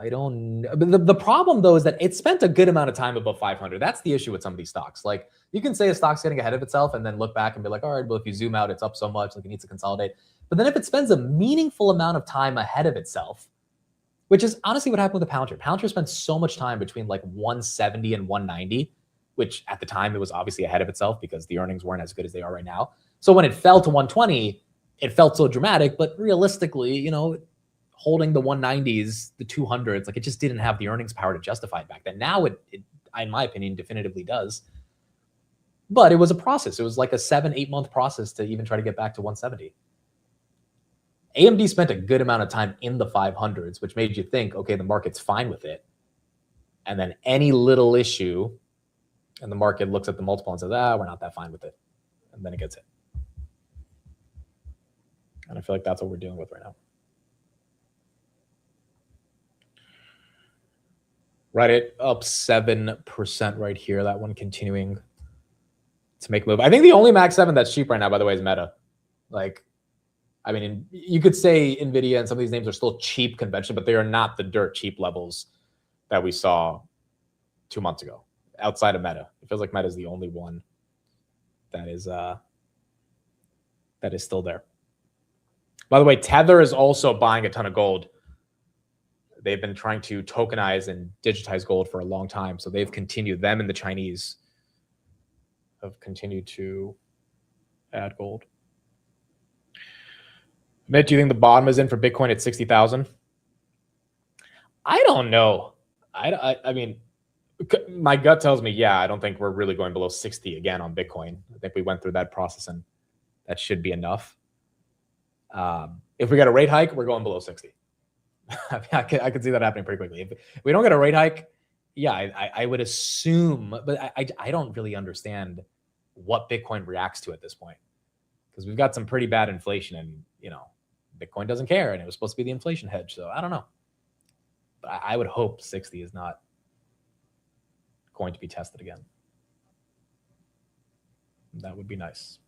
I don't know. The problem, though, is that it spent a good amount of time above 500. That's the issue with some of these stocks. Like, you can say a stock's getting ahead of itself and then look back and be like, all right, well, if you zoom out, it's up so much, like it needs to consolidate. But then if it spends a meaningful amount of time ahead of itself, which is honestly what happened with the Palantir. Palantir spent so much time between like 170 and 190, which at the time it was obviously ahead of itself because the earnings weren't as good as they are right now. So when it fell to 120, it felt so dramatic, but realistically, you know, holding the 190s, the 200s, like it just didn't have the earnings power to justify it back then. Now it in my opinion, definitively does. But it was a process. It was like a 7-8 month process to even try to get back to 170. AMD spent a good amount of time in the 500s, which made you think, okay, the market's fine with it. And then any little issue, and the market looks at the multiple and says, we're not that fine with it. And then it gets hit. And I feel like that's what we're dealing with right now. Reddit up 7% right here. That one continuing to make a move. I think the only Max 7 that's cheap right now, by the way, is Meta. Like, I mean, you could say NVIDIA and some of these names are still cheap convention, but they are not the dirt cheap levels that we saw 2 months ago outside of Meta. It feels like Meta is the only one that is still there. By the way, Tether is also buying a ton of gold. They've been trying to tokenize and digitize gold for a long time. So they've continued, them and the Chinese have continued to add gold. Mitt, do you think the bottom is in for Bitcoin at 60,000? I don't know. I mean, my gut tells me, yeah, I don't think we're really going below 60 again on Bitcoin. I think we went through that process and that should be enough. If we get a rate hike, we're going below 60. I could see that happening pretty quickly. If we don't get a rate hike, yeah, I would assume, but I don't really understand what Bitcoin reacts to at this point, because we've got some pretty bad inflation, and you know, Bitcoin doesn't care, and it was supposed to be the inflation hedge. So I don't know, but I would hope 60 is not going to be tested again. That would be nice.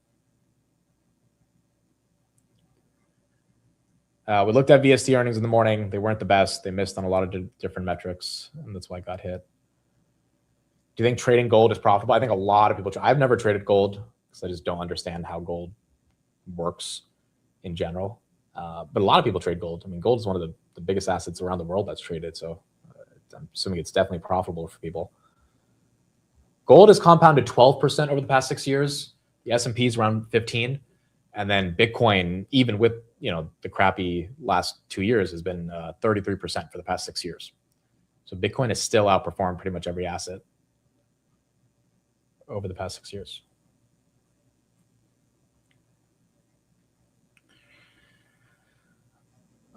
We looked at VST earnings in the morning. They weren't the best. They missed on a lot of different metrics, and that's why it got hit. Do you think trading gold is profitable? I think a lot of people. I've never traded gold because I just don't understand how gold works in general. But a lot of people trade gold. I mean, gold is one of the biggest assets around the world that's traded. So I'm assuming it's definitely profitable for people. Gold has compounded 12% over the past 6 years. The S&P is around 15, and then Bitcoin, even with the crappy last 2 years, has been 33% for the past 6 years. So Bitcoin has still outperformed pretty much every asset over the past 6 years.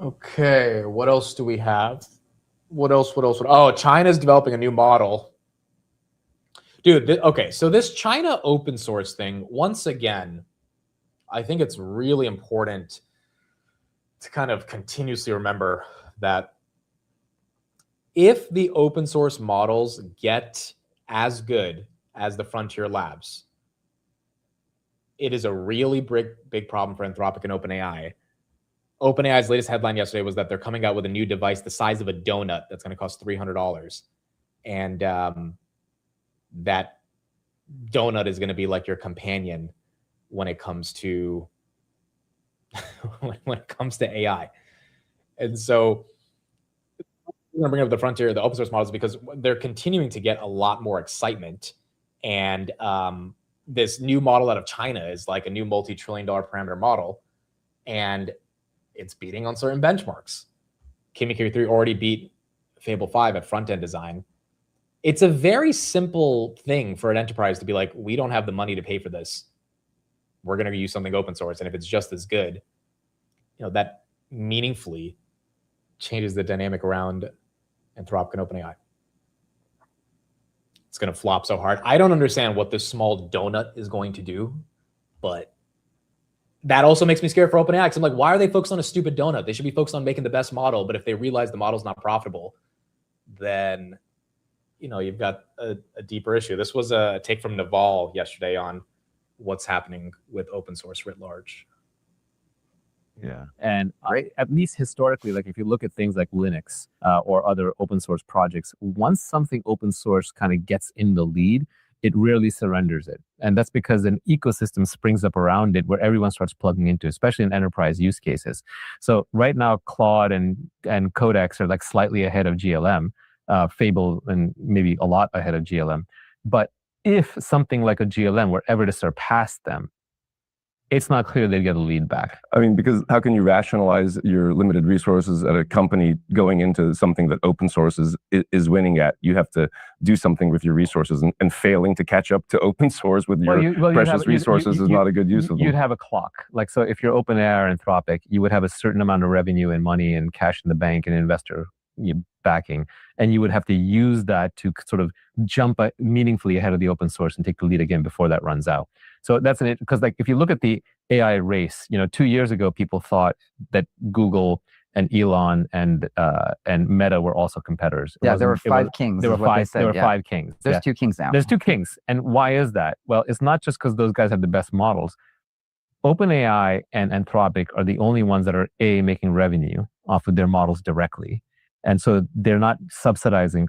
Okay, what else do we have? What else? Oh, China's developing a new model. Dude, okay, so this China open source thing, once again, I think it's really important to kind of continuously remember that if the open source models get as good as the frontier labs, it is a really big problem for Anthropic and OpenAI. OpenAI's latest headline yesterday was that they're coming out with a new device the size of a donut that's going to cost $300. And that donut is going to be like your companion when it comes to when it comes to AI. And so I'm going to bring up the frontier, the open source models, because they're continuing to get a lot more excitement. And this new model out of China is like a new multi-trillion-dollar parameter model, and it's beating on certain benchmarks. KMK3 already beat Fable 5 at front-end design. It's a very simple thing for an enterprise to be like, we don't have the money to pay for this. We're going to use something open source. And if it's just as good, that meaningfully changes the dynamic around Anthropic and OpenAI. It's going to flop so hard. I don't understand what this small donut is going to do, but that also makes me scared for OpenAI, because I'm like, why are they focused on a stupid donut? They should be focused on making the best model. But if they realize the model's not profitable, then you've got a deeper issue. This was a take from Naval yesterday on what's happening with open source writ large. Yeah. And at least historically, like if you look at things like Linux or other open source projects, once something open source kind of gets in the lead, it rarely surrenders it. And that's because an ecosystem springs up around it where everyone starts plugging into, especially in enterprise use cases. So right now, Claude and Codex are like slightly ahead of GLM. Fable and maybe a lot ahead of GLM. But if something like a GLM were ever to surpass them, it's not clear they'd get a lead back. I mean, because how can you rationalize your limited resources at a company going into something that open source is winning at? You have to do something with your resources, and failing to catch up to open source with your precious resources is not a good use of them. You'd have a clock. Like, so if you're OpenAI or Anthropic, you would have a certain amount of revenue and money and cash in the bank and investor backing, and you would have to use that to sort of jump meaningfully ahead of the open source and take the lead again before that runs out. So that's because like if you look at the AI race, 2 years ago people thought that Google and Elon and Meta were also competitors. Yeah, there were five kings. There were five kings. There's two kings now. There's two kings, and why is that? Well, it's not just because those guys have the best models. OpenAI and Anthropic are the only ones that are making revenue off of their models directly. And so they're not cross-subsidizing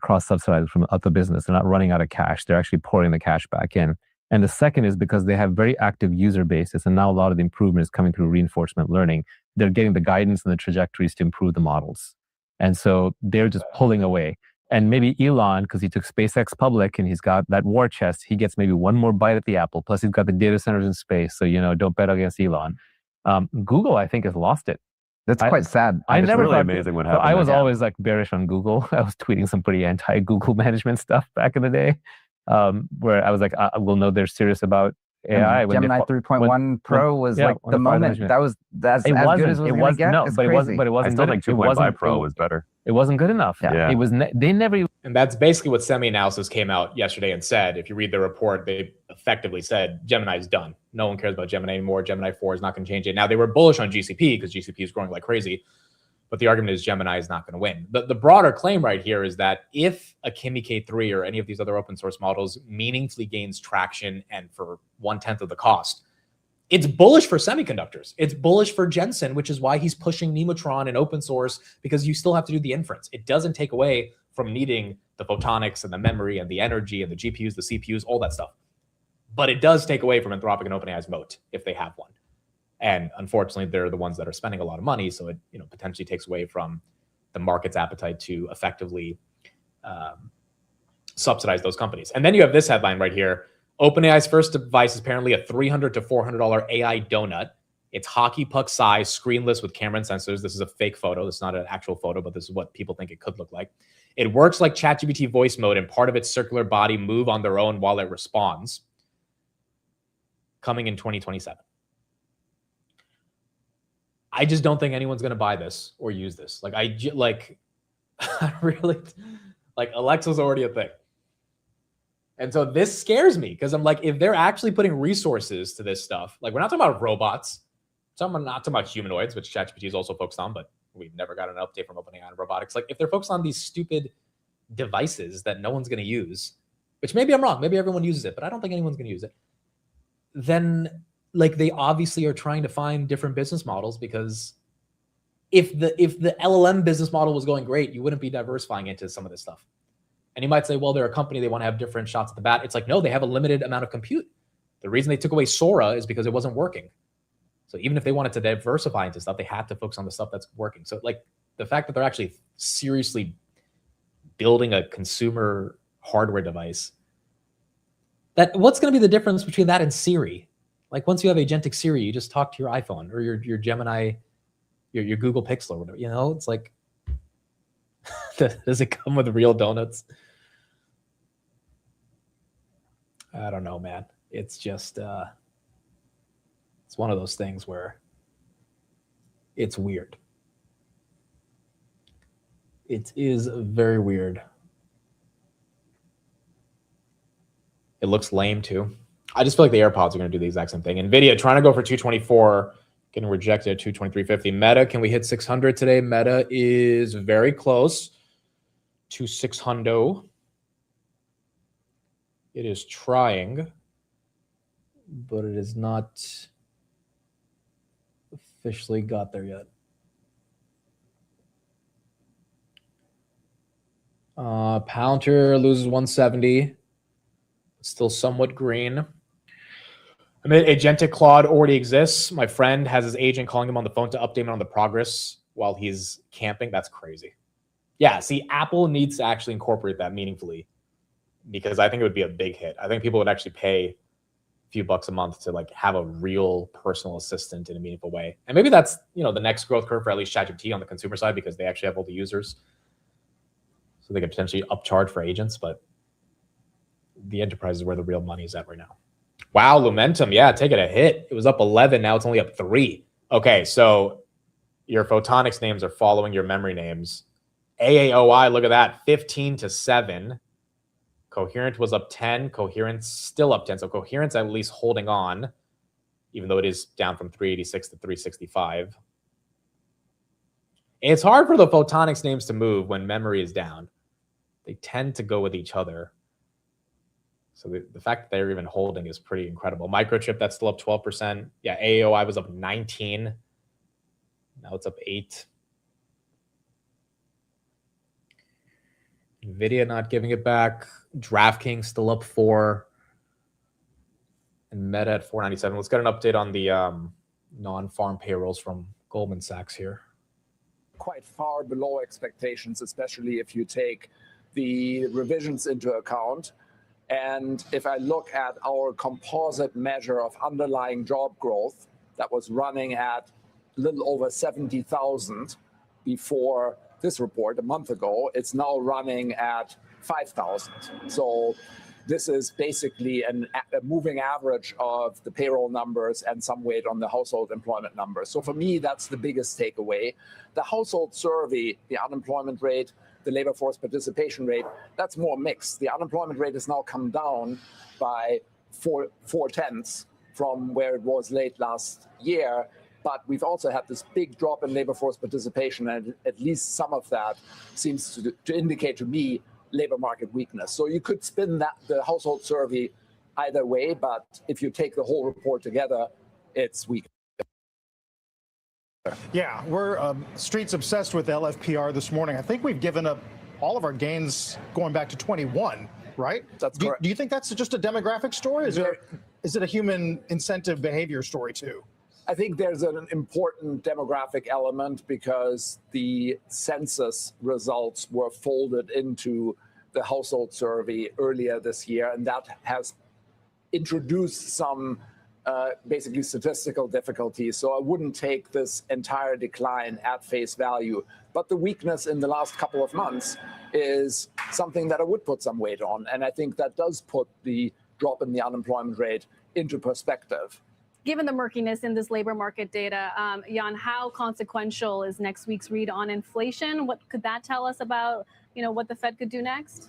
from other business. They're not running out of cash. They're actually pouring the cash back in. And the second is because they have very active user bases, and now a lot of the improvement is coming through reinforcement learning. They're getting the guidance and the trajectories to improve the models. And so they're just pulling away. And maybe Elon, because he took SpaceX public and he's got that war chest, he gets maybe one more bite at the apple. Plus he's got the data centers in space. So, don't bet against Elon. Google, I think, has lost it. That's quite sad. I never really thought, amazing what so happened. I was always like bearish on Google. I was tweeting some pretty anti-Google management stuff back in the day, where I was like, we'll know they're serious about AI. Gemini 3.1 Pro was like the moment that was as good as it was going to get. No, it's but crazy. it wasn't. I still think 2.5 Pro was better. It wasn't good enough. Yeah. It was. They never. And that's basically what SemiAnalysis came out yesterday and said. If you read the report, they effectively said Gemini is done. No one cares about Gemini anymore. Gemini 4 is not going to change it. Now, they were bullish on GCP because GCP is growing like crazy. But the argument is Gemini is not going to win. The broader claim right here is that if a Kimi K3 or any of these other open source models meaningfully gains traction and for 1/10 of the cost, it's bullish for semiconductors. It's bullish for Jensen, which is why he's pushing Nemotron and open source, because you still have to do the inference. It doesn't take away from needing the photonics and the memory and the energy and the GPUs, the CPUs, all that stuff. But it does take away from Anthropic and OpenAI's moat if they have one. And unfortunately, they're the ones that are spending a lot of money, so it potentially takes away from the market's appetite to effectively subsidize those companies. And then you have this headline right here. OpenAI's first device is apparently a $300 to $400 AI donut. It's hockey puck size, screenless with camera and sensors. This is a fake photo. This is not an actual photo, but this is what people think it could look like. It works like ChatGPT voice mode, and part of its circular body move on their own while it responds. Coming in 2027. I just don't think anyone's going to buy this or use this. I really, Alexa's already a thing. And so this scares me because I'm like, if they're actually putting resources to this stuff, we're not talking about robots, we're not talking about humanoids, which ChatGPT is also focused on, but we've never got an update from OpenAI on robotics. If they're focused on these stupid devices that no one's going to use, which maybe I'm wrong, maybe everyone uses it, but I don't think anyone's going to use it, then they obviously are trying to find different business models, because if the LLM business model was going great, you wouldn't be diversifying into some of this stuff. And you might say, well, they're a company, they want to have different shots at the bat. It's no, they have a limited amount of compute. The reason they took away Sora is because it wasn't working. So even if they wanted to diversify into stuff, they had to focus on the stuff that's working. So the fact that they're actually seriously building a consumer hardware device, what's going to be the difference between that and Siri? Once you have agentic Siri, you just talk to your iPhone or your Gemini, your Google Pixel or whatever. It's does it come with real donuts? I don't know, man. It's just it's one of those things where it's weird. It is very weird. It looks lame too. I just feel like the AirPods are going to do the exact same thing. NVIDIA trying to go for 224, getting rejected at 223.50. Meta, can we hit 600 today? Meta is very close to 600. It is trying, but it is not officially got there yet. Palantir loses 170. Still somewhat green. I mean, agentic Claude already exists. My friend has his agent calling him on the phone to update him on the progress while he's camping. That's crazy. Yeah, see, Apple needs to actually incorporate that meaningfully, because I think it would be a big hit. I think people would actually pay a few bucks a month to have a real personal assistant in a meaningful way. And maybe that's, the next growth curve for at least ChatGPT on the consumer side, because they actually have all the users. So they could potentially upcharge for agents, but the enterprise is where the real money is at right now. Wow, Lumentum, yeah, taking a hit. It was up 11, now it's only up 3. Okay, so your photonics names are following your memory names. AAOI, look at that, 15 to 7. Coherent was up 10. Coherent's still up 10. So Coherent's at least holding on, even though it is down from 386 to 365. And it's hard for the photonics names to move when memory is down. They tend to go with each other. So the fact that they're even holding is pretty incredible. Microchip, that's still up 12%. Yeah, AAOI was up 19. Now it's up 8. NVIDIA not giving it back. DraftKings still up 4. And Meta at 497. Let's get an update on the non-farm payrolls from Goldman Sachs here. Quite far below expectations, especially if you take the revisions into account. And if I look at our composite measure of underlying job growth, that was running at a little over 70,000 before this report a month ago, it's now running at 5,000. So this is basically a moving average of the payroll numbers and some weight on the household employment numbers. So for me, that's the biggest takeaway. The household survey, the unemployment rate, the labor force participation rate, that's more mixed. The unemployment rate has now come down by 4/10 from where it was late last year. But we've also had this big drop in labor force participation, and at least some of that seems to indicate to me labor market weakness. So you could spin that the household survey either way, but if you take the whole report together, it's weak. Yeah, we're Street's obsessed with LFPR this morning. I think we've given up all of our gains going back to 21, right? That's correct. Do you think that's just a demographic story? Is it a human incentive behavior story too? I think there's an important demographic element because the census results were folded into the household survey earlier this year, and that has introduced some basically statistical difficulties. So I wouldn't take this entire decline at face value. But the weakness in the last couple of months is something that I would put some weight on. And I think that does put the drop in the unemployment rate into perspective. Given the murkiness in this labor market data, Jan, how consequential is next week's read on inflation? What could that tell us about, what the Fed could do next?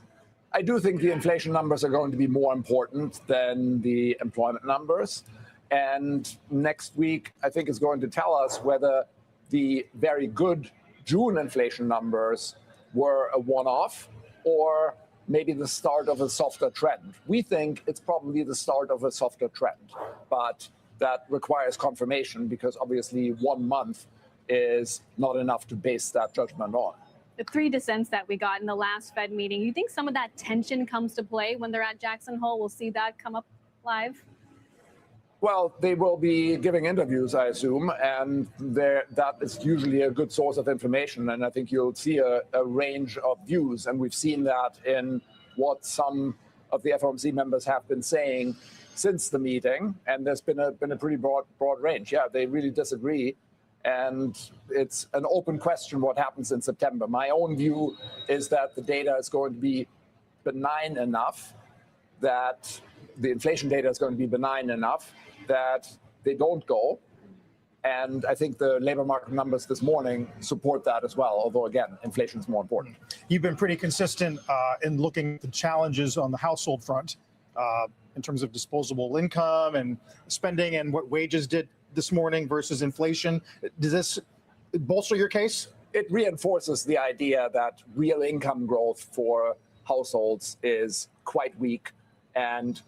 I do think the inflation numbers are going to be more important than the employment numbers. And next week, I think is going to tell us whether the very good June inflation numbers were a one-off or maybe the start of a softer trend. We think it's probably the start of a softer trend, but that requires confirmation because obviously 1 month is not enough to base that judgment on. The 3 dissents that we got in the last Fed meeting, you think some of that tension comes to play when they're at Jackson Hole? We'll see that come up live? Well, they will be giving interviews, I assume, and that is usually a good source of information. And I think you'll see a range of views. And we've seen that in what some of the FOMC members have been saying since the meeting. And there's been a pretty broad range. Yeah, they really disagree. And it's an open question what happens in September. My own view is that the data is going to be benign enough, that the inflation data is going to be benign enough that they don't go. And I think the labor market numbers this morning support that as well, although, again, inflation is more important. You've been pretty consistent in looking at the challenges on the household front in terms of disposable income and spending and what wages did this morning versus inflation. Does this bolster your case? It reinforces the idea that real income growth for households is quite weak. And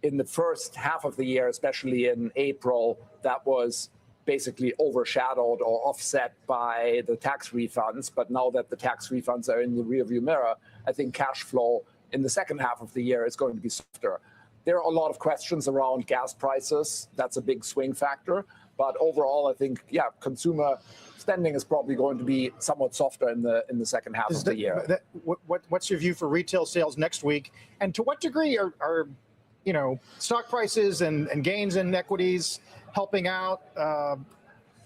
in the first half of the year, especially in April, that was basically overshadowed or offset by the tax refunds. But now that the tax refunds are in the rearview mirror, I think cash flow in the second half of the year is going to be softer. There are a lot of questions around gas prices. That's a big swing factor. But overall, I think, consumer spending is probably going to be somewhat softer in the second half of the year. What's your view for retail sales next week? And to what degree are stock prices and gains in equities helping out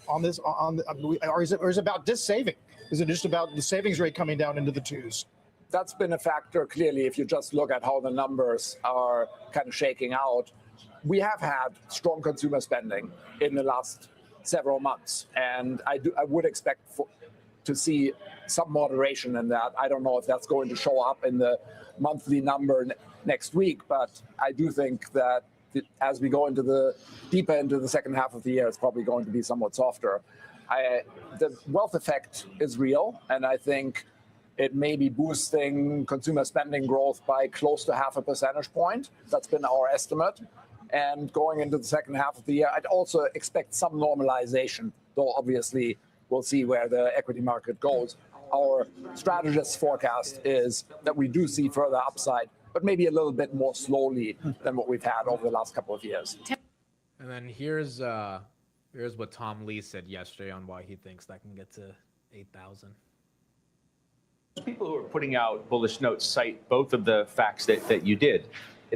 on this? Or is it about saving? Is it just about the savings rate coming down into the 2s? That's been a factor, clearly, if you just look at how the numbers are kind of shaking out. We have had strong consumer spending in the last several months, and I would expect to see some moderation in that. I don't know if that's going to show up in the monthly number next week, but I do think that as we go deeper into the second half of the year, it's probably going to be somewhat softer. The wealth effect is real, and I think it may be boosting consumer spending growth by close to 0.5 percentage point. That's been our estimate. And going into the second half of the year, I'd also expect some normalization, though obviously we'll see where the equity market goes. Our strategist's forecast is that we do see further upside, but maybe a little bit more slowly than what we've had over the last couple of years. And then here's what Tom Lee said yesterday on why he thinks that can get to 8,000. People who are putting out bullish notes cite both of the facts that you did.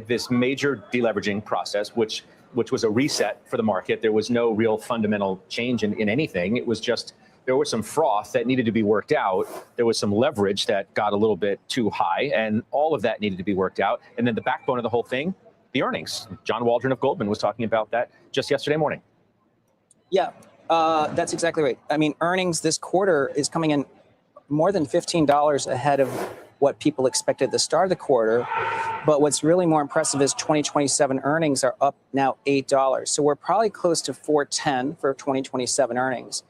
This major deleveraging process, which was a reset for the market. There was no real fundamental change in anything. It was just there was some froth that needed to be worked out. There was some leverage that got a little bit too high, and all of that needed to be worked out. And then the backbone of the whole thing, the earnings. John Waldron of Goldman was talking about that just yesterday morning. Yeah, that's exactly right. I mean, earnings this quarter is coming in more than $15 ahead of what people expected at the start of the quarter. But what's really more impressive is 2027 earnings are up now $8. So we're probably close to $4.10 for 2027 earnings.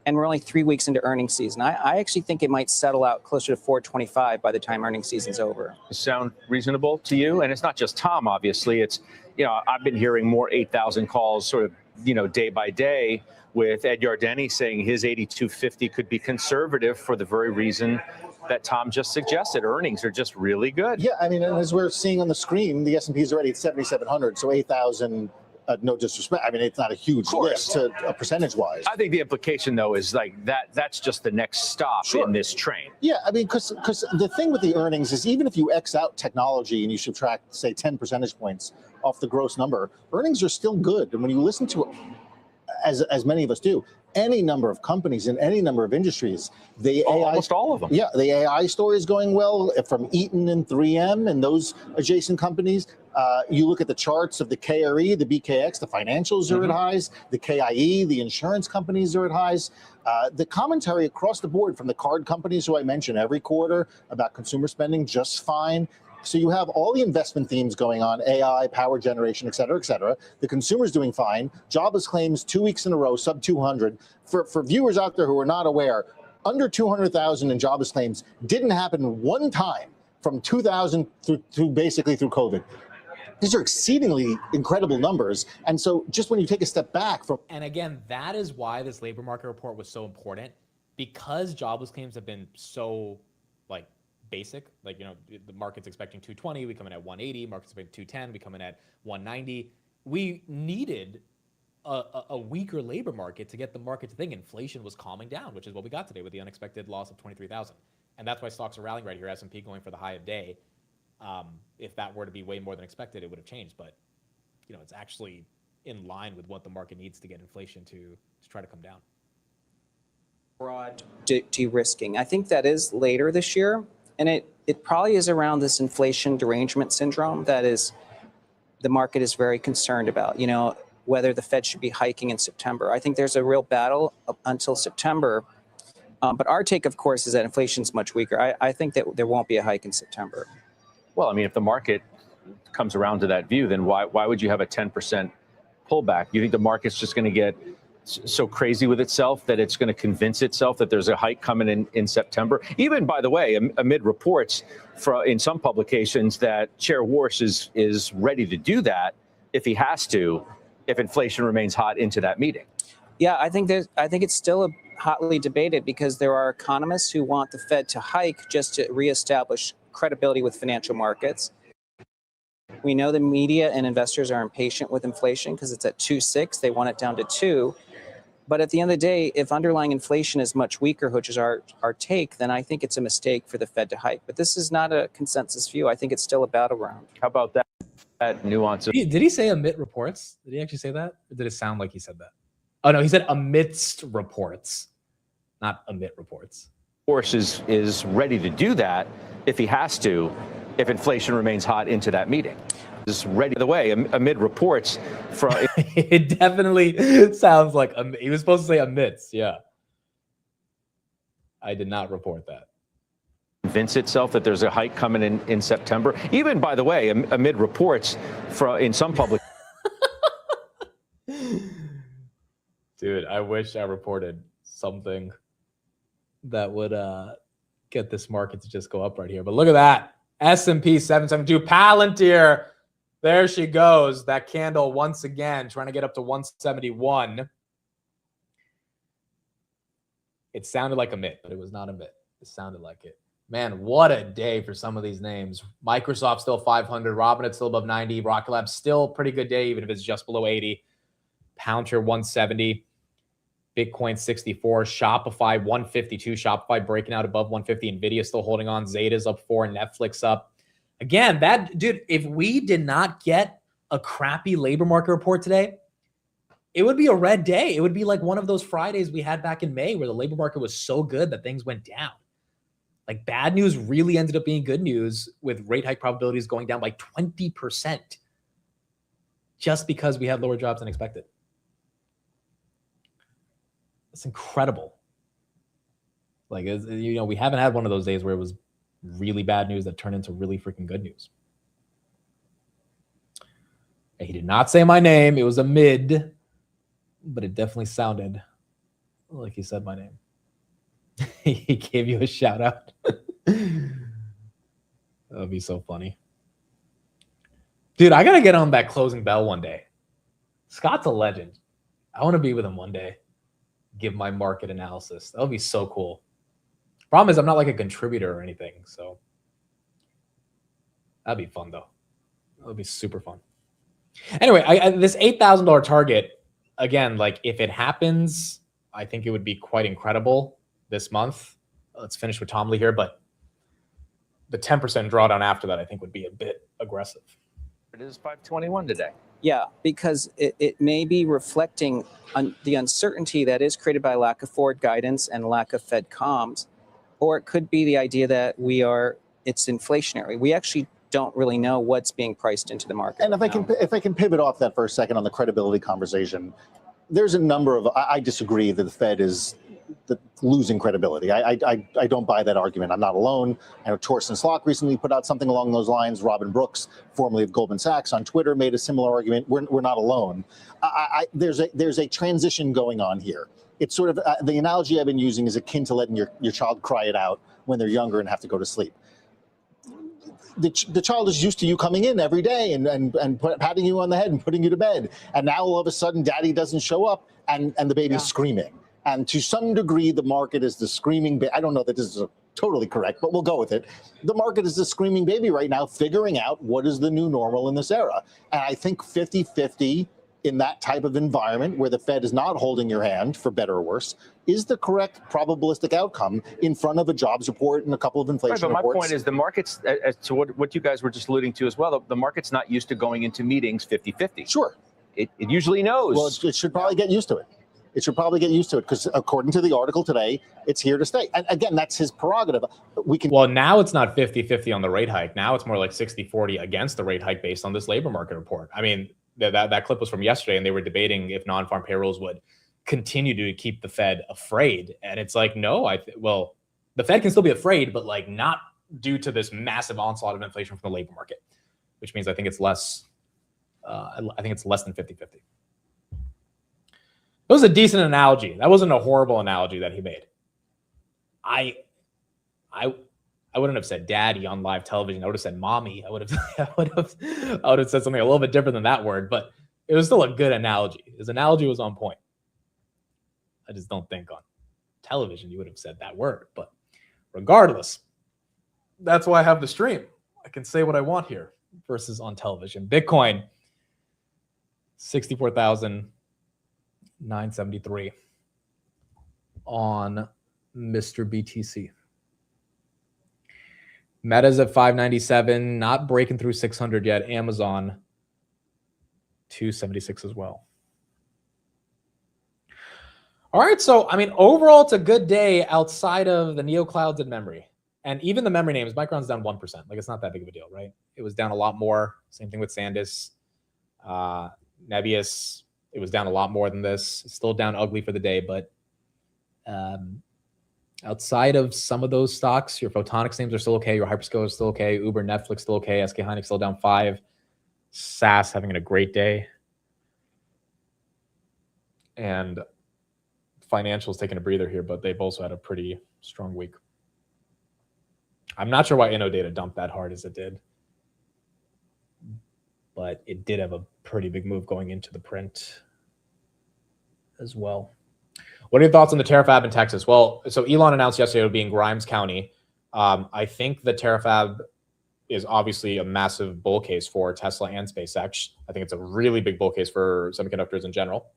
And we're only 3 weeks into earnings season. I actually think it might settle out closer to $4.25 by the time earnings season's over. Sound reasonable to you? And it's not just Tom, obviously. It's, I've been hearing more 8,000 calls sort of, day by day, with Ed Yardeni saying his 82.50 could be conservative for the very reason that Tom just suggested. Earnings are just really good. Yeah, I mean, and as we're seeing on the screen, the S&P is already at 7,700, so 8,000. No disrespect. I mean, it's not a huge lift percentage-wise. I think the implication, though, is like that's just the next stop in this train. Yeah, I mean, because the thing with the earnings is even if you X out technology and you subtract, say, 10 percentage points off the gross number, earnings are still good. And when you listen to, as many of us do, any number of companies in any number of industries, almost all of them. Yeah, the AI story is going well from Eaton and 3M and those adjacent companies. You look at the charts of the KRE, the BKX, the financials are at highs, the KIE, the insurance companies are at highs. The commentary across the board from the card companies who I mention every quarter about consumer spending just fine. So you have all the investment themes going on, AI, power generation, et cetera, et cetera. The consumer's doing fine. Jobless claims 2 weeks in a row, sub 200. For viewers out there who are not aware, under 200,000 in jobless claims didn't happen one time from 2000 through basically through COVID. These are exceedingly incredible numbers. And so just when you take a step back from... And again, that is why this labor market report was so important, because jobless claims have been so like basic. Like, you know, the market's expecting 220, we come in at 180, market's expecting 210, we come in at 190. We needed a weaker labor market to get the market to think inflation was calming down, which is what we got today with the unexpected loss of 23,000. And that's why stocks are rallying right here. S&P going for the high of day. If that were to be way more than expected, it would have changed. But, you know, it's actually in line with what the market needs to get inflation to try to come down. Broad de-risking. I think that is later this year. And it probably is around this inflation derangement syndrome that is the market is very concerned about, you know, whether the Fed should be hiking in September. I think there's a real battle up until September. But our take, of course, is that inflation's much weaker. I think that there won't be a hike in September. Well, I mean, if the market comes around to that view, then why would you have a 10% pullback? You think the market's just going to get so crazy with itself that it's going to convince itself that there's a hike coming in September? Even, by the way, amid reports in some publications that Chair Warsh is ready to do that if he has to, if inflation remains hot into that meeting. Yeah, I think it's still hotly debated because there are economists who want the Fed to hike just to reestablish credibility with financial markets. We know the media and investors are impatient with inflation because it's at 2.6. They want it down to 2. But at the end of the day, if underlying inflation is much weaker, which is our take, then I think it's a mistake for the Fed to hike. But this is not a consensus view. I think it's still a battleground. How about that nuance? Did he say amid reports? Did he actually say that? Or did it sound like he said that? Oh, no, he said amidst reports, not amid reports. Warsh is ready to do that if he has to, if inflation remains hot into that meeting. Is ready. By the way, amid reports from it definitely sounds like he was supposed to say amidst. Yeah, I did not report that. Convince itself that there's a hike coming in September. Even, by the way, amid reports in some public. Dude, I wish I reported something that would get this market to just go up right here. But look at that. S&P 772. Palantir. There she goes. That candle once again trying to get up to 171. It sounded like a MIT, but it was not a MIT. It sounded like it. Man, what a day for some of these names. Microsoft still 500. Robinhood still above 90. Rocket Lab still pretty good day, even if it's just below 80. Palantir 170. Bitcoin 64, Shopify 152, Shopify breaking out above 150, Nvidia still holding on, Zeta's up 4, Netflix up. Again, that dude, if we did not get a crappy labor market report today, it would be a red day. It would be like one of those Fridays we had back in May where the labor market was so good that things went down. Like bad news really ended up being good news with rate hike probabilities going down by 20% just because we had lower jobs than expected. It's incredible. Like, you know, we haven't had one of those days where it was really bad news that turned into really freaking good news. And he did not say my name. It was a mid, but it definitely sounded like he said my name. He gave you a shout out. That would be so funny. Dude, I got to get on that closing bell one day. Scott's a legend. I want to be with him one day. Give my market analysis. That would be so cool. Problem is, I'm not like a contributor or anything, so that'd be fun though. That would be super fun. Anyway, this $8,000 target, again, like if it happens, I think it would be quite incredible this month. Let's finish with Tom Lee here, but the 10% drawdown after that, I think, would be a bit aggressive. It is 521 today. Yeah, because it may be reflecting on the uncertainty that is created by lack of forward guidance and lack of Fed comms, or it could be the idea that it's inflationary. We actually don't really know what's being priced into the market. And if I can pivot off that for a second on the credibility conversation, there's a number of, I disagree that the Fed is losing credibility. I don't buy that argument. I'm not alone. I know Torsten Slok recently put out something along those lines. Robin Brooks, formerly of Goldman Sachs, on Twitter made a similar argument. We're not alone. There's a transition going on here. It's sort of the analogy I've been using is akin to letting your child cry it out when they're younger and have to go to sleep. The child is used to you coming in every day and patting you on the head and putting you to bed. And now all of a sudden daddy doesn't show up and the baby's screaming. And to some degree, the market is the screaming baby. I don't know that this is totally correct, but we'll go with it. The market is the screaming baby right now, figuring out what is the new normal in this era. And I think 50-50 in that type of environment where the Fed is not holding your hand, for better or worse, is the correct probabilistic outcome in front of a jobs report and a couple of inflation But reports. my point is the market's, as to what you guys were just alluding to as well, the market's not used to going into meetings 50-50. Sure. It usually knows. Well, it should probably get used to it. It should probably get used to it because according to the article today, it's here to stay. And again, that's his prerogative. Well, now it's not 50-50 on the rate hike. Now it's more like 60-40 against the rate hike based on this labor market report. I mean, that clip was from yesterday, and they were debating if non-farm payrolls would continue to keep the Fed afraid. And it's like, no, well, the Fed can still be afraid, but like not due to this massive onslaught of inflation from the labor market, which means I think it's less. I think it's less than 50-50. It was a decent analogy. That wasn't a horrible analogy that he made. I wouldn't have said daddy on live television. I would have said mommy. I would have said something a little bit different than that word, but it was still a good analogy. His analogy was on point. I just don't think on television you would have said that word. But regardless, that's why I have the stream. I can say what I want here versus on television. Bitcoin, 64,973 on Mr. BTC. Meta's at 597, not breaking through 600 yet. Amazon, 276 as well. All right, so, I mean, overall, it's a good day outside of the neoclouds and memory. And even the memory names, Micron's down 1%. Like, it's not that big of a deal, right? It was down a lot more. Same thing with SanDisk. Nebius, it was down a lot more than this. It's still down ugly for the day, but outside of some of those stocks, your photonics names are still okay. Your hyperscalers are still okay. Uber, Netflix still okay. SK Hynix still down 5. SAS having a great day. And financials taking a breather here, but they've also had a pretty strong week. I'm not sure why InnoData dumped that hard as it did, but it did have a pretty big move going into the print as well. What are your thoughts on the Terafab in Texas? Well, so Elon announced yesterday it would be in Grimes County. I think the Terafab is obviously a massive bull case for Tesla and SpaceX. I think it's a really big bull case for semiconductors in general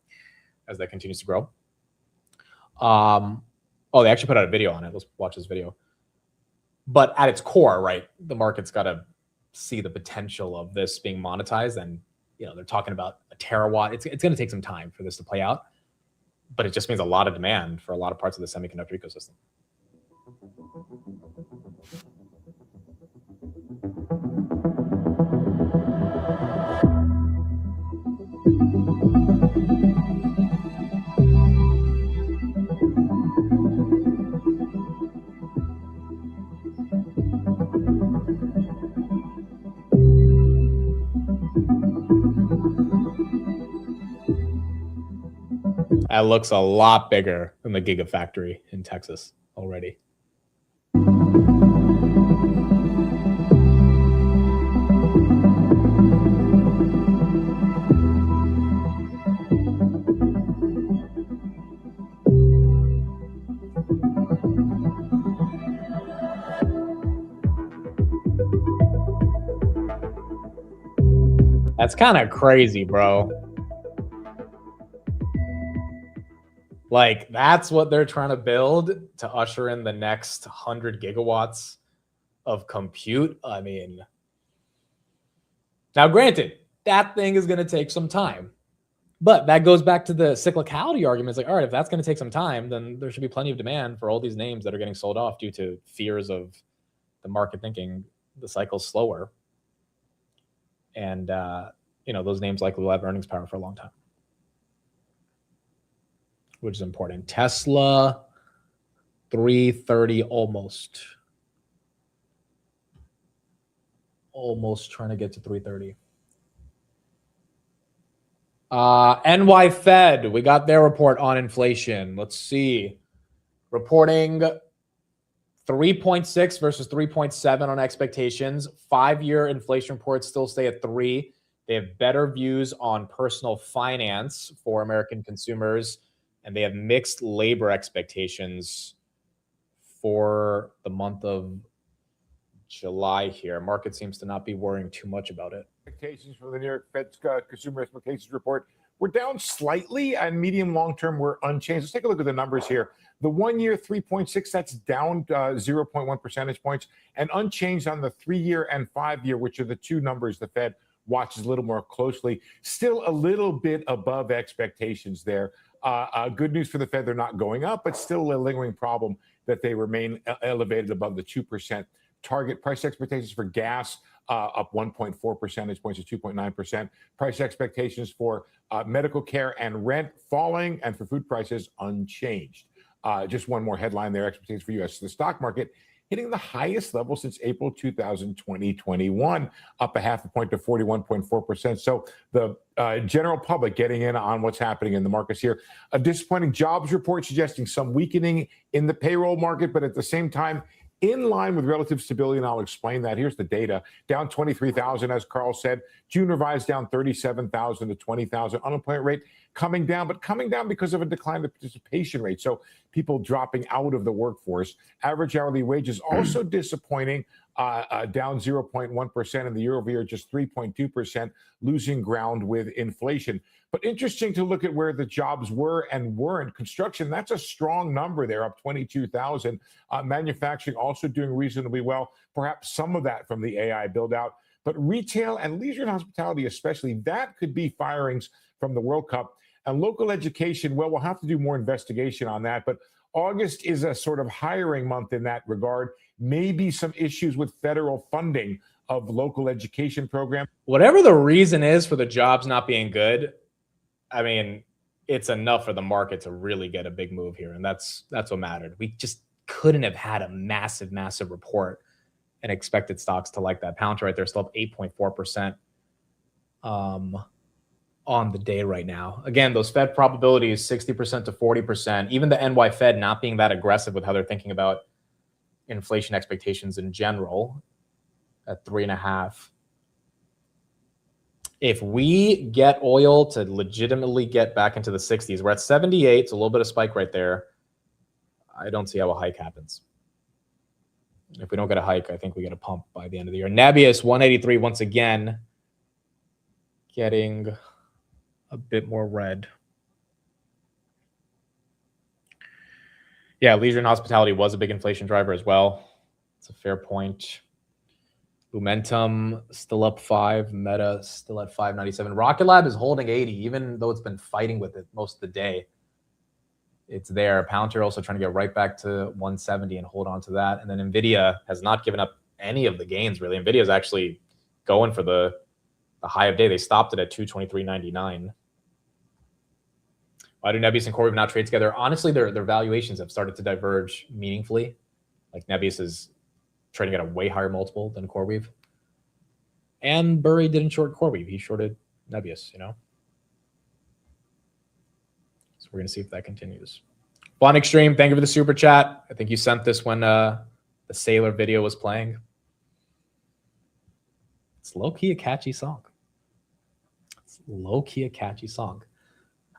as that continues to grow. Oh, they actually put out a video on it. Let's watch this video. But at its core, right, the market's got to see the potential of this being monetized. And, you know, they're talking about a terawatt. It's going to take some time for this to play out. But it just means a lot of demand for a lot of parts of the semiconductor ecosystem. That looks a lot bigger than the Gigafactory in Texas already. That's kind of crazy, bro. Like, that's what they're trying to build to usher in the next 100 gigawatts of compute. I mean, now granted, that thing is going to take some time. But that goes back to the cyclicality argument. It's like, all right, if that's going to take some time, then there should be plenty of demand for all these names that are getting sold off due to fears of the market thinking the cycle's slower. And, those names likely will have earnings power for a long time, which is important. Tesla, 330 almost. Almost trying to get to 330. NY Fed, we got their report on inflation. Let's see. Reporting 3.6 versus 3.7 on expectations. 5-year inflation reports still stay at 3. They have better views on personal finance for American consumers, and they have mixed labor expectations for the month of July here. Market seems to not be worrying too much about it. Expectations for the New York Fed's consumer expectations report were down slightly, and medium long term were unchanged. Let's take a look at the numbers here. The 1 year 3.6, that's down 0.1 percentage points, and unchanged on the 3 year and 5 year, which are the two numbers the Fed watches a little more closely. Still a little bit above expectations there. Good news for the Fed, they're not going up, but still a lingering problem that they remain elevated above the 2% target. Price expectations for gas up 1.4 percentage points to 2.9%. Price expectations for medical care and rent falling, and for food prices unchanged. Just one more headline there, expectations for U.S. The stock market hitting the highest level since April 2021, up a half a point to 41.4%. So the general public getting in on what's happening in the markets here. A disappointing jobs report suggesting some weakening in the payroll market, but at the same time, in line with relative stability, and I'll explain that. Here's the data. Down 23,000, as Carl said. June revised down 37,000 to 20,000. Unemployment rate coming down, but coming down because of a decline in the participation rate. So people dropping out of the workforce. Average hourly wages also disappointing, down 0.1%, and the year over year just 3.2%, losing ground with inflation. But interesting to look at where the jobs were and weren't. Construction, that's a strong number there, up 22,000. Manufacturing also doing reasonably well. Perhaps some of that from the AI build out. But retail and leisure and hospitality especially, that could be firings from the World Cup. And local education, well, we'll have to do more investigation on that. But August is a sort of hiring month in that regard. Maybe some issues with federal funding of local education programs. Whatever the reason is for the jobs not being good, I mean, it's enough for the market to really get a big move here. And that's what mattered. We just couldn't have had a massive, massive report and expected stocks to like that. Pound right there, still up 8.4% on the day right now. Again, those Fed probabilities, 60% to 40%. Even the NY Fed not being that aggressive with how they're thinking about inflation expectations in general at 3.5. If we get oil to legitimately get back into the 60s, we're at 78. It's a little bit of spike right there. I don't see how a hike happens. If we don't get a hike, I think we get a pump by the end of the year. Nebius, 183 once again, getting a bit more red. Yeah, leisure and hospitality was a big inflation driver as well. It's a fair point. Lumentum still up 5. Meta still at 597. Rocket Lab is holding 80, even though it's been fighting with it most of the day. It's there. Palantir also trying to get right back to 170 and hold on to that. And then NVIDIA has not given up any of the gains, really. NVIDIA is actually going for the high of day. They stopped it at 223.99. Why do Nebius and CoreWeave not trade together? Honestly, their valuations have started to diverge meaningfully. Like Nebius is trading at a way higher multiple than CoreWeave. And Burry didn't short CoreWeave. He shorted Nebius, you know? So we're going to see if that continues. Fun Extreme, thank you for the super chat. I think you sent this when the Sailor video was playing. It's low-key a catchy song. It's low-key a catchy song.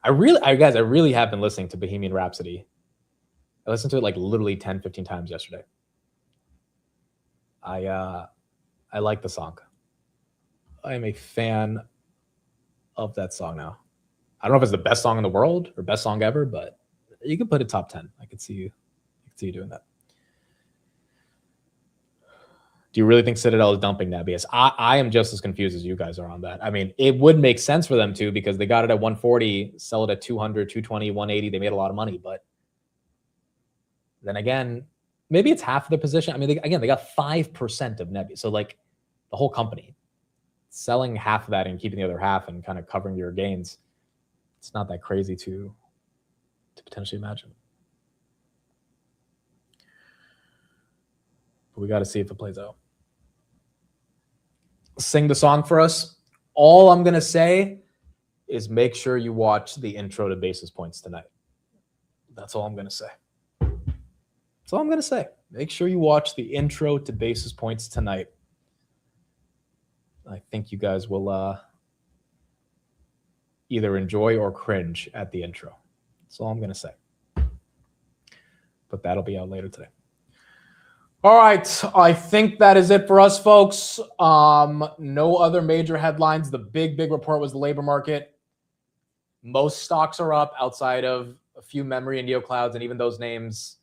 I really have been listening to Bohemian Rhapsody. I listened to it like literally 10, 15 times yesterday. I like the song. I am a fan Love that song now. I don't know if it's the best song in the world or best song ever, but you could put it top 10. I could see you doing that. Do you really think Citadel is dumping Nebius? I am just as confused as you guys are on that. I mean, it would make sense for them to, because they got it at 140, sell it at 200, 220, 180. They made a lot of money, but then again, maybe it's half of the position. I mean, they got 5% of Nebius. So like the whole company, selling half of that and keeping the other half and kind of covering your gains, it's not that crazy to potentially imagine. But we got to see if it plays out. Sing the song for us. All I'm going to say is make sure you watch the intro to Basis Points tonight. That's all I'm going to say. That's all I'm going to say. Make sure you watch the intro to Basis Points tonight. I think you guys will either enjoy or cringe at the intro. That's all I'm going to say. But that'll be out later today. All right, I think that is it for us, folks. No other major headlines. The big report was the labor market. Most stocks are up outside of a few memory and neoclouds, and even those names,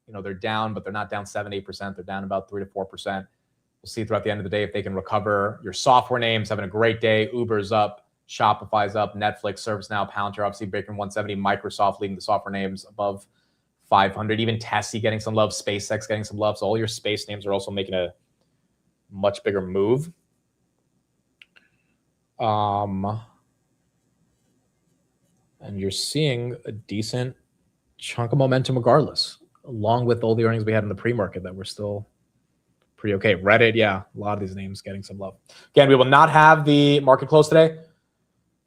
you know, they're down, but they're not down 7-8%. They're down about 3 to 4%. We'll see throughout the end of the day if they can recover. Your software names having a great day. Uber's up, Shopify's up, Netflix, ServiceNow, Palantir, obviously breaking 170. Microsoft leading the software names above 500, even Tessie getting some love, SpaceX getting some love. So all your space names are also making a much bigger move. And you're seeing a decent chunk of momentum regardless, along with all the earnings we had in the pre-market that were still pretty okay. Reddit, yeah, a lot of these names getting some love. Again, we will not have the market close today.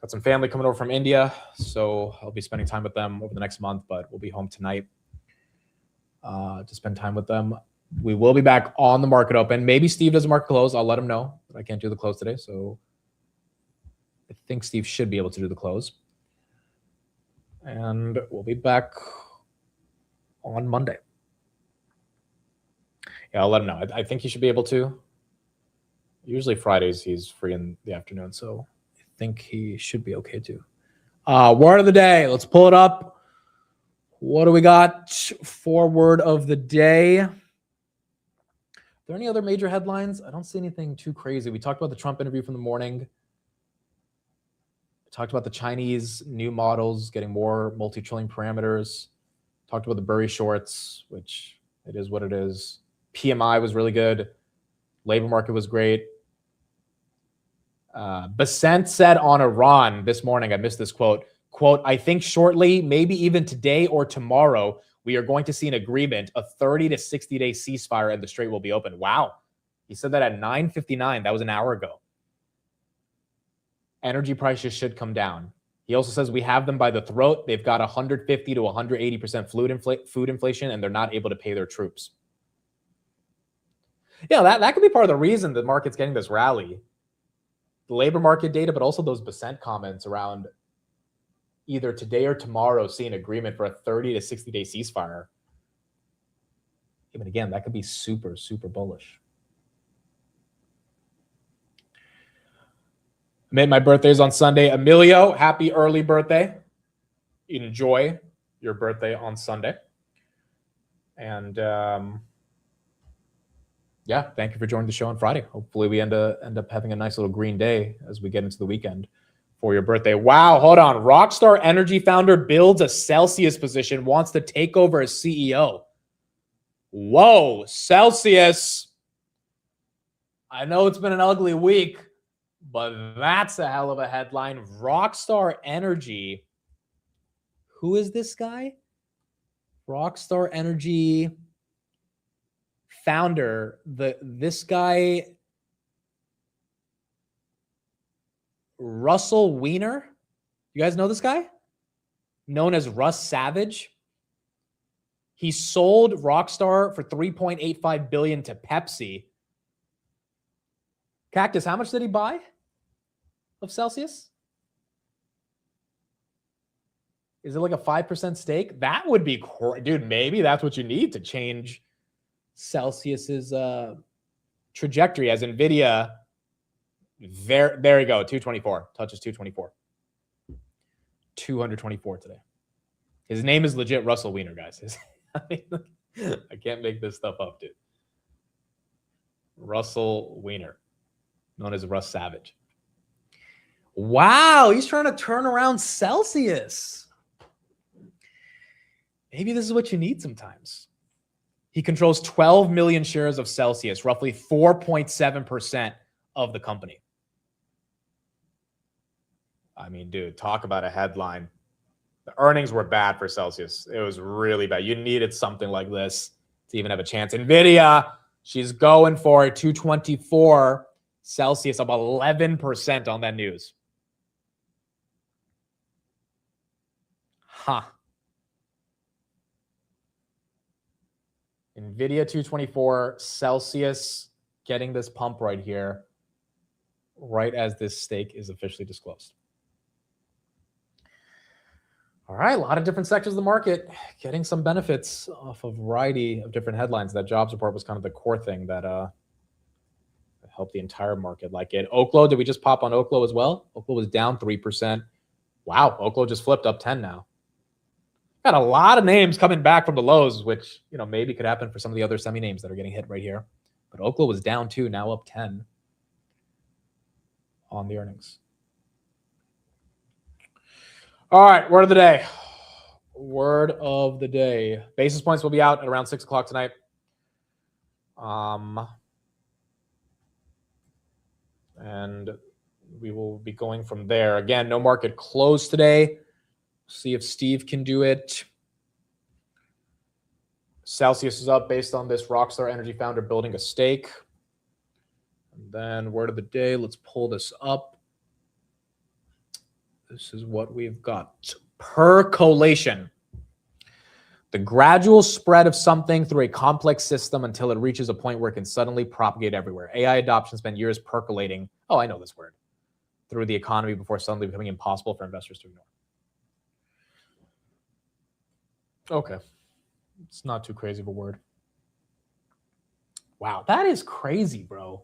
Got some family coming over from India, so I'll be spending time with them over the next month, but we'll be home tonight to spend time with them. We will be back on the market open. Maybe Steve does a market close. I'll let him know that I can't do the close today. So I think Steve should be able to do the close. And we'll be back on Monday. Yeah, I'll let him know. I think he should be able to. Usually Fridays he's free in the afternoon, so I think he should be okay too. Word of the day. Let's pull it up. What do we got for word of the day? Are there any other major headlines? I don't see anything too crazy. We talked about the Trump interview from the morning. We talked about the Chinese new models getting more multi-trillion parameters. Talked about the Burry shorts, which it is what it is. PMI was really good. Labor market was great. Basant said on Iran this morning, I missed this quote, I think shortly, maybe even today or tomorrow, we are going to see an agreement, a 30 to 60-day ceasefire, and the strait will be open. Wow. He said that at 9:59. That was an hour ago. Energy prices should come down. He also says we have them by the throat. They've got 150 to 180% food inflation, and they're not able to pay their troops. Yeah, that could be part of the reason the market's getting this rally. The labor market data, but also those Basant comments around either today or tomorrow see an agreement for a 30 to 60-day ceasefire. Even again, that could be super, super bullish. My birthday is on Sunday. Emilio, happy early birthday. Enjoy your birthday on Sunday. And yeah, thank you for joining the show on Friday. Hopefully we end up having a nice little green day as we get into the weekend for your birthday. Wow, hold on. Rockstar Energy founder builds a Celsius position, wants to take over as CEO. Whoa, Celsius. I know it's been an ugly week, but that's a hell of a headline. Rockstar Energy. Who is this guy? Rockstar Energy founder. This guy, Russell Weiner. You guys know this guy? Known as Russ Savage. He sold Rockstar for $3.85 billion to Pepsi. Cactus, how much did he buy of Celsius? Is it like a 5% stake? That would be, dude, maybe that's what you need to change Celsius's trajectory as NVIDIA. There you go, 224, touches 224. 224 today. His name is legit Russell Weiner, guys. I can't make this stuff up, dude. Russell Weiner, known as Russ Savage. Wow, he's trying to turn around Celsius. Maybe this is what you need sometimes. He controls 12 million shares of Celsius, roughly 4.7% of the company. I mean, dude, talk about a headline. The earnings were bad for Celsius. It was really bad. You needed something like this to even have a chance. NVIDIA, she's going for it. 224. Celsius up 11% on that news. Huh. NVIDIA 224, Celsius getting this pump right here, right as this stake is officially disclosed. All right, a lot of different sectors of the market getting some benefits off of a variety of different headlines. That jobs report was kind of the core thing that helped the entire market like it. Oklo, did we just pop on Oklo as well? Oklo was down 3%. Wow, Oklo just flipped up 10 now. Got a lot of names coming back from the lows, which, you know, maybe could happen for some of the other semi names that are getting hit right here. But Oklo was down 2, now up 10 on the earnings. All right, word of the day. Word of the day. Basis points will be out at around 6 o'clock tonight. And we will be going from there. Again, no market close today. See if Steve can do it. Celsius is up based on this Rockstar Energy founder building a stake. And then word of the day, let's pull this up. This is what we've got. Percolation. The gradual spread of something through a complex system until it reaches a point where it can suddenly propagate everywhere. AI adoption spent years percolating. Oh, I know this word. Through the economy before suddenly becoming impossible for investors to ignore. Okay. It's not too crazy of a word. Wow, that is crazy, bro.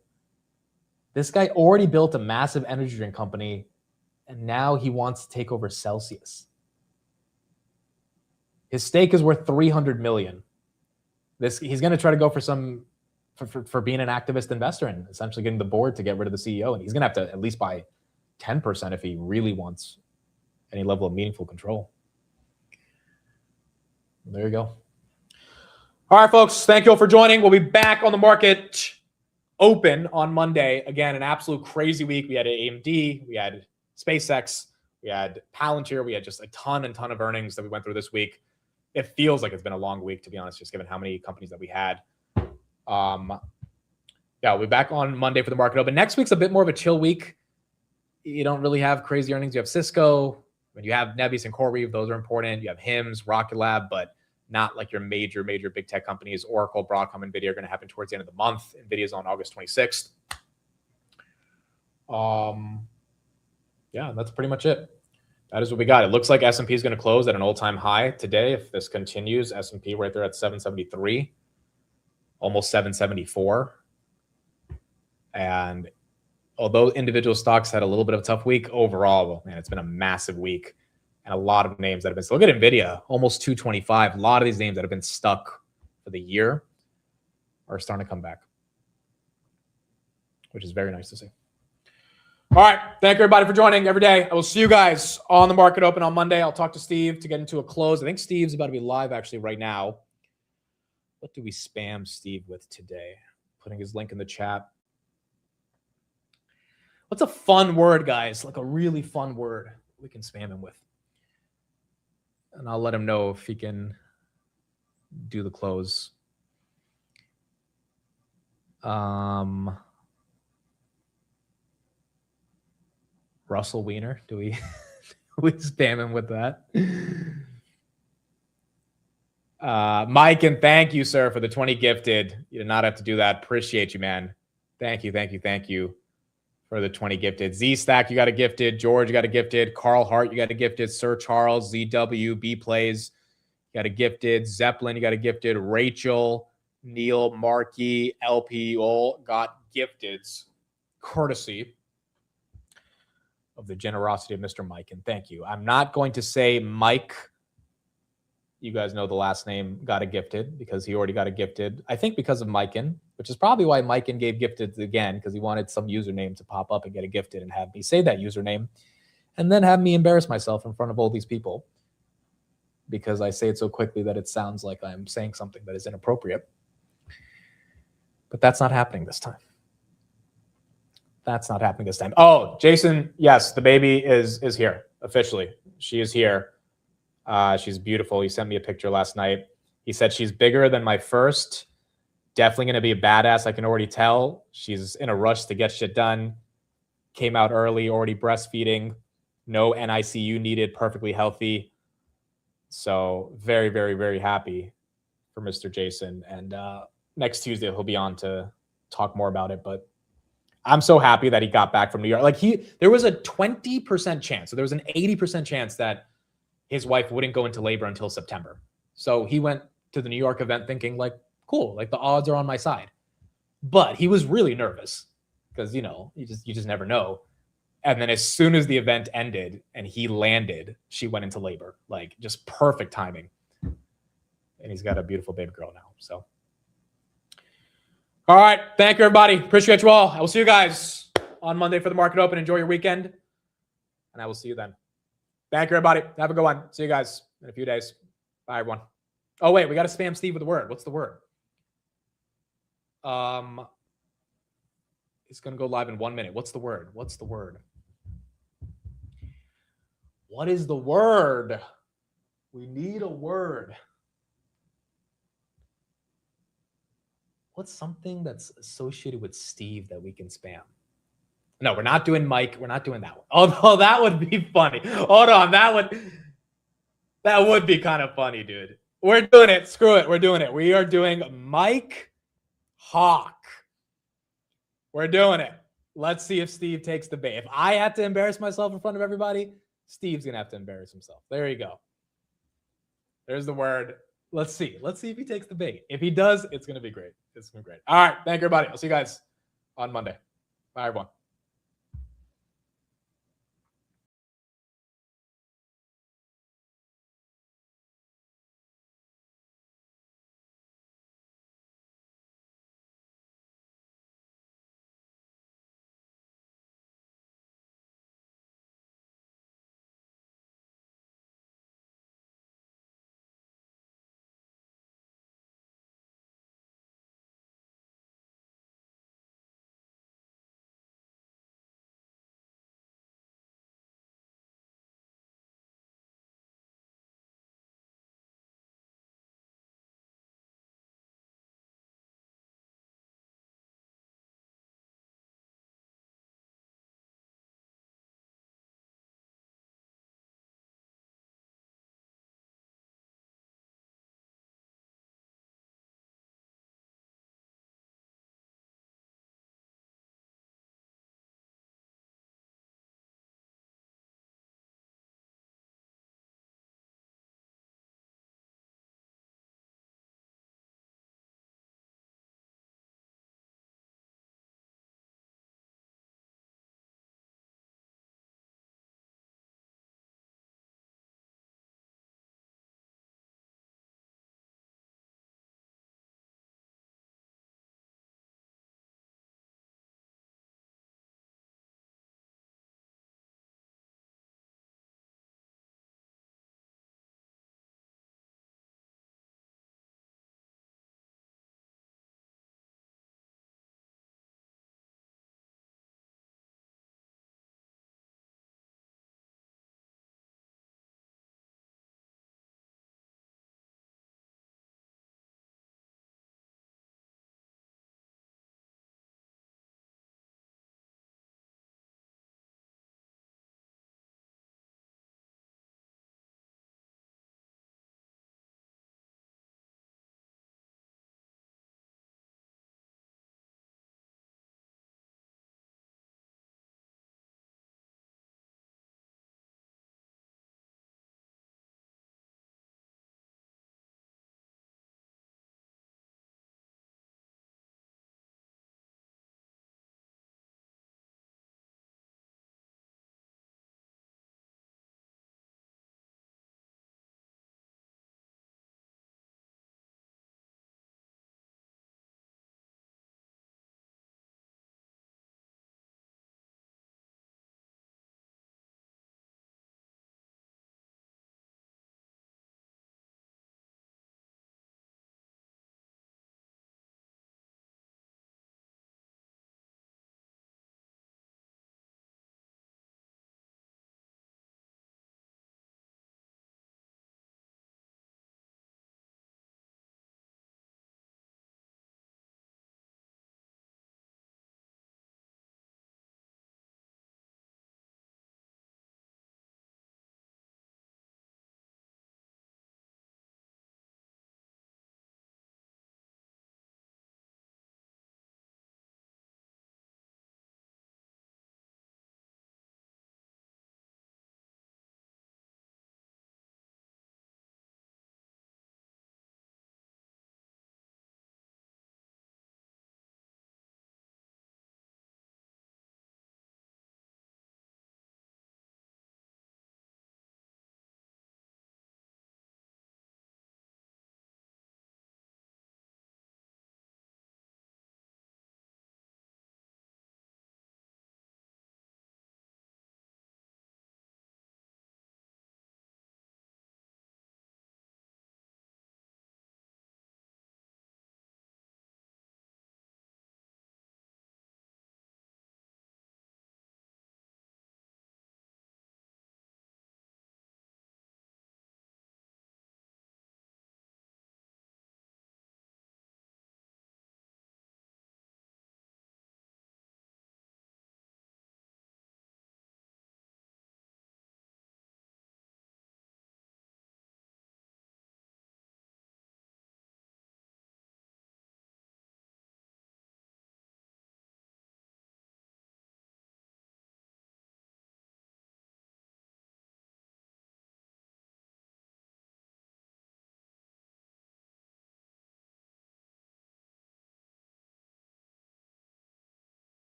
This guy already built a massive energy drink company, and now he wants to take over Celsius. His stake is worth $300 million. He's going to try to go for being an activist investor and essentially getting the board to get rid of the CEO. And he's going to have to at least buy 10% if he really wants any level of meaningful control. There you go. All right, folks. Thank you all for joining. We'll be back on the market open on Monday. Again, an absolute crazy week. We had AMD, we had SpaceX, we had Palantir, we had just a ton of earnings that we went through this week. It feels like it's been a long week, to be honest, just given how many companies that we had. Yeah, we'll be back on Monday for the market open. Next week's a bit more of a chill week. You don't really have crazy earnings. You have Cisco, when you have Nebius and CoreWeave, those are important. You have HIMS, Rocket Lab, but not like your major big tech companies. Oracle, Broadcom, NVIDIA are going to happen towards the end of the month. NVIDIA's on August 26th. Yeah, that's pretty much it. That is what we got. It looks like S&P is going to close at an all-time high today. If this continues, S&P right there at 773, almost 774. And although individual stocks had a little bit of a tough week, overall, well, man, it's been a massive week. And a lot of names that have been, so look at NVIDIA, almost 225. A lot of these names that have been stuck for the year are starting to come back, which is very nice to see. All right. Thank you, everybody, for joining every day. I will see you guys on the market open on Monday. I'll talk to Steve to get into a close. I think Steve's about to be live actually right now. What do we spam Steve with today? Putting his link in the chat. What's a fun word, guys? Like a really fun word we can spam him with. And I'll let him know if he can do the close. Russell Weiner, do we spam him with that? Mike, and thank you, sir, for the 20 gifted. You did not have to do that. Appreciate you, man. Thank you for the 20 gifted. Z-Stack, you got a gifted. George, you got a gifted. Carl Hart, you got a gifted. Sir Charles, ZW, B Plays, you got a gifted. Zeppelin, you got a gifted. Rachel, Neil, Markey, LP, all got gifteds. Courtesy of the generosity of Mr. Mike, and thank you. I'm not going to say Mike. You guys know the last name got a gifted because he already got a gifted. I think because of Miken, which is probably why Miken gave gifted again, because he wanted some username to pop up and get a gifted and have me say that username and then have me embarrass myself in front of all these people because I say it so quickly that it sounds like I'm saying something that is inappropriate. But that's not happening this time. That's not happening this time. Oh, Jason, yes, the baby is here officially. She is here. She's beautiful. He sent me a picture last night. He said she's bigger than my first. Definitely going to be a badass. I can already tell. She's in a rush to get shit done. Came out early, already breastfeeding. No NICU needed, perfectly healthy. So very, very, very happy for Mr. Jason. And next Tuesday, he'll be on to talk more about it. But I'm so happy that he got back from New York. Like there was a 20% chance. So there was an 80% chance that his wife wouldn't go into labor until September. So he went to the New York event thinking like, cool, like the odds are on my side. But he was really nervous because, you know, you just never know. And then as soon as the event ended and he landed, she went into labor, like just perfect timing. And he's got a beautiful baby girl now. So, all right. Thank you, everybody. Appreciate you all. I will see you guys on Monday for the market open. Enjoy your weekend. And I will see you then. Thank you, everybody. Have a good one. See you guys in a few days. Bye, everyone. Oh, wait. We got to spam Steve with a word. What's the word? It's going to go live in 1 minute. What's the word? What's the word? What is the word? We need a word. What's something that's associated with Steve that we can spam? No, we're not doing Mike. We're not doing that one. Although that would be funny. Hold on. That would be kind of funny, dude. We're doing it. Screw it. We're doing it. We are doing Mike Hawk. We're doing it. Let's see if Steve takes the bait. If I had to embarrass myself in front of everybody, Steve's going to have to embarrass himself. There you go. There's the word. Let's see. Let's see if he takes the bait. If he does, it's going to be great. It's going to be great. All right. Thank you, everybody. I'll see you guys on Monday. Bye, everyone.